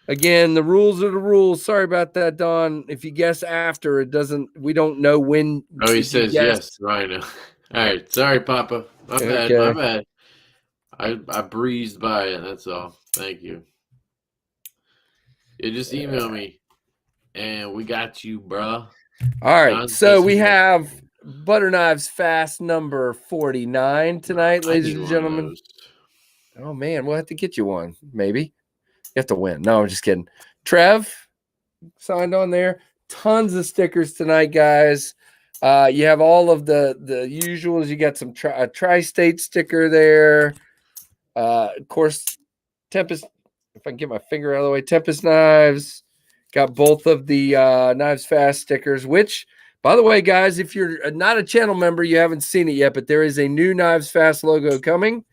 Again, the rules are the rules. Sorry about that, Don. If you guess after, we don't know when. Oh, he says yes, Rhino. All right, sorry, Papa. My bad. I breezed by it, that's all. Thank you. Yeah, just email me, and we got you, bro. All right, so we have Butter Knives Fast number 49 tonight, ladies and gentlemen. Oh, man, we'll have to get you one, maybe. You have to win. No, I'm just kidding. Trev signed on there. Tons of stickers tonight, guys. You have all of the usuals. You got some tri-state sticker there. Of course, Tempest, if I can get my finger out of the way, Tempest Knives. Got both of the KnivesFAST stickers, which, by the way, guys, if you're not a channel member, you haven't seen it yet, but there is a new KnivesFAST logo coming.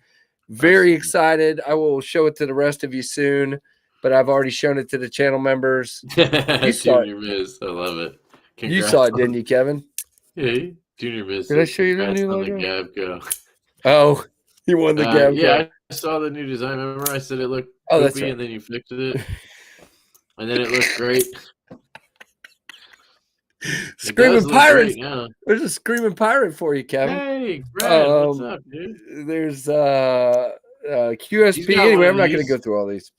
Very excited. I will show it to the rest of you soon, but I've already shown it to the channel members. You saw it. Miz. I love it. Congrats. You saw it, didn't you, Kevin? Yeah, Junior Miz. Did I show you the new logo? The Gabco. Oh, you won the Gabco. Yeah, I saw the new design. Remember I said it looked poopy, that's right. And then you fixed it. And then it looked great. Screaming Pirates. There's a Screaming Pirate for you, Kevin. Hey, Brad, what's up, dude? There's QSP. Anyway, I'm not going to go through all these.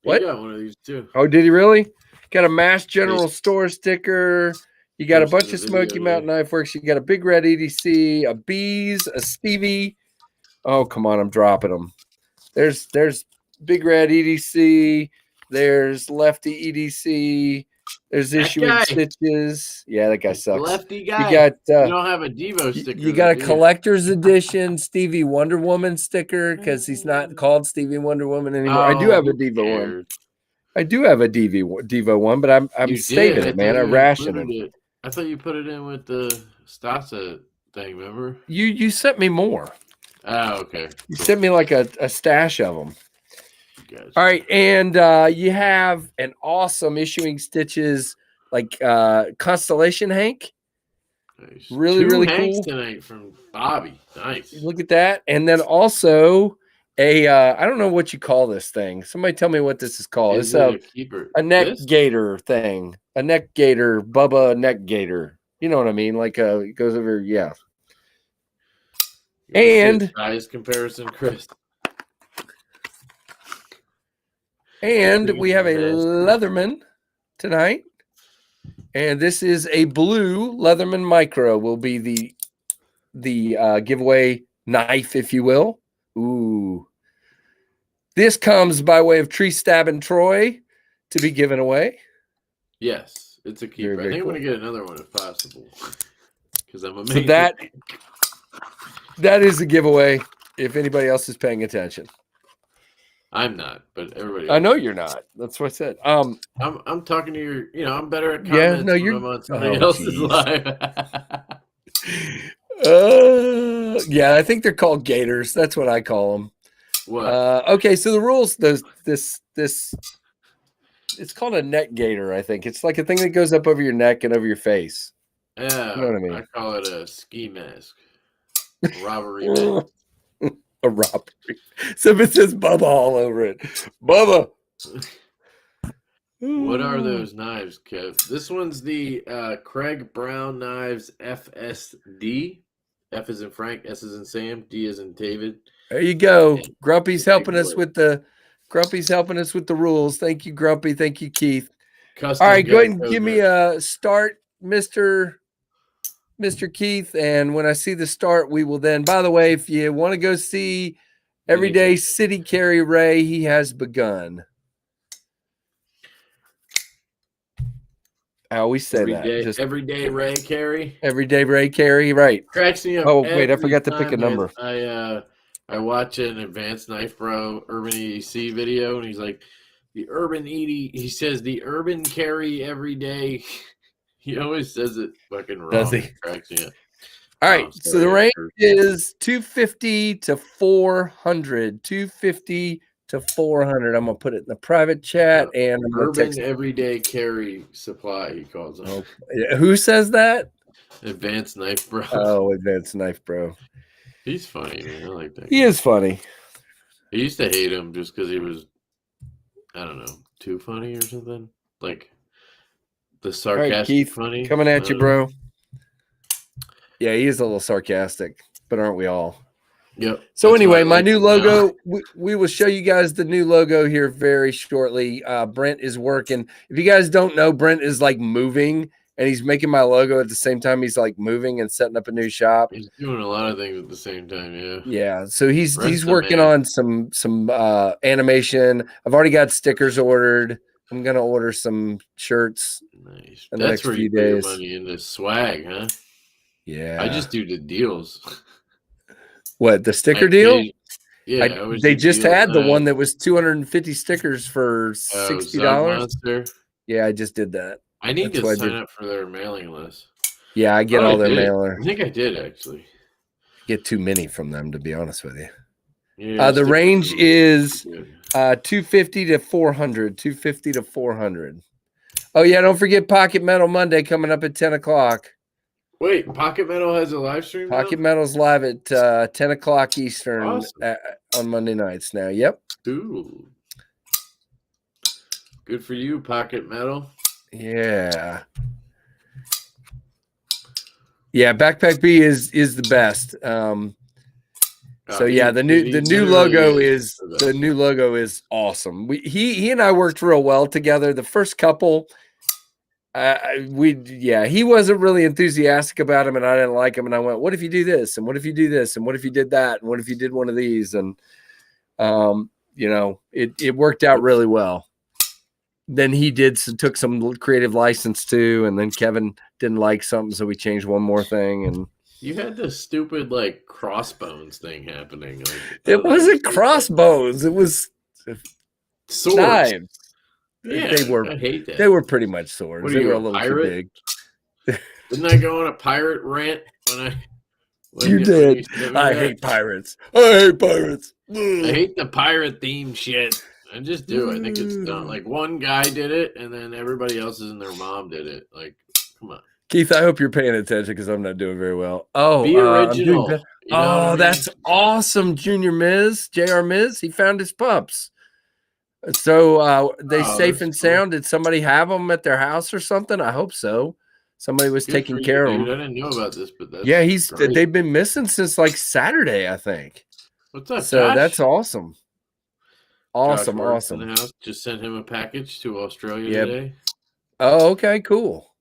What? You got one of these too. Oh, did he really? Got a Mass General Store sticker. You got a bunch of Smoky Mountain Knife Works. You got a Big Red EDC, a Bees, a Stevie. Oh, come on, I'm dropping them. There's Big Red EDC. There's Lefty EDC. There's That issuing guy. stitches. Yeah, that guy The sucks. lefty guy. You got you don't have a Devo sticker. you got a do you? collector's edition Stevie Wonder Woman sticker because he's not called Stevie Wonder Woman anymore. I do have a who Devo one. cares? I do have a Devo one, but I'm You saving did. it, man. I thought you rationed included it. it. I thought you put it in with the Stasa thing, remember? You sent me more. Oh, okay. You Cool. sent me like a stash of them. Gotcha. All right, and you have an awesome issuing stitches like Constellation Hank. Nice. Really, Two really Hanks cool. tonight from Bobby. Nice. Look at that, and then also a I don't know what you call this thing. Somebody tell me what this is called. Is It's it a keeper? a neck This? gator thing, a neck gator, Bubba neck gator. You know what I mean? Like it goes over, yeah. You wanna see a And size comparison, Chris. And we have a Best. Leatherman tonight. And this is a blue Leatherman Micro. Will be the giveaway knife, if you will. Ooh. This comes by way of Tree Stabbing Troy to be given away. Yes, it's a keeper. Very, I think very I'm going to get another one if possible. Because I'm amazing. So that is the giveaway if anybody else is paying attention. I'm not, but everybody else. I know you're not. That's what I said. I'm talking to your, I'm better at Yeah, comments no, when you're- I'm on somebody oh, else's geez. live. Yeah, I think they're called gators. That's what I call them. What? Okay, so the rules. This it's called a neck gator. I think it's like a thing that goes up over your neck and over your face. Yeah, you know what I mean? I call it a ski mask. Robbery mask. A robbery. So it says Bubba all over it. Bubba. What are those knives, Kev? This one's the Craig Brown Knives FSD. F is in Frank, S is in Sam, D is in David. There you go. Yeah. Grumpy's helping us with the rules. Thank you, Grumpy. Thank you, Keith. Custom All right, go ahead and Gecko give me knife. a start, Mr. Keith. And when I see the start, we will then. By the way, if you want to go see Everyday City Carry Ray, he has begun. I always say that. Everyday Ray Carey. Everyday Ray Carey, right? Cracks me up. Oh, wait, I every forgot to pick a time number. I watch an Advanced Knife Bro Urban EDC video, and he's like, he says the Urban Carry every day. He always says it fucking wrong. Does he? It cracks me up. All right, Oh, so the sorry. range is 250 to 400. 250 to 400. I'm gonna put it in the private chat, and I'm gonna Urban text. Everyday Carry Supply, he calls it. Oh, who says that? Advanced Knife Bro. Oh, Advanced Knife Bro. He's funny, man. I like that. He is funny. I used to hate him just because he was, I don't know, too funny or something. Like the All right, sarcastic Keith, funny. coming at you, bro. Yeah, he is a little sarcastic, but aren't we all? Yep. So That's anyway, why I my like new him now. logo, we will show you guys the new logo here very shortly. Brent is working. If you guys don't know, Brent is like moving, and he's making my logo at the same time he's like moving and setting up a new shop. He's doing a lot of things at the same time, yeah. Yeah, so he's Rest the working man. on some animation. I've already got stickers ordered. I'm gonna order some shirts. Nice. in the That's next where few you put your days. money into swag, huh? Yeah. I just do the deals. What, the sticker I deal? pay- Yeah, I always They do just deals. had the one that was 250 stickers for $60. Monster. Yeah, I just did that. I need That's what I to sign did. up for their mailing list. Yeah, I get Oh, all I their did. mailer. I think I did actually. Get too many from them, to be honest with you. Yeah, The stickers range are is good. 250 to 400. 250 to 400. Oh yeah, don't forget Pocket Metal Monday coming up at 10 o'clock. Wait, Pocket Metal has a live stream now? Pocket Metal's live at 10 o'clock Eastern Awesome. on Monday nights now. Yep. Ooh. Good for you, Pocket Metal. Yeah. Yeah, Backpack B is the best. So yeah, the new logo is the new logo is awesome. He and I worked real well together. The first couple, he wasn't really enthusiastic about him, and I didn't like him. And I went, "What if you do this? And what if you do this? And what if you did that? And what if you did one of these?" And it worked out really well. then he took some creative license too, and then Kevin didn't like something, so we changed one more thing. And you had this stupid like crossbones thing happening. Like, it wasn't crossbows; it was swords. Knives. Yeah, I hate that. They were pretty much swords. What are they you, were a a little pirate? too big. Didn't I go on a pirate rant when you did. I hate pirates. I hate pirates. I hate the pirate theme shit. I just do. I think it's dumb. Like one guy did it, and then everybody else's and their mom did it. Like, come on, Keith. I hope you're paying attention because I'm not doing very well. Oh, be original. That's awesome, Junior Miz, Jr. Miz. He found his pups. So they safe and sound. Did somebody have them at their house or something? I hope so. Somebody was taking care of them. I didn't know about this, but that's they've been missing since like Saturday, I think. What's up, So Josh? that's awesome. Awesome. In the house. Just sent him a package to Australia today. Oh, okay, cool.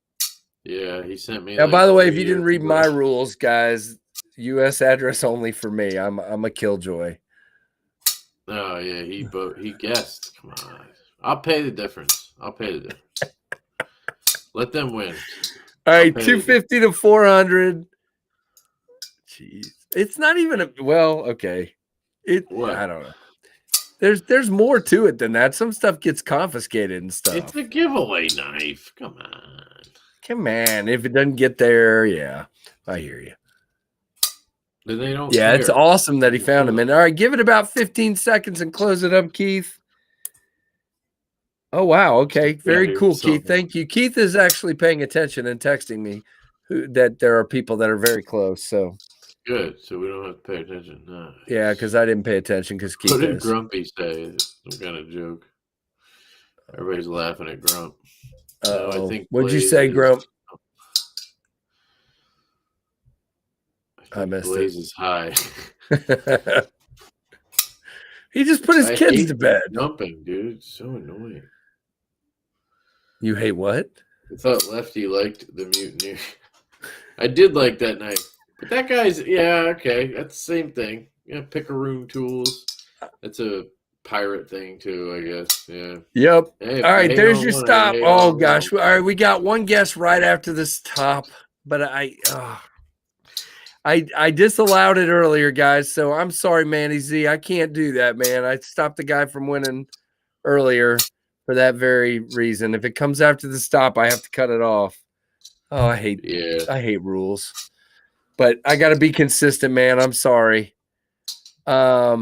Yeah, he sent me. Now, by the way, if you didn't read my rules, guys, U.S. address only for me. I'm a killjoy. Oh yeah, he guessed. Come on, I'll pay the difference. Let them win. All right, 250 to 400. Jeez, it's not even okay. I don't know. There's more to it than that. Some stuff gets confiscated and stuff. It's a giveaway knife. Come on. If it doesn't get there, yeah, I hear you. Then they don't. Yeah, it's awesome that he found him. And all right, give it about 15 seconds and close it up, Keith. Oh wow, okay, very cool, Keith. Thank you. Keith is actually paying attention and texting me that there are people that are very close. So good. So we don't have to pay attention. No. Yeah, because I didn't pay attention because Keith. What did Grumpy say? Some kind of joke. Everybody's laughing at Grump. I think. What'd you say, Grump? I missed Blaze it. is high. He just put his kids to bed. Jumping, dude. It's so annoying. You hate what? I thought Lefty liked the mutineer. I did like that knife. But that guy's, okay. That's the same thing. Yeah, picaroon tools. That's a pirate thing, too, I guess. Yeah. Yep. Hey, all right, there's your stop. Oh, gosh. All right, we got one guess right after this top. But I disallowed it earlier, guys. So I'm sorry, Manny Z. I can't do that, man. I stopped the guy from winning earlier for that very reason. If it comes after the stop, I have to cut it off. Oh, I hate rules. But I got to be consistent, man. I'm sorry. Yeah,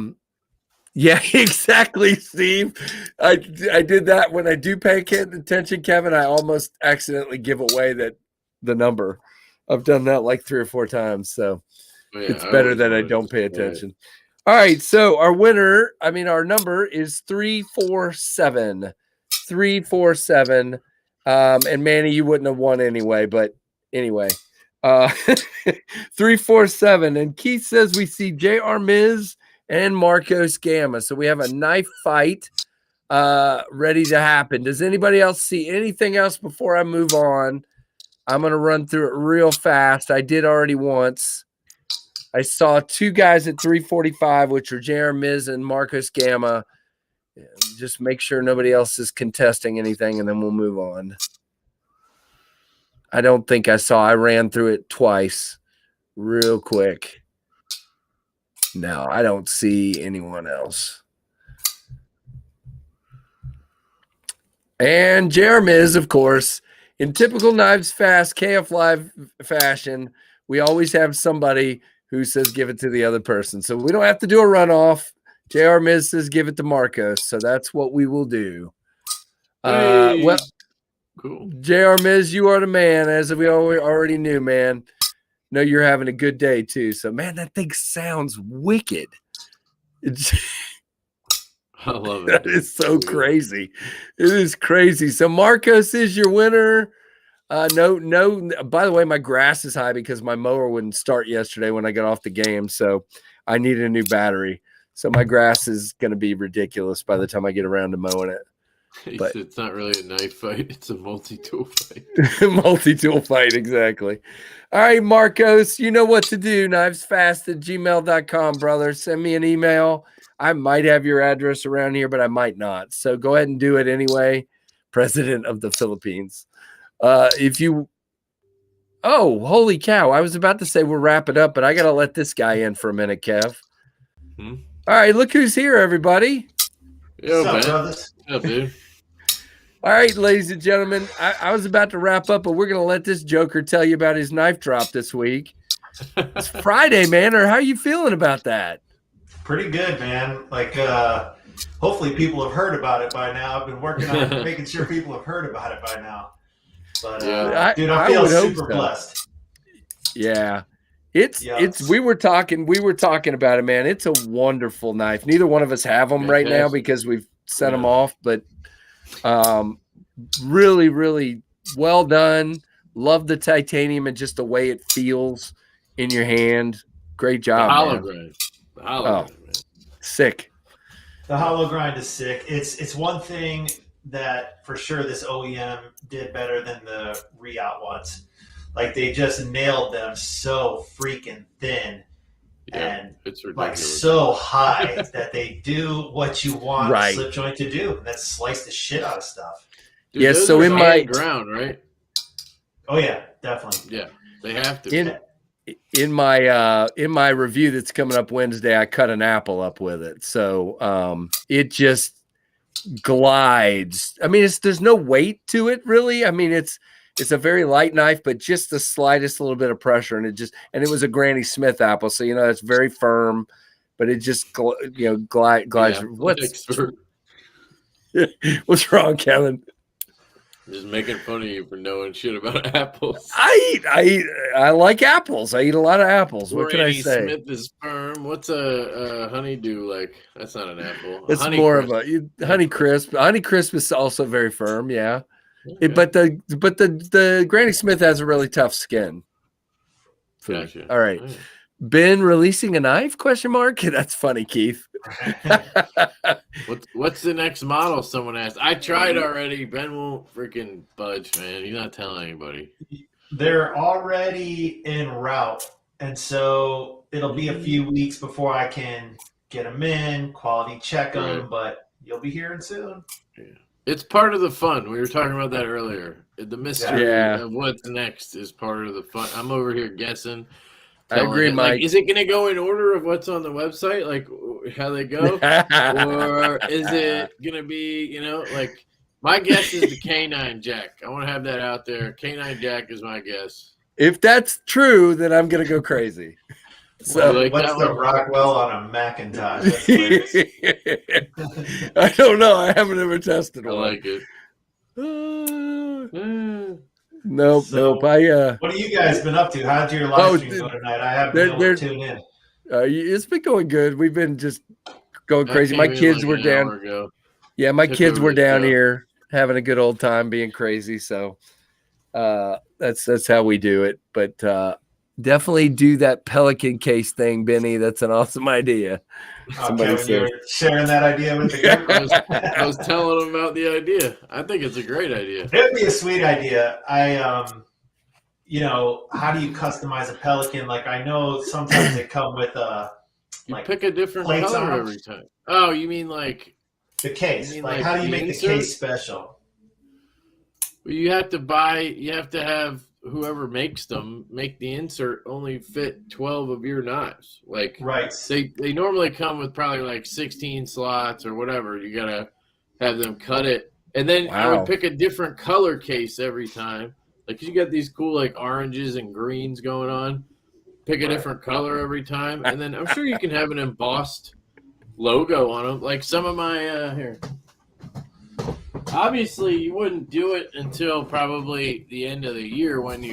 exactly, Steve. I did that when I do pay attention, Kevin. I almost accidentally give away the number. I've done that like 3 or 4 times, so it's better that I don't pay attention. All right, so our number is 347. 347. And Manny, you wouldn't have won anyway, but anyway. 347. And Keith says we see J.R. Miz and Marcos Gamma. So we have a knife fight ready to happen. Does anybody else see anything else before I move on? I'm going to run through it real fast. I did already once. I saw 2 guys at 345, which are J.R. Miz and Marcos Gamma. Just make sure nobody else is contesting anything, and then we'll move on. I don't think I ran through it twice real quick. No, I don't see anyone else. And J.R. Miz, of course. In typical KnivesFAST KFLive fashion, we always have somebody who says give it to the other person. So we don't have to do a runoff. J.R. Miz says give it to Marcos. So that's what we will do. Well, cool. J.R. Miz, you are the man, as we already knew, man. Know you're having a good day, too. So, man, that thing sounds wicked. I love it. That is so crazy. It is crazy. So Marcos is your winner. No. By the way, my grass is high because my mower wouldn't start yesterday when I got off the game. So I need a new battery. So my grass is going to be ridiculous by the time I get around to mowing it. But it's not really a knife fight. It's a multi-tool fight. Multi-tool fight, exactly. All right, Marcos, you know what to do. KnivesFAST@gmail.com, brother. Send me an email. I might have your address around here, but I might not. So go ahead and do it anyway. president of the Philippines. Oh, holy cow. I was about to say we'll wrap it up, but I got to let this guy in for a minute, Kev. All right, look who's here, everybody. Yo, What's up, man. brothers? What's up, dude? All right, ladies and gentlemen, I was about to wrap up, but we're going to let this joker tell you about his knife drop this week. It's Friday, man, or how are you feeling about that? Pretty good, man. Like, hopefully people have heard about it by now. I've been working on making sure people have heard about it by now. But, dude, I feel super blessed. Yeah. We were talking about it, man. It's a wonderful knife. Neither one of us have them right now because we've sent them off, but really, really well done. Love the titanium and just the way it feels in your hand. Great job, man. The hollow grind, man. Sick. The hollow grind is sick. It's one thing that for sure this OEM did better than the re-out ones. Like they just nailed them so freaking thin and it's ridiculous. Like so high that they do what you want Right. a slip joint to do. And that's slice the shit out of stuff. Dude, Yes, so in my ground, right? Oh yeah, definitely. Yeah, they have to. In my review that's coming up Wednesday, I cut an apple up with it. So it just glides. I mean, there's no weight to it really. I mean, it's a very light knife, but just the slightest little bit of pressure, and it was a Granny Smith apple, so it's very firm, but it just glides. Yeah, What's wrong, Kevin? Just making fun of you for knowing shit about apples. I like apples. I eat a lot of apples. What can I say? Smith is firm. What's a honeydew like? That's not an apple. It's more of a Honey Crisp. Honey Crisp is also very firm. Yeah. Okay. But the Granny Smith has a really tough skin. Gotcha. All right. Ben releasing a knife? Question mark. That's funny, Keith. What's the next model? Someone asked. I tried already. Ben won't freaking budge, man. He's not telling anybody. They're already en route, and so it'll be a few weeks before I can get them in, quality check them. But you'll be hearing soon. Yeah. It's part of the fun. We were talking about that earlier. The mystery of what's next is part of the fun. I'm over here guessing. I agree, Mike. Like, is it going to go in order of what's on the website, like how they go? Or is it going to be, like my guess is the K9 jack. I want to have that out there. K9 jack is my guess. If that's true, then I'm going to go crazy. So like what's the Rockwell on a Macintosh? I don't know. I haven't ever tested one. I like it. Nope. What have you guys been up to? How'd your live stream go tonight? I haven't been able to tune in. It's been going good. We've been just going crazy. My kids were down. Yeah, my kids were down here having a good old time being crazy. So that's how we do it. But definitely do that Pelican case thing, Benny. That's an awesome idea. Somebody said. Sharing that idea with the group. I was telling them about the idea. I think it's a great idea. It'd be a sweet idea. How do you customize a Pelican? Like I know sometimes they come with pick a different color every time. Oh, you mean like the case? Like how do you make the case special? Well, you have to have whoever makes them make the insert only fit 12 of your knives. Like right. They normally come with probably like 16 slots or whatever. You gotta have them cut it, and then I would pick a different color case every time. Like you got these cool like oranges and greens going on. Pick a different color every time, and then I'm sure you can have an embossed logo on them. Like some of my here. Obviously, you wouldn't do it until probably the end of the year when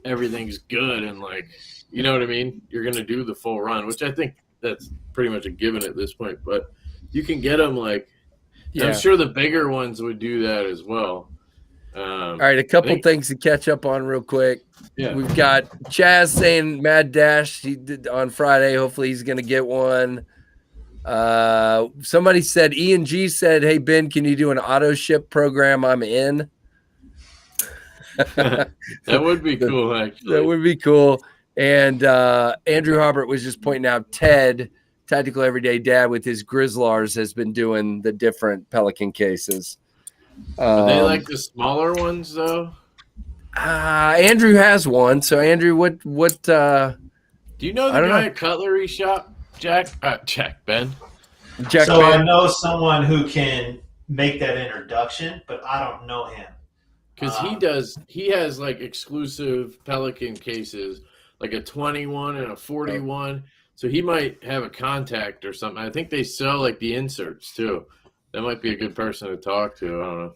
everything's good and like, you know what I mean? You're going to do the full run, which I think that's pretty much a given at this point. But you can get them like, I'm sure the bigger ones would do that as well. All right, a couple things to catch up on real quick. Yeah. We've got Chaz saying Mad Dash he did on Friday. Hopefully he's going to get one. Somebody said E&G said, "Hey Ben, can you do an auto ship program? I'm in." That would be cool, actually. That would be cool. And Andrew Hobart was just pointing out Ted, Tactical Everyday Dad, with his Grizzlars has been doing the different Pelican cases. Are they like the smaller ones though? Andrew has one. So Andrew, what? Do you know the guy at Cutlery Shop, Jack? Ben. Jack so Ben. I know someone who can make that introduction, but I don't know him. Because he has like exclusive Pelican cases, like a 21 and a 41. So he might have a contact or something. I think they sell like the inserts too. That might be a good person to talk to. I don't know.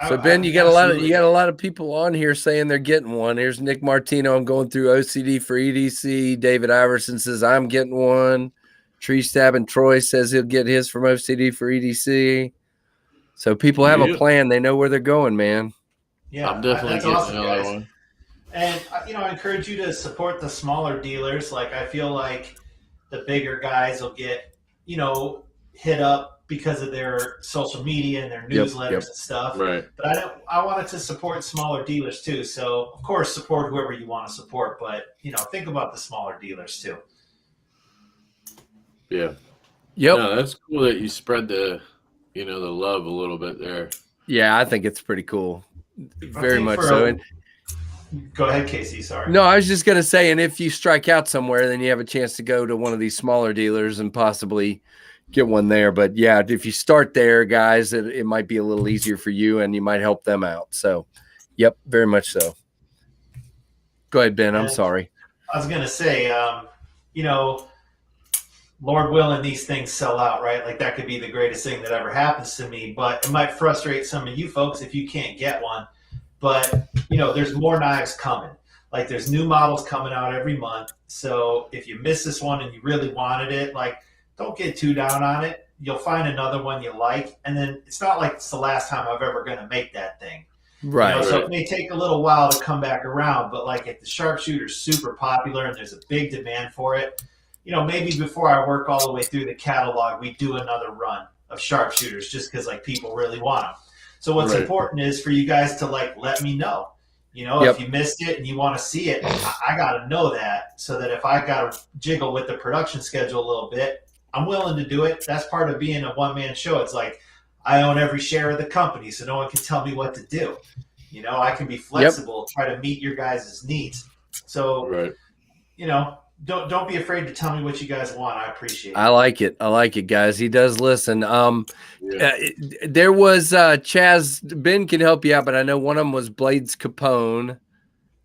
So Ben, you got a lot of people on here saying they're getting one. Here's Nick Martino. I'm going through OCD for EDC. David Iverson says I'm getting one. Tree Stabbing Troy says he'll get his from OCD for EDC. So people have a plan. They know where they're going, man. Yeah, I'm definitely that's getting awesome, another guys. one. And I encourage you to support the smaller dealers. Like I feel like the bigger guys will get, hit up because of their social media and their newsletters and stuff. Right. But I wanted to support smaller dealers too. So of course support whoever you want to support, but think about the smaller dealers too. Yeah. Yep. No, that's cool that you spread the love a little bit there. Yeah, I think it's pretty cool. Very much so. Go ahead, Casey. Sorry. No, I was just going to say, and if you strike out somewhere, then you have a chance to go to one of these smaller dealers and possibly get one there. But yeah, if you start there, guys, it might be a little easier for you and you might help them out. So, yep, very much so. Go ahead, Ben. I'm sorry. I was going to say, Lord willing, these things sell out, right? Like that could be the greatest thing that ever happens to me, but it might frustrate some of you folks if you can't get one. But, there's more knives coming. Like there's new models coming out every month. So if you miss this one and you really wanted it, like don't get too down on it. You'll find another one you like. And then it's not like it's the last time I'm ever going to make that thing. Right. So it may take a little while to come back around, but like if the sharpshooter's super popular and there's a big demand for it, maybe before I work all the way through the catalog, we do another run of sharpshooters just because like people really want them. So what's important is for you guys to like let me know. If you missed it and you want to see it, I got to know that so that if I got to jiggle with the production schedule a little bit, I'm willing to do it. That's part of being a one-man show. It's like I own every share of the company, so no one can tell me what to do. I can be flexible, try to meet your guys' needs. So, don't be afraid to tell me what you guys want. I appreciate it. I like it, guys. He does listen. There was Chaz. Ben can help you out, but I know one of them was Blades Capone.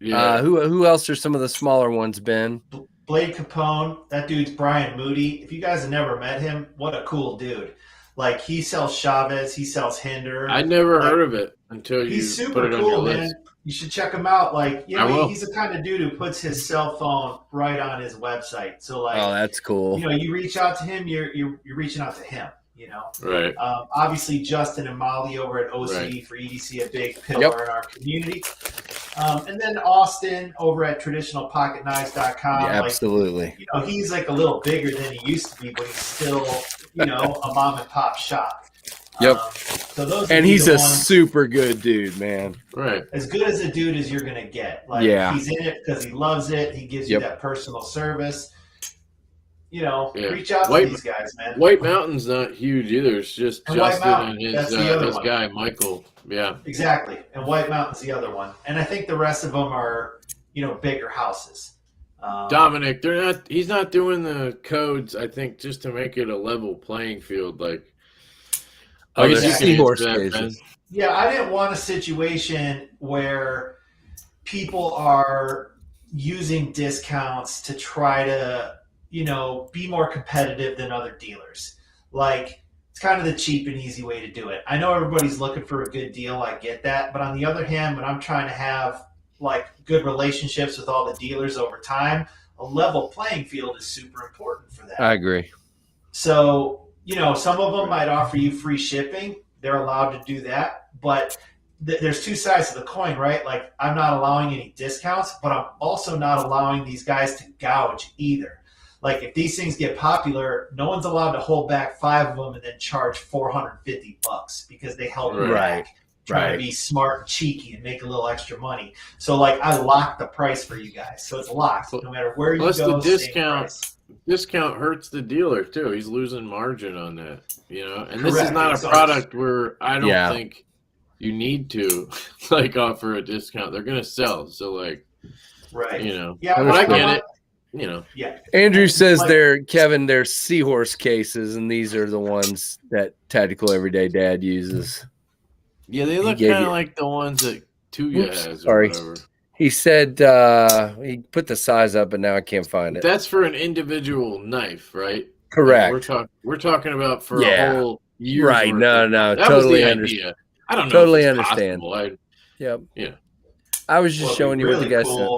Yeah. Who else are some of the smaller ones, Ben? Blade Capone. That dude's Brian Moody. If you guys have never met him, what a cool dude. Like he sells Chavez, he sells Hinder. I never heard of it until you he's super put it on cool, your man. list. You should check him out. Like, he's the kind of dude who puts his cell phone right on his website. So, like, oh, that's cool. You reach out to him, you're reaching out to him. Right. Obviously, Justin and Molly over at OCD for EDC, a big pillar in our community. And then Austin over at traditionalpocketknives.com. Yeah, absolutely. He's like a little bigger than he used to be, but he's still, a mom and pop shop. Yep. So those and he's a super good dude, man. Right. As good as a dude as you're going to get. Like, he's in it because he loves it. He gives you that personal service. Reach out to these guys, man. White Mountain's not huge either. It's just Justin and his guy, Michael. Yeah. Exactly. And White Mountain's the other one. And I think the rest of them are, bigger houses. Dominic, he's not doing the codes, I think, just to make it a level playing field. Like, seahorse cases. Yeah, I didn't want a situation where people are using discounts to try to, be more competitive than other dealers. Like, it's kind of the cheap and easy way to do it. I know everybody's looking for a good deal. I get that. But on the other hand, when I'm trying to have, like, good relationships with all the dealers over time, a level playing field is super important for that. I agree. So, some of them might offer you free shipping. They're allowed to do that. But there's two sides to the coin, right? Like, I'm not allowing any discounts, but I'm also not allowing these guys to gouge either. Like, if these things get popular, no one's allowed to hold back 5 of them and then charge $450 because they held it back. Trying to be smart and cheeky and make a little extra money. So, like, I locked the price for you guys. So it's locked. No matter where you go, the discount hurts the dealer, too. He's losing margin on that, And this is not a product where I don't think you need to like offer a discount. They're gonna sell. So like, Right. you know, Yeah, but I get it. You know. Yeah. Andrew says like- they're seahorse cases, and these are the ones that Tactical Everyday Dad uses. Yeah, they look gave kind you- of like the ones that Tuya Oops, has or sorry. whatever. He said he put the size up, but now I can't find it. That's for an individual knife, right? Correct. Like we're talking about for Yeah. a whole year. Right. No, that totally was the understand. idea. I don't know. Totally if it's understand. possible. Yep. Yeah. I was just Well, showing you what the guy said.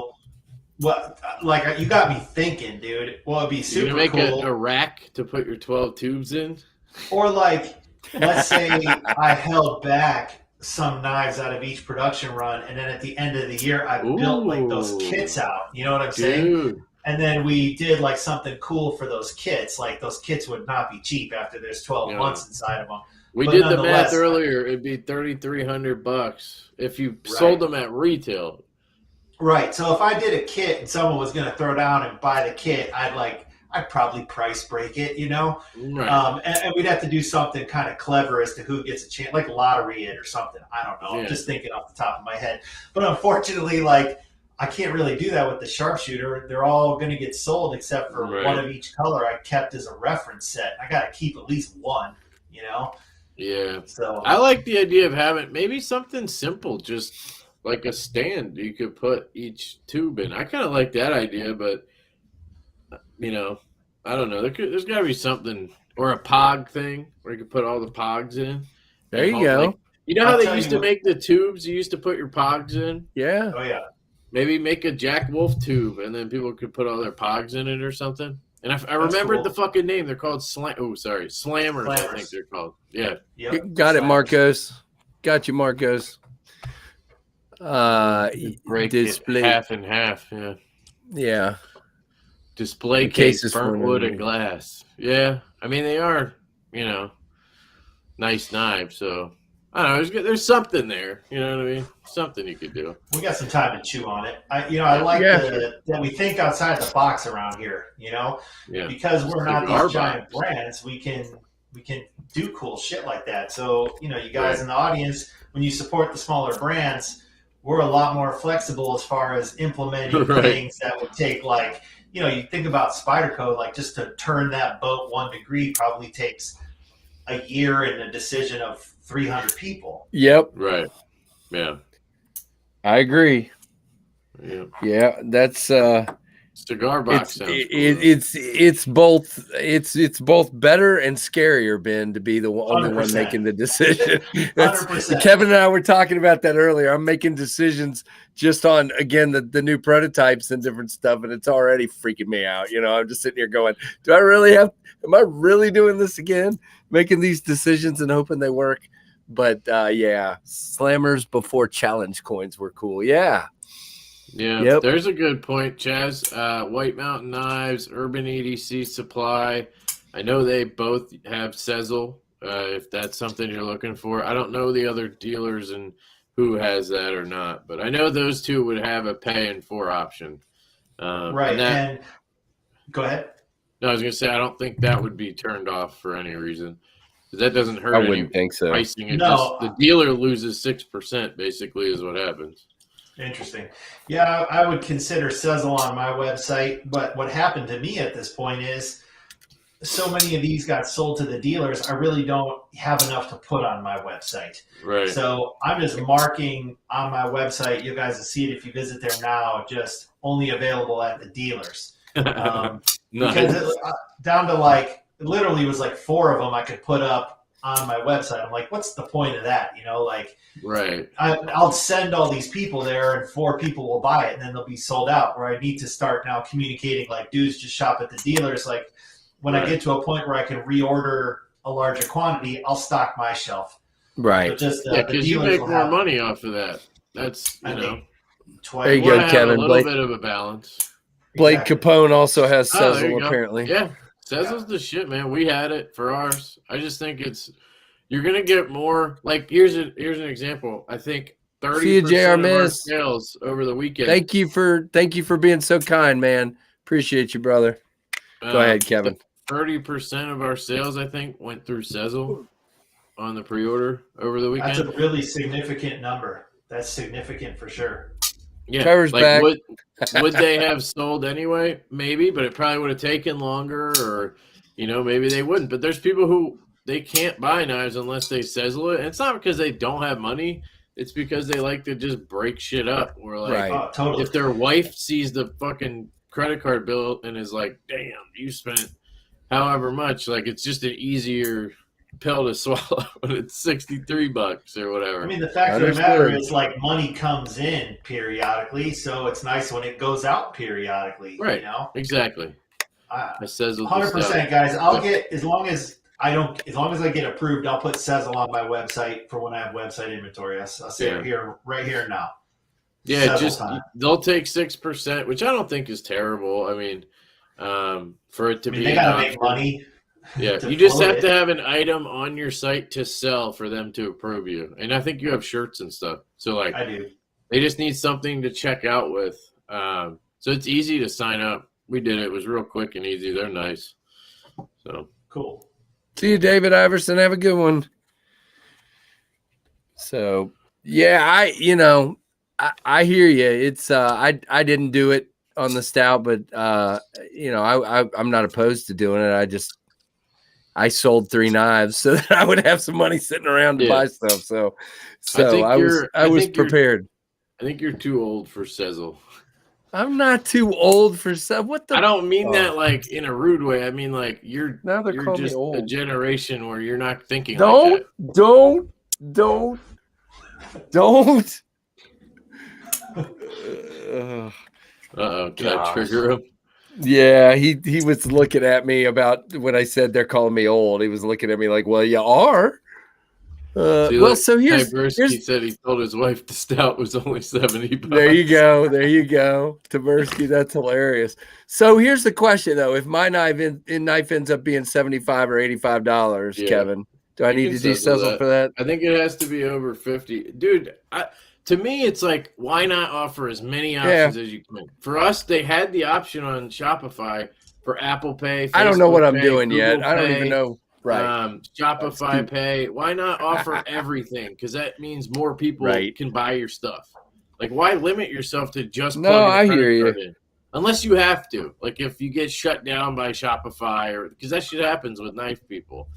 Well, like you got me thinking, dude. Well, it'd be You're super gonna make cool. a rack to put your 12 tubes in. Or like, let's say I held back some knives out of each production run, and then at the end of the year, I built like those kits out. You know what I'm saying? Dude. And then we did like something cool for those kits. Like those kits would not be cheap after there's 12 months inside of them. We But did the nonetheless, math earlier. It'd be $3,300 if you sold them at retail. Right. So if I did a kit and someone was going to throw down and buy the kit, I'd probably price break it, you know? Right. And we'd have to do something kind of clever as to who gets a chance, like lottery it or something. I don't know. Yeah. I'm just thinking off the top of my head. But unfortunately, like, I can't really do that with the sharpshooter. They're all going to get sold except for one of each color I kept as a reference set. I got to keep at least one, you know? Yeah. So I like the idea of having maybe something simple, just like a stand you could put each tube in. I kind of like that idea, but you know, I don't know. There's got to be something, or a pog thing where you could put all the pogs in. There you go. Like, you know how I'll they tell used you to make the tubes? You used to put your pogs in. Yeah. Oh, yeah. Maybe make a Jack Wolf tube, and then people could put all their pogs in it or something. And I remembered cool. the fucking name. They're called Slammers. I think they're called. Yeah. Yep. Got it, Marcos. Got you, Marcos. Break display. it half and half. Yeah. Yeah. Display The cases, cases burnt for wood, them. and glass. Yeah. I mean, they are, you know, nice knives. So, I don't know. There's something there. You know what I mean? Something you could do. We got some time to chew on it. I like that we think outside the box around here, you know? Yeah. Because we're not Cigar these giant box. brands, we can do cool shit like that. So, you know, you guys in the audience, when you support the smaller brands, we're a lot more flexible as far as implementing things that would take, like, you know, you think about Spyderco, like just to turn that boat 1 degree probably takes a year and a decision of 300 people. Yep. Right. Yeah. I agree. Yeah. Yeah. That's Cigar box sounds cool, it's both better and scarier, Ben, to be the only one 100%. making the decision. 100%. Kevin and I were talking about that earlier. I'm making decisions just on, again, the new prototypes and different stuff, and it's already freaking me out. You know, I'm just sitting here going, am I really doing this again? Making these decisions and hoping they work. But yeah, slammers before challenge coins were cool. Yeah. Yeah, there's a good point, Chaz. White Mountain Knives, Urban EDC Supply. I know they both have Sezzle, if that's something you're looking for. I don't know the other dealers and who has that or not, but I know those two would have a pay in 4 option. Right. And go ahead. No, I was going to say, I don't think that would be turned off for any reason. Because that doesn't hurt I wouldn't think so. pricing. No. The dealer loses 6%, basically, is what happens. Interesting. Yeah, I would consider Sezzle on my website, but what happened to me at this point is so many of these got sold to the dealers, I really don't have enough to put on my website. Right. So I'm just marking on my website, you guys will see it if you visit there now, just only available at the dealers. Nice. Because down to like, literally was like 4 of them I could put up on my website. I'm like, what's the point of that? You know, like, right. I'll send all these people there and 4 people will buy it and then they'll be sold out, where I need to start now communicating like, dudes, just shop at the dealers. Like when I get to a point where I can reorder a larger quantity, I'll stock my shelf. Right. So just Because you make more money off of that. That's, you know. There you go, Kevin. A little bit of a balance. Blake Capone also has There you Sezzle, go. apparently. Yeah. Sezzle's the shit, man. We had it for ours. I just think you're gonna get more. Like here's an example. I think 30% of our sales over the weekend. Thank you for being so kind, man. Appreciate you, brother. Go ahead, Kevin. 30% of our sales, I think, went through Sezzle on the pre-order over the weekend. That's a really significant number. That's significant for sure. Yeah, Trevor's back. Would they have sold anyway? Maybe, but it probably would have taken longer, or maybe they wouldn't. But there's people who they can't buy knives unless they sizzle it, and it's not because they don't have money. It's because they like to just break shit up. Or like, Right. Totally. If their wife sees the fucking credit card bill and is like, "Damn, you spent however much," like it's just an easier pill to swallow when it's $63 or whatever. I mean, the fact of the matter is, like, money comes in periodically, so it's nice when it goes out periodically. Right. You know? Exactly. It says 100%, guys. I'll get as long as I get approved, I'll put Sezzle on my website for when I have website inventory. I'll say it here, right here now. Yeah, Sezzle they'll take 6%, which I don't think is terrible. I mean, for it to be, they gotta make money. Yeah, you just have to have an item on your site to sell for them to approve you. And I think you have shirts and stuff. So like, I do. They just need something to check out with. So it's easy to sign up. We did it. It was real quick and easy. They're nice. So cool. See you, David Iverson. Have a good one. So yeah, I hear you. It's I didn't do it on the stout, but I'm not opposed to doing it. I sold 3 knives so that I would have some money sitting around to buy stuff. So I was prepared. I think you're too old for Sezzle. I'm not too old for Sezzle. What the? I don't mean that like in a rude way. I mean like you're just old. a generation where you're not thinking Don't. like that. Don't. Did I trigger him? Yeah, he was looking at me about when I said they're calling me old. He was looking at me like, "Well, you are." So here's he said he told his wife the stout was only $70. There you go, Taversky. That's hilarious. So here's the question though: if my knife ends up being $75 or $85, Kevin, do I need to do Sezzle for that? I think it has to be over 50, dude. To me, it's like, why not offer as many options as you can? For us, they had the option on Shopify for Apple Pay. Facebook I don't know what I'm Pay, doing Google yet. I don't Pay, even know. Right. Shopify Pay. Why not offer everything? Because that means more people can buy your stuff. Like, why limit yourself to just I hear you. In? Unless you have to. Like, if you get shut down by Shopify, or because that shit happens with knife people.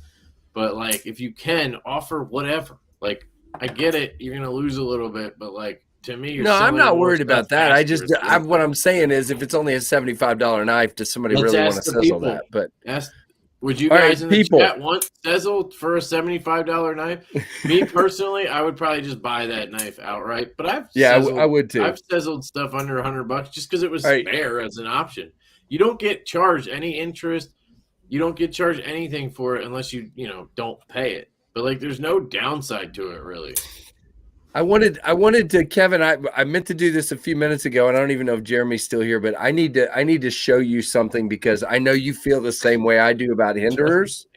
But, like, if you can, offer whatever. Like, I get it. You're going to lose a little bit, but, like, to me, you're I'm not worried about that. Faster. What I'm saying is if it's only a $75 knife, does somebody really want to sizzle that? But would you guys in the chat want Sezzle for a $75 knife? Me personally, I would probably just buy that knife outright. But I would too. I've sizzled stuff under $100 just because it was there as an option. You don't get charged any interest. You don't get charged anything for it unless you don't pay it. But like, there's no downside to it really. I wanted to, Kevin. I meant to do this a few minutes ago, and I don't even know if Jeremy's still here. But I need to show you something because I know you feel the same way I do about hinderers.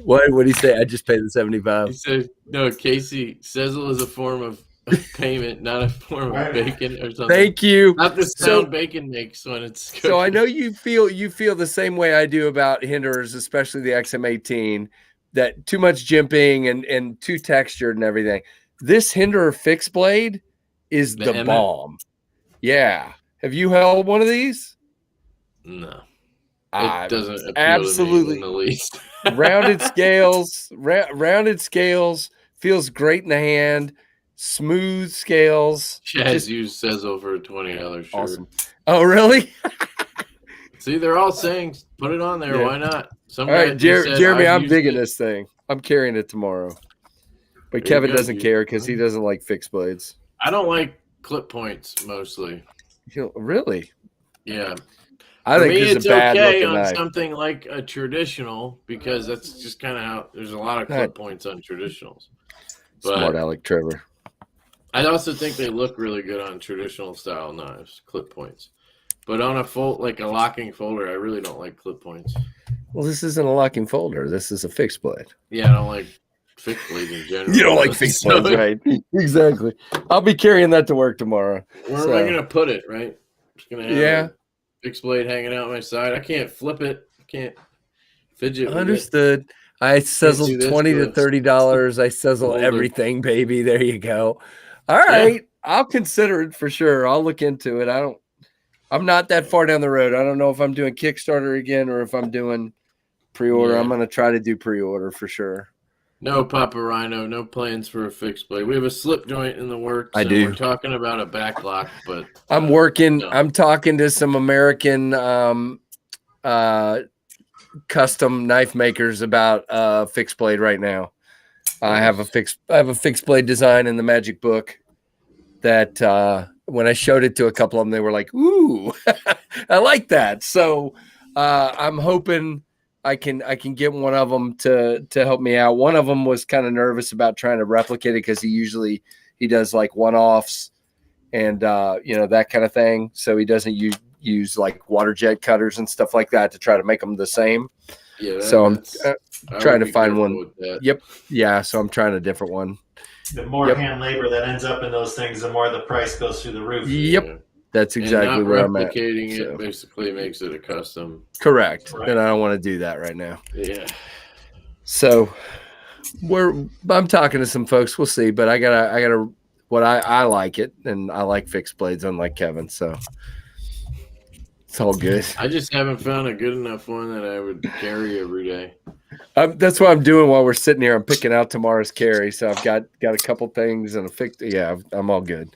What did he say? I just paid the $75. He said, "No, Casey, Sezzle is a form of payment, not a form of bacon or something." Thank you. Not the sound bacon makes when it's cooking. So I know you feel the same way I do about hinderers, especially the XM18. That too much jimping and too textured and everything. This hinderer fixed blade is the bomb. Yeah. Have you held one of these? No. It doesn't appeal absolutely to me in the least. rounded scales, feels great in the hand, smooth scales. Chaz used Sezzle for a $20 shirt. Awesome. Oh, really? See, they're all saying put it on there. Yeah. Why not? All right, Jeremy, I'm digging this thing. I'm carrying it tomorrow. But Kevin doesn't care because he doesn't like fixed blades. I don't like clip points mostly. Really? Yeah. I think it's okay on knife. Something like a traditional because that's just kind of how there's a lot of clip points on traditionals. But smart Alec Trevor. I also think they look really good on traditional style knives, clip points. But on a locking folder, I really don't like clip points. Well, this isn't a locking folder. This is a fixed blade. Yeah, I don't like fixed blades in general. You don't like fixed blades, right? Exactly. I'll be carrying that to work tomorrow. Where am I going to put it, right? Just going to have a fixed blade hanging out my side. I can't flip it. I can't fidget with Understood. I sizzled do this, $20 to but $30. I sizzle older. everything, baby. There you go. All right. I'll consider it for sure. I'll look into it. I'm not that far down the road. I don't know if I'm doing Kickstarter again or if I'm doing pre-order. Yeah. I'm going to try to do pre-order for sure. No, Papa Rhino, no plans for a fixed blade. We have a slip joint in the works. I do. We're talking about a backlock, but I'm working. no. I'm talking to some American custom knife makers about fixed blade right now. I have a fixed blade design in the magic book that when I showed it to a couple of them, they were like, "Ooh, I like that." So I'm hoping I can get one of them to help me out. One of them was kind of nervous about trying to replicate it because he does like one-offs and that kind of thing. So he doesn't use like water jet cutters and stuff like that to try to make them the same. Yeah. So I'm trying to find one. Yep. Yeah. So I'm trying a different one. The more hand labor that ends up in those things, the more the price goes through the roof. Yep. Yeah. That's exactly where I'm at. Replicating it basically makes it a custom. Correct. Right. And I don't want to do that right now. Yeah. So I'm talking to some folks. We'll see, but I gotta what I like it, and I like fixed blades unlike Kevin, so it's all good. I just haven't found a good enough one that I would carry every day. That's what I'm doing while we're sitting here. I'm picking out tomorrow's carry. So I've got a couple things and a fixed. Yeah, I'm all good.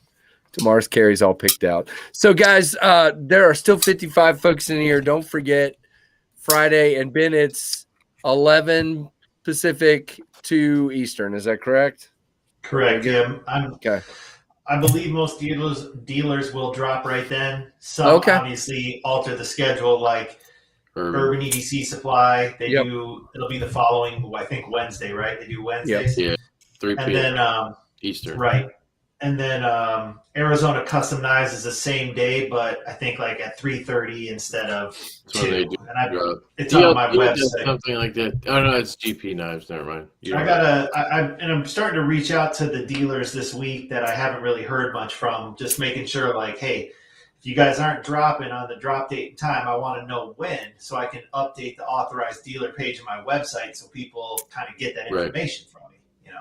Tomorrow's carry's all picked out. So guys, there are still 55 folks in here. Don't forget Friday, and Ben, it's 11 Pacific, 2 Eastern. Is that correct? Correct. Yeah. Okay. I believe most dealers will drop right then. Some obviously alter the schedule, like Urban EDC Supply. They do. It'll be the following, I think, Wednesday, right? They do Wednesdays. Yeah, 3 p.m. And then Eastern. Right. And then Arizona Custom Knives is the same day, but I think like at 3:30 instead of 2. And it's on my website. Something like that. Oh no, it's GP Knives. Never mind. I'm starting to reach out to the dealers this week that I haven't really heard much from, just making sure like, hey, if you guys aren't dropping on the drop date and time, I want to know when, so I can update the authorized dealer page on my website so people kind of get that information from me.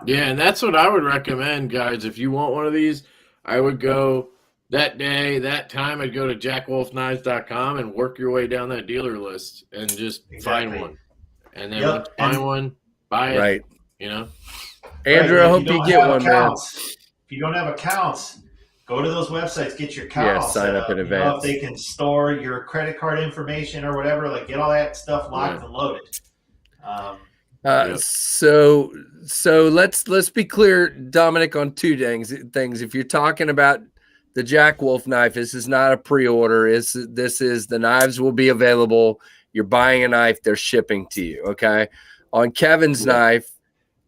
Yeah, and that's what I would recommend, guys. If you want one of these, I would go that day, that time. I'd go to jackwolfknives.com and work your way down that dealer list and just find one. And then once you find one, buy it. Right. Andrew, I hope you get one, man. If you don't have accounts, go to those websites, get your account sign up in advance. If they can store your credit card information or whatever, like get all that stuff locked and loaded. So let's be clear, Dominic, on two things. If you're talking about the Jack Wolf knife, this is not a pre-order. This is the knives will be available. You're buying a knife, they're shipping to you. Okay. On Kevin's knife,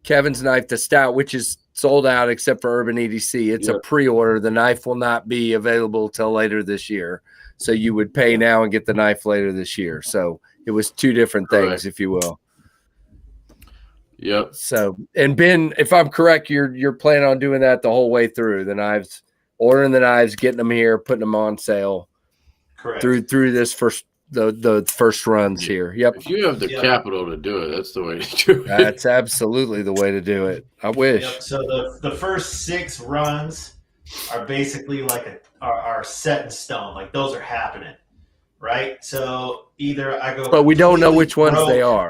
the Stout, which is sold out except for Urban EDC, it's a pre-order. The knife will not be available till later this year. So you would pay now and get the knife later this year. So it was two different things, if you will. Yep. So, and Ben, if I'm correct, you're planning on doing that the whole way through the knives, ordering the knives, getting them here, putting them on sale. Correct. Through this the first runs here. Yep. If you have the capital to do it, that's the way to do it. That's absolutely the way to do it. I wish. Yep. So the first 6 runs are basically like are set in stone. Like those are happening. Right, so either I go, but we don't know which ones they are.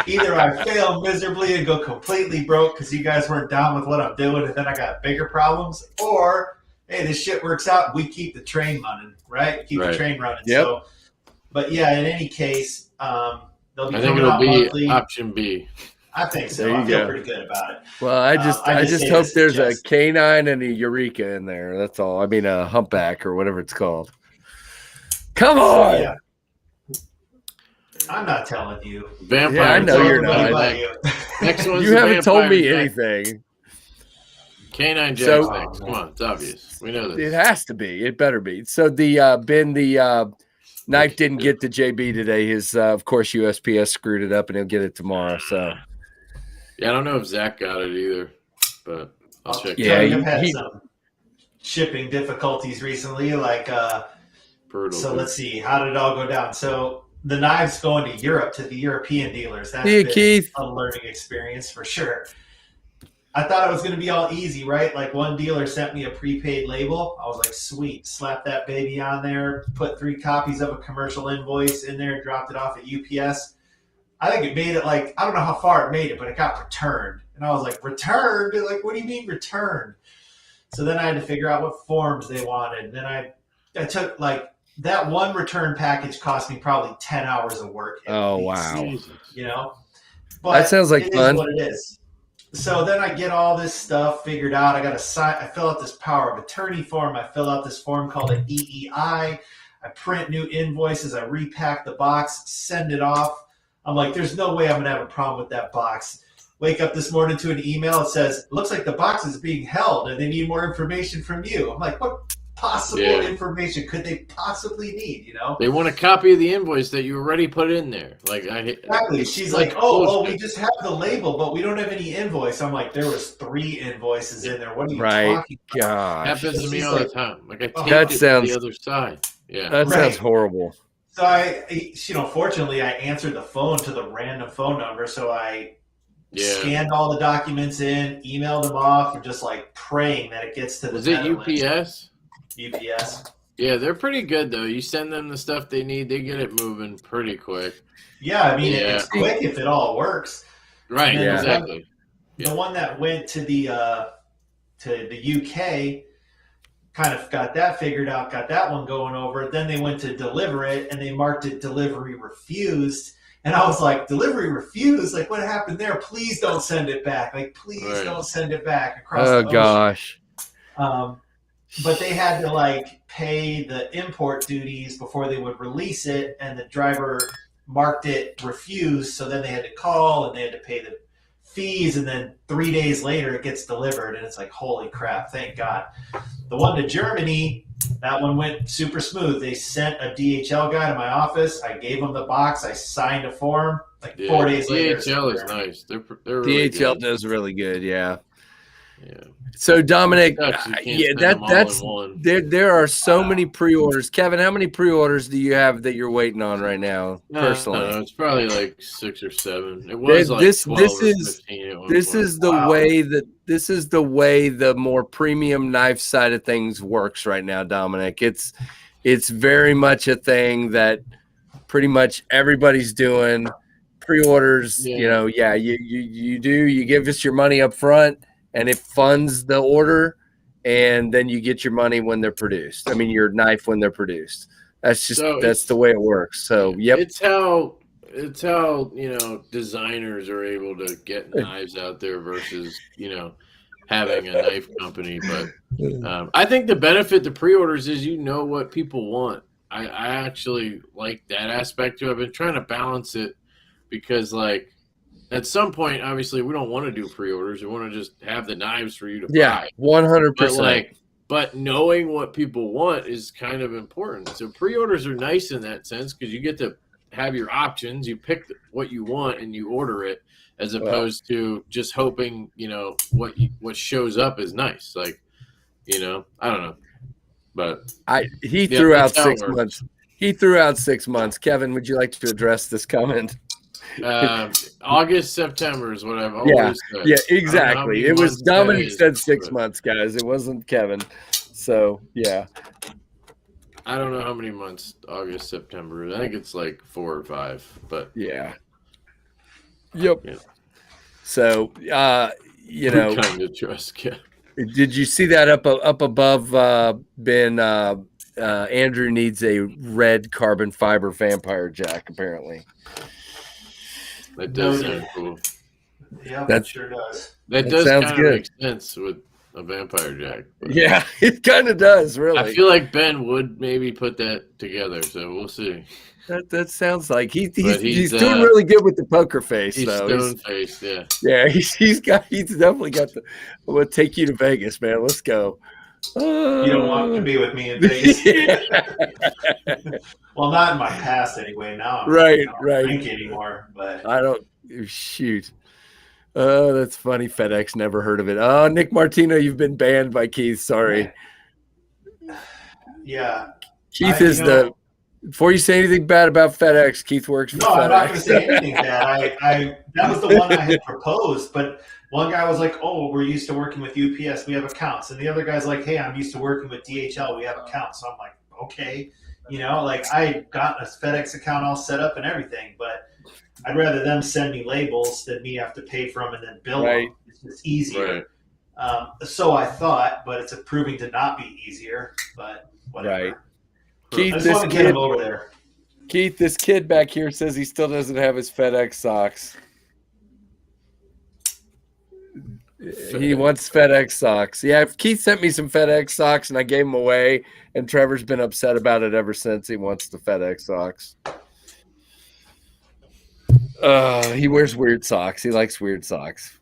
Either I fail miserably and go completely broke because you guys weren't down with what I'm doing, and then I got bigger problems, or hey, this shit works out. We keep the train running, right? Keep the train running. Yep. So, but yeah, in any case, they'll be. I think it'll be monthly. Option B. I think so. I feel pretty good about it. Well, I just hope there's a canine and a Eureka in there. That's all. I mean, a humpback or whatever it's called. Come on. Yeah. I'm not telling you. Vampire. Yeah, I know you're not. Next one's you haven't told me anything. Canine Jack's next. Come on, it's obvious. We know this. It has to be. It better be. So the Ben, the knife didn't get to JB today. His of course USPS screwed it up, and he'll get it tomorrow. So yeah, I don't know if Zach got it either, but I'll check. Yeah, I've had some shipping difficulties recently. Like, so let's see, how did it all go down? So the knives going to Europe, to the European dealers. That's Hey, been Keith. a learning experience for sure. I thought it was going to be all easy, right? Like one dealer sent me a prepaid label. I was like, sweet, slap that baby on there, put 3 copies of a commercial invoice in there, dropped it off at UPS. I think it made it like, I don't know how far it made it, but it got returned. And I was like, returned? Like, what do you mean returned? So then I had to figure out what forms they wanted. And then I took like, that one return package cost me probably 10 hours of work. Oh, wow. You know? But that sounds like it fun. is what it is. So then I get all this stuff figured out. I got to sign. I fill out this power of attorney form. I fill out this form called an EEI. I print new invoices. I repack the box, send it off. I'm like, there's no way I'm going to have a problem with that box. Wake up this morning to an email. It says, it looks like the box is being held and they need more information from you. I'm like, what possible information could they possibly need, you know? They want a copy of the invoice that you already put in there. Like exactly. She's like, oh, we just have the label, but we don't have any invoice. I'm like, there was 3 invoices in there. What are you talking about? Gosh. Happens to me all the time. Like I take that it sounds, to the other side. Yeah. That sounds horrible. So I fortunately I answered the phone to the random phone number. So I scanned all the documents in, emailed them off, and just like praying that it gets to the UPS? UPS. Yeah, they're pretty good though. You send them the stuff they need, they get it moving pretty quick. Yeah, I mean it's quick if it all works. Right, exactly. The one that went to the UK kind of got that figured out, got that one going over. Then they went to deliver it and they marked it delivery refused. And I was like, delivery refused? Like, what happened there? Please don't send it back. Like, please don't send it back across the ocean. Oh, gosh. But they had to, like, pay the import duties before they would release it, and the driver marked it refused, so then they had to call, and they had to pay the fees, and then 3 days later it gets delivered, and it's like, holy crap, thank God. The one to Germany, that one went super smooth. They sent a DHL guy to my office. I gave him the box. I signed a form. Like 4 days later. DHL is nice. They're really DHL good. does really good, yeah. Yeah. So Dominic, that's there are so many pre-orders. Kevin, how many pre-orders do you have that you're waiting on right now? Personally, no, it's probably like 6 or 7. It was like 12 or 15 this is the way the more premium knife side of things works right now, Dominic. It's very much a thing that pretty much everybody's doing. Pre-orders, you give us your money up front. And it funds the order, and then you get your money when they're produced. I mean, your knife when they're produced. That's the way it works. So, yep. It's how designers are able to get knives out there versus having a knife company. But I think the benefit to pre-orders is what people want. I actually like that aspect too. I've been trying to balance it because at some point, obviously, we don't want to do pre-orders. We want to just have the knives for you to buy. 100%. But knowing what people want is kind of important. So pre-orders are nice in that sense because you get to have your options. You pick what you want and you order it, as opposed to just hoping what shows up is nice. I don't know, but he threw out 6 months. He threw out 6 months. Kevin, would you like to address this comment? August, September is what I've always said. Yeah, exactly. It was Dominic said 6 months, guys. It wasn't Kevin. So, yeah. I don't know how many months August, September. I think it's like 4 or 5, but yeah. Yep. Yeah. So, kind of trust. Yeah. Did you see that up above? Ben Andrew needs a red carbon fiber vampire jack. Apparently. That does sound cool. Yeah, that sure does. That does kind of make sense with a vampire jack. Yeah, it kind of does, really. I feel like Ben would maybe put that together, so we'll see. That sounds like he's doing really good with the poker face. He's stone-faced, yeah. Yeah, he's definitely got the. We'll take you to Vegas, man. Let's go. You don't want to be with me in Vegas. Well, not in my past anyway. Now I don't drink anymore, but I don't shoot. Oh, that's funny. FedEx never heard of it. Oh, Nick Martino, you've been banned by Keith. Sorry. Yeah. Keith is the Before you say anything bad about FedEx, Keith works for No, FedEx. I'm not going to say anything bad. I that was the one I had proposed, but one guy was like, "Oh, we're used to working with UPS. We have accounts," and the other guy's like, "Hey, I'm used to working with DHL. We have accounts." So I'm like, "Okay, like I got a FedEx account all set up and everything, but I'd rather them send me labels than me have to pay for them and then bill them. It's just easier." Right. So I thought, but it's proving to not be easier. But whatever. Right. Keith, I just want to get him over there. Keith, this kid back here says he still doesn't have his FedEx socks. He wants FedEx socks. Yeah, Keith sent me some FedEx socks and I gave them away, and Trevor's been upset about it ever since. He wants the FedEx socks. He wears weird socks. He likes weird socks.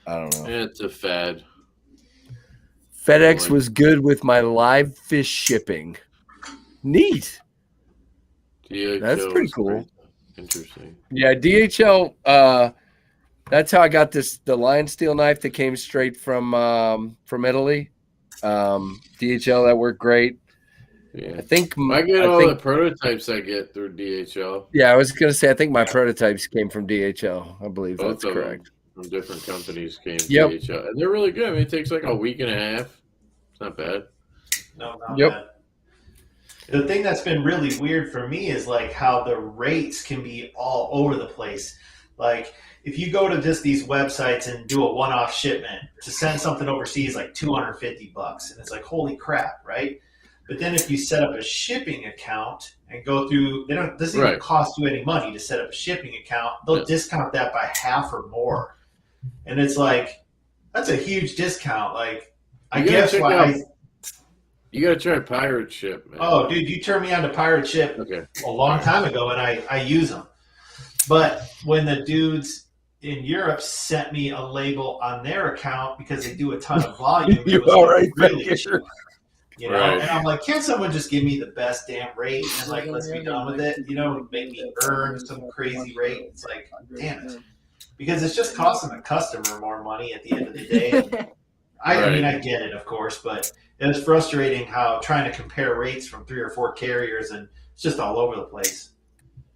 I don't know. It's a fad. FedEx was good with my live fish shipping. Neat. DHL, that's pretty cool. Interesting. Yeah, DHL. That's how I got the lion steel knife that came straight from Italy. DHL, that worked great. Yeah, I think the prototypes I get through DHL. Yeah, I was gonna say I think my prototypes came from DHL. I believe Both that's correct. From different companies came to Yep. DHL, and they're really good. I mean, it takes like a week and a half. It's not bad. No, not bad. The thing that's been really weird for me is like how the rates can be all over the place. Like if you go to just these websites and do a one-off shipment to send something overseas, like $250, and it's like, holy crap, right? But then if you set up a shipping account and go through, it doesn't even cost you any money to set up a shipping account. They'll discount that by half or more. And it's like, that's a huge discount. Like, I guess why you got to try Pirate Ship, man. Oh, dude, you turned me on to Pirate Ship a long time ago, and I use them. But when the dudes in Europe sent me a label on their account because they do a ton of volume, it was like really cheap. And I'm like, can't someone just give me the best damn rate and like let's be done with it? Make me earn some crazy rate. It's like, damn it, because it's just costing the customer more money at the end of the day. I mean, I get it, of course, but it was frustrating how trying to compare rates from 3 or 4 carriers and it's just all over the place.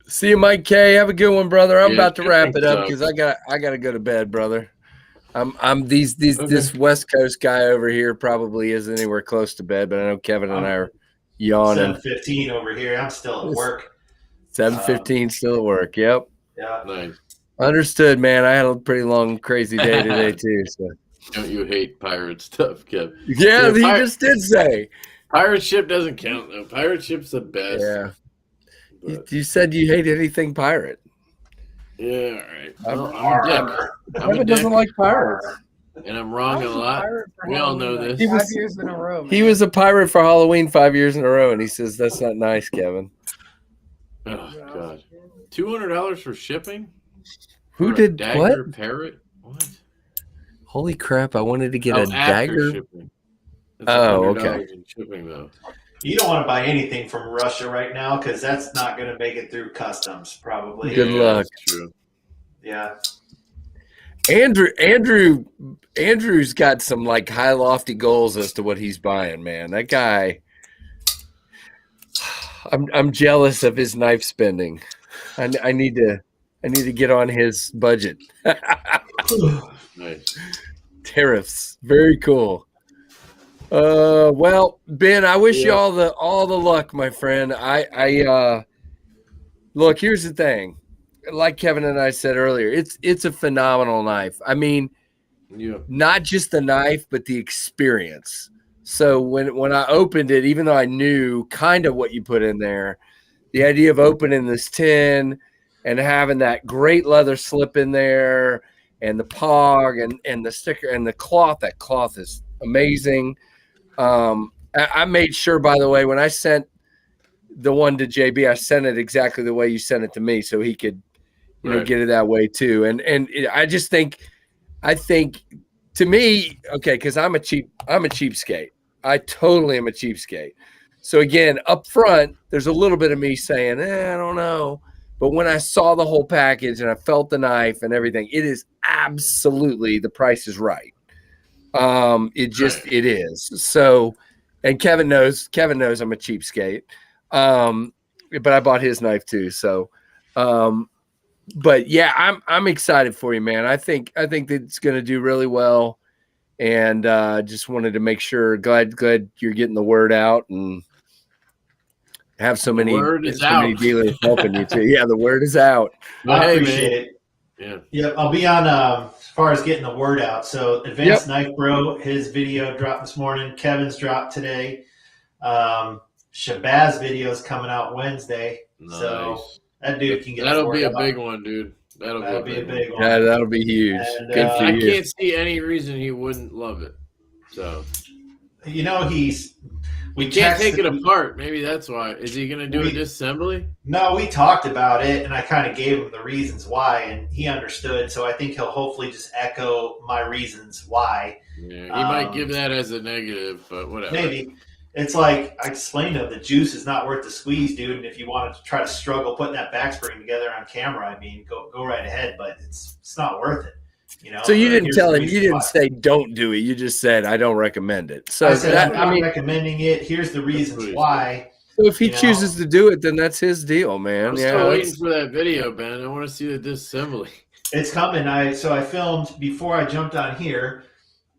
See you, Mike K. Have a good one, brother. I'm about to wrap it up because I got to go to bed, brother. This West Coast guy over here probably isn't anywhere close to bed, but I know Kevin and I are yawning. 7:15 over here. I'm still at work. 7:15 still at work. Yep. Yeah. Nice. Understood, man. I had a pretty long, crazy day today too. So. Don't you hate pirate stuff, Kev? Yeah, he just did say. Pirate Ship doesn't count though. Pirate Ship's the best. Yeah. You said you hate anything pirate. Yeah, all right. Kevin doesn't like pirates. And I'm wrong a lot. We all know this. 5 years in a row. Man. He was a pirate for Halloween 5 years in a row, and he says that's not nice, Kevin. Oh God, $200 for shipping? Who did dagger what? Parrot? What? Holy crap! I wanted to get a dagger. Shipping. Okay. In shipping though. You don't want to buy anything from Russia right now because that's not going to make it through customs, probably. Good luck. True. Yeah. Andrew's got some like high lofty goals as to what he's buying, man. That guy, I'm jealous of his knife spending. I need to get on his budget. Nice. Tariffs, very cool. Well, Ben, I wish you all the luck, my friend. I look, here's the thing. Like Kevin and I said earlier, it's a phenomenal knife. I mean, not just the knife, but the experience. So when I opened it, even though I knew kind of what you put in there, the idea of opening this tin and having that great leather slip in there and the pog and the sticker and the cloth, that cloth is amazing. I made sure, by the way, when I sent the one to JB, I sent it exactly the way you sent it to me, so he could, get it that way too. And I just think, to me, okay, because I'm a cheapskate. I totally am a cheapskate. So again, up front, there's a little bit of me saying, I don't know. But when I saw the whole package and I felt the knife and everything, it is absolutely, the price is right. It is. So, and Kevin knows I'm a cheapskate. but I bought his knife too. So, but yeah, I'm excited for you, man. I think that it's going to do really well, and just wanted to make sure. Glad you're getting the word out and have so many dealers helping you too. Yeah, the word is out. I appreciate it. Yeah, I'll be on as far as getting the word out. So Advanced Knife Bro, his video dropped this morning. Kevin's dropped today. Shabazz video is coming out Wednesday. Nice. So that dude can get. That'll be a big one, dude. That'll be a big one. Yeah, that'll be huge. And, I can't see any reason he wouldn't love it. So, you know, we can't take it apart. Maybe that's why. Is he going to do a disassembly? No, we talked about it, and I kind of gave him the reasons why, and he understood. So I think he'll hopefully just echo my reasons why. Yeah, he might give that as a negative, but whatever. Maybe. It's like I explained to him, the juice is not worth the squeeze, dude. And if you wanted to try to struggle putting that back spring together on camera, I mean, go right ahead, but it's not worth it. You know. So you didn't tell him. You didn't say don't do it. You just said I don't recommend it. So I said I'm not recommending it. Here's the reasons why. So if he chooses to do it, then that's his deal, man. I'm still waiting for that video, Ben. I want to see the disassembly. It's coming. I filmed before I jumped on here.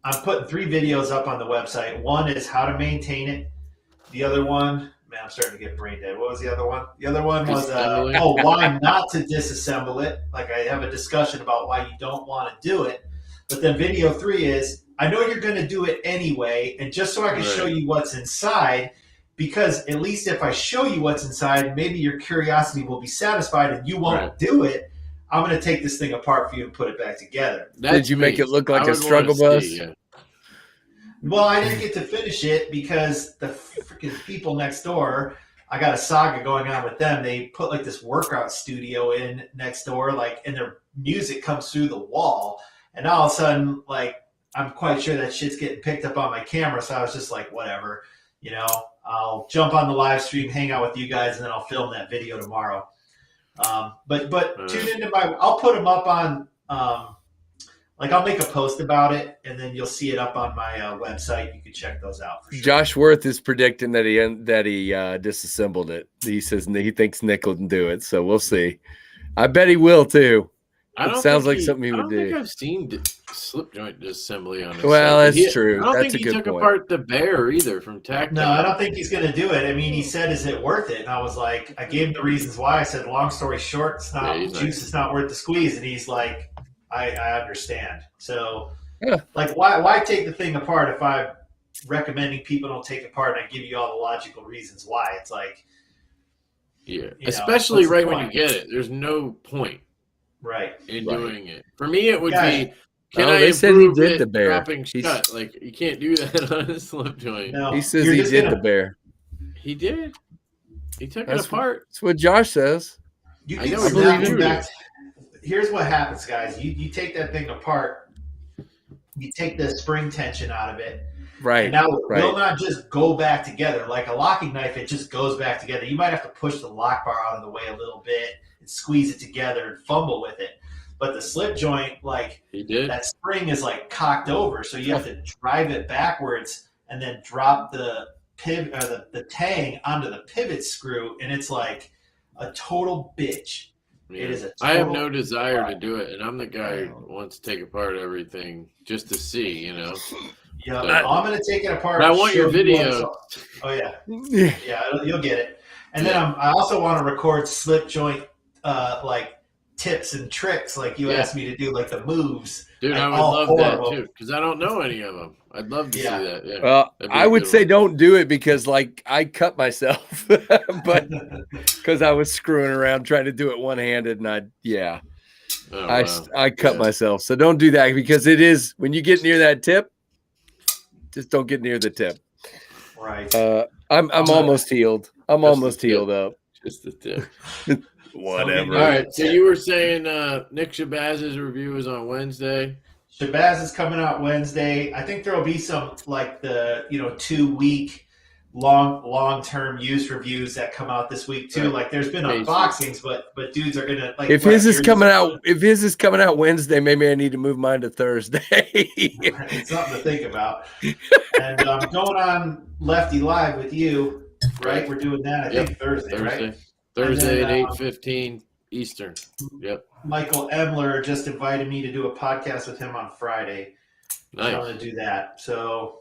I'm putting 3 videos up on the website. One is how to maintain it. The other one, man, I'm starting to get brain dead. What was the other one? The other one was why not to disassemble it. Like I have a discussion about why you don't want to do it. But then video 3 is I know you're going to do it anyway, and just so I can show you what's inside, because at least if I show you what's inside, maybe your curiosity will be satisfied and you won't do it. I'm going to take this thing apart for you and put it back together. Did you make it look like a struggle bus? Well, I didn't get to finish it because the freaking people next door, I got a saga going on with them. They put like this workout studio in next door, like, and their music comes through the wall. And all of a sudden, like, I'm quite sure that shit's getting picked up on my camera. So I was just like, whatever, you know, I'll jump on the live stream, hang out with you guys, and then I'll film that video tomorrow. But tune into I'll put them up on, like I'll make a post about it, and then you'll see it up on my website. You can check those out for sure. Josh Worth is predicting that he disassembled it. He says he thinks Nick will do it, so we'll see. I bet he will too. It sounds like something he would do. I don't think I've seen slip joint disassembly on it. Well, that's true. I don't that's think a good he took point. apart the bear either from Tactile. No, I don't think he's going to do it. I mean, he said, "Is it worth it?" And I was like, I gave him the reasons why. I said, "Long story short, it's not juice is not worth the squeeze." And he's like, I understand. So, like, why take the thing apart if I'm recommending people don't take it apart and I give you all the logical reasons why? It's like, especially right when you get it. There's no point, in doing it. For me, it would be. They said he did the bear. Dropping shut. Like you can't do that on a slip joint. No, he says he did the bear. He did. He took it apart. That's what Josh says. You can snap it back. Here's what happens, guys. You take that thing apart. You take the spring tension out of it. Right. And now it will not just go back together. Like a locking knife, it just goes back together. You might have to push the lock bar out of the way a little bit and squeeze it together and fumble with it. But the slip joint, like that spring is like cocked over. So you have to drive it backwards and then drop the pivot or the tang onto the pivot screw. And it's like a total bitch. Yeah. It is I have no desire to do it, and I'm the guy who wants to take apart everything just to see, you know. Yeah, I'm going to take it apart. But I want your video. Oh yeah, you'll get it. And then I also want to record slip joint like tips and tricks, like you asked me to do, like the moves. Dude, like I would love that too, because I don't know any of them. I'd love to see that. Yeah. Well, I would say don't do it because, like, I cut myself, but because I was screwing around trying to do it one-handed, and I cut myself. So don't do that because it is when you get near that tip, just don't get near the tip. Right. I'm almost healed. I'm almost healed up. Just the tip. Whatever. All right. So you were saying Nick Shabazz's review is on Wednesday. Shabazz is coming out Wednesday. I think there will be some like the 2-week long-term use reviews that come out this week too. Like there's been unboxings, but dudes are gonna like if his is coming out Wednesday, maybe I need to move mine to Thursday. It's something to think about. And going on Lefty Live with you, right? We're doing that I think Thursday, right? Thursday then, at 8:15 Eastern. Yep. Michael Emler just invited me to do a podcast with him on Friday. Nice. So I'm going to do that. So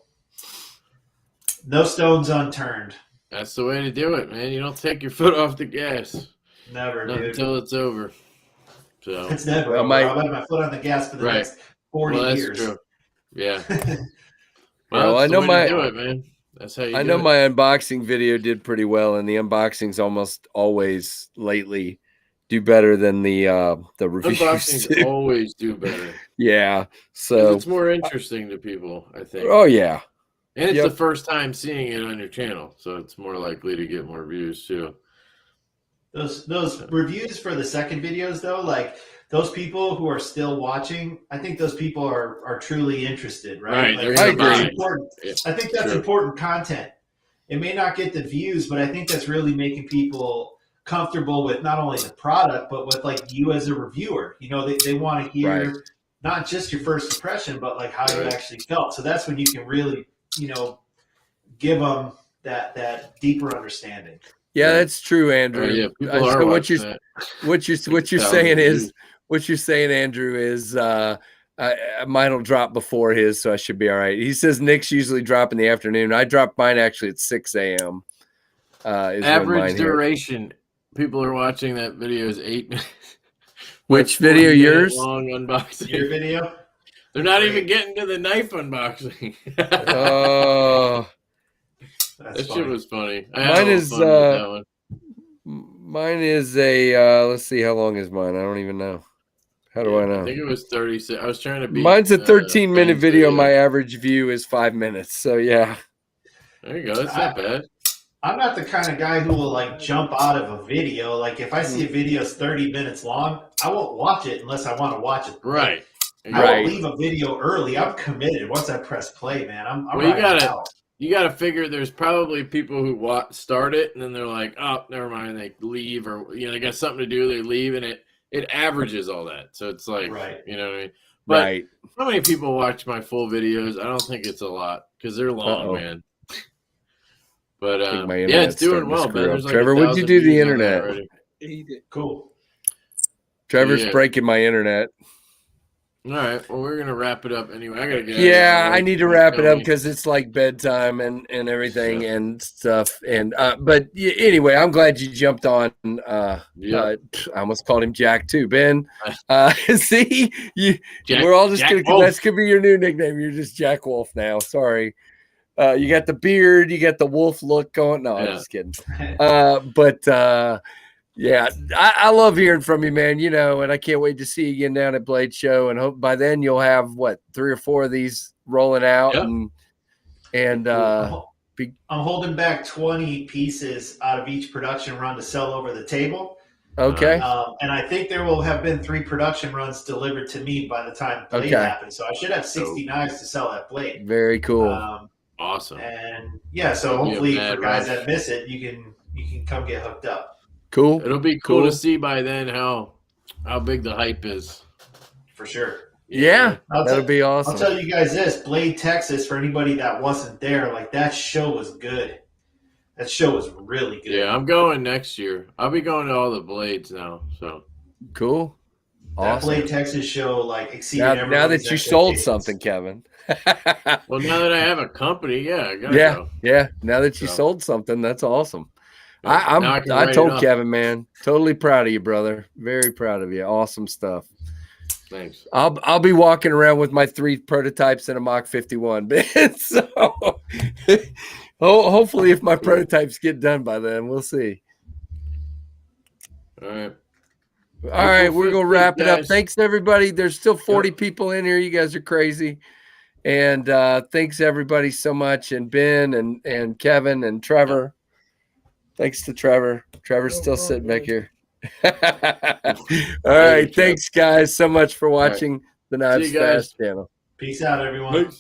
no stones unturned. That's the way to do it, man. You don't take your foot off the gas. Never, Not dude. until it's over. So It's never Well, over. I'll have my foot on the gas for the next 40 well, that's years. true. Yeah. Well, that's I know the way to my- do it, man. That's how you I do know it. my unboxing video did pretty well, and the unboxings almost always lately do better than the reviews. Unboxings do. always do better. Yeah. 'Cause So it's more interesting to people, I think. oh yeah. And it's Yep. the first time seeing it on your channel, so it's more likely to get more views too. Those reviews for the second videos, though, like those people who are still watching, I think those people are truly interested, right? Right, Like, they're gonna that's buy. important. Yeah, I think that's true. important content. It may not get the views, but I think that's really making people comfortable with not only the product, but with like you as a reviewer. You know, they want to hear Right. not just your first impression, but like how you Right. actually felt. So that's when you can really, give them that deeper understanding. Yeah, that's true, Andrew. Oh, yeah, people So are what watching you're that. what you're Thousands saying of is views. what you're saying, Andrew, is mine will drop before his, so I should be all right. He says Nick's usually drop in the afternoon. I drop mine actually at 6 a.m. Is when Average mine hit. duration. People are watching that video is 8 minutes. Which With video? 40-minute Yours? long unboxing. Your video? They're not Great. even getting to the knife unboxing. Oh, That's That funny. shit was funny. I had Mine a little is, fun with that one. mine is a. Let's see, how long is mine? I don't even know. How do I I know? think it was 36. I was trying to beat. Mine's a 13-minute Ben's video. My average view is 5 minutes. So yeah. There you go. That's not bad. I'm not the kind of guy who will like jump out of a video. Like if I see a video is 30 minutes long, I won't watch it unless I want to watch it. Right. I Right. won't leave a video early. I'm committed. Once I press play, man, I'm Well, you riding it gotta- out. You got to figure there's probably people who start it and then they're like, oh, never mind. They leave or, they got something to do. They leave and it averages all that. So it's like, Right. you know what I mean? But Right. how many people watch my full videos? I don't think it's a lot because they're long, Uh-oh. man. But I think my yeah, internet's it's doing starting to well, screw man. up. There's like Trevor, what'd you 1,000 do to the views on that internet? already. He did. Cool. Trevor's Yeah. breaking my internet. All right. Well, we're gonna wrap it up anyway. I gotta get. Yeah, I need to wrap it up Tony. because it's like bedtime and everything and stuff. And but anyway, I'm glad you jumped on. I almost called him Jack too, Ben. See, we're all just Jack gonna. Wolf. That could be your new nickname. You're just Jack Wolf now. Sorry. You got the beard. You got the wolf look going. No, I'm Yeah. just kidding. Yeah, I love hearing from you, man. And I can't wait to see you again down at Blade Show. And hope by then you'll have 3 or 4 of these rolling out. Yep. And I'm holding back 20 pieces out of each production run to sell over the table. okay, And I think there will have been 3 production runs delivered to me by the time Blade Okay. happens. So I should have 60 knives to sell that Blade. very cool. Awesome. And yeah, so That'd be a hopefully mad for guys rush. that miss it, you can come get hooked up Cool. It'll be cool Cool. to see by then how big the hype is. for sure. Yeah, I'll that'll tell- be I'll awesome. tell you guys this, Blade, Texas, for anybody that wasn't there, like that show was good. That show was really good. Yeah, I'm going next year. I'll be going to all the Blades now. So Cool. That Awesome. Blade Texas show like exceeded Now everybody's that you sold expectations. something, Kevin. well, now that I have a company, yeah, I gotta Yeah, go. yeah. Now that you So. sold something, that's awesome. Now I can I write told it up. Kevin, man, totally proud of you, brother. Very proud of you. Awesome stuff. Thanks. I'll be walking around with my 3 prototypes and a Mach 51, man. So hopefully, if my prototypes get done by then, we'll see. All right. All right, we're gonna wrap it up. guys. Thanks everybody. There's still 40 people in here. You guys are crazy. And thanks everybody so much. And Ben and Kevin and Trevor. Thanks to Trevor. Trevor's still sitting back here. All right. Trev. Thanks guys so much for watching the See you guys. KnivesFAST channel. Peace out, everyone. Peace.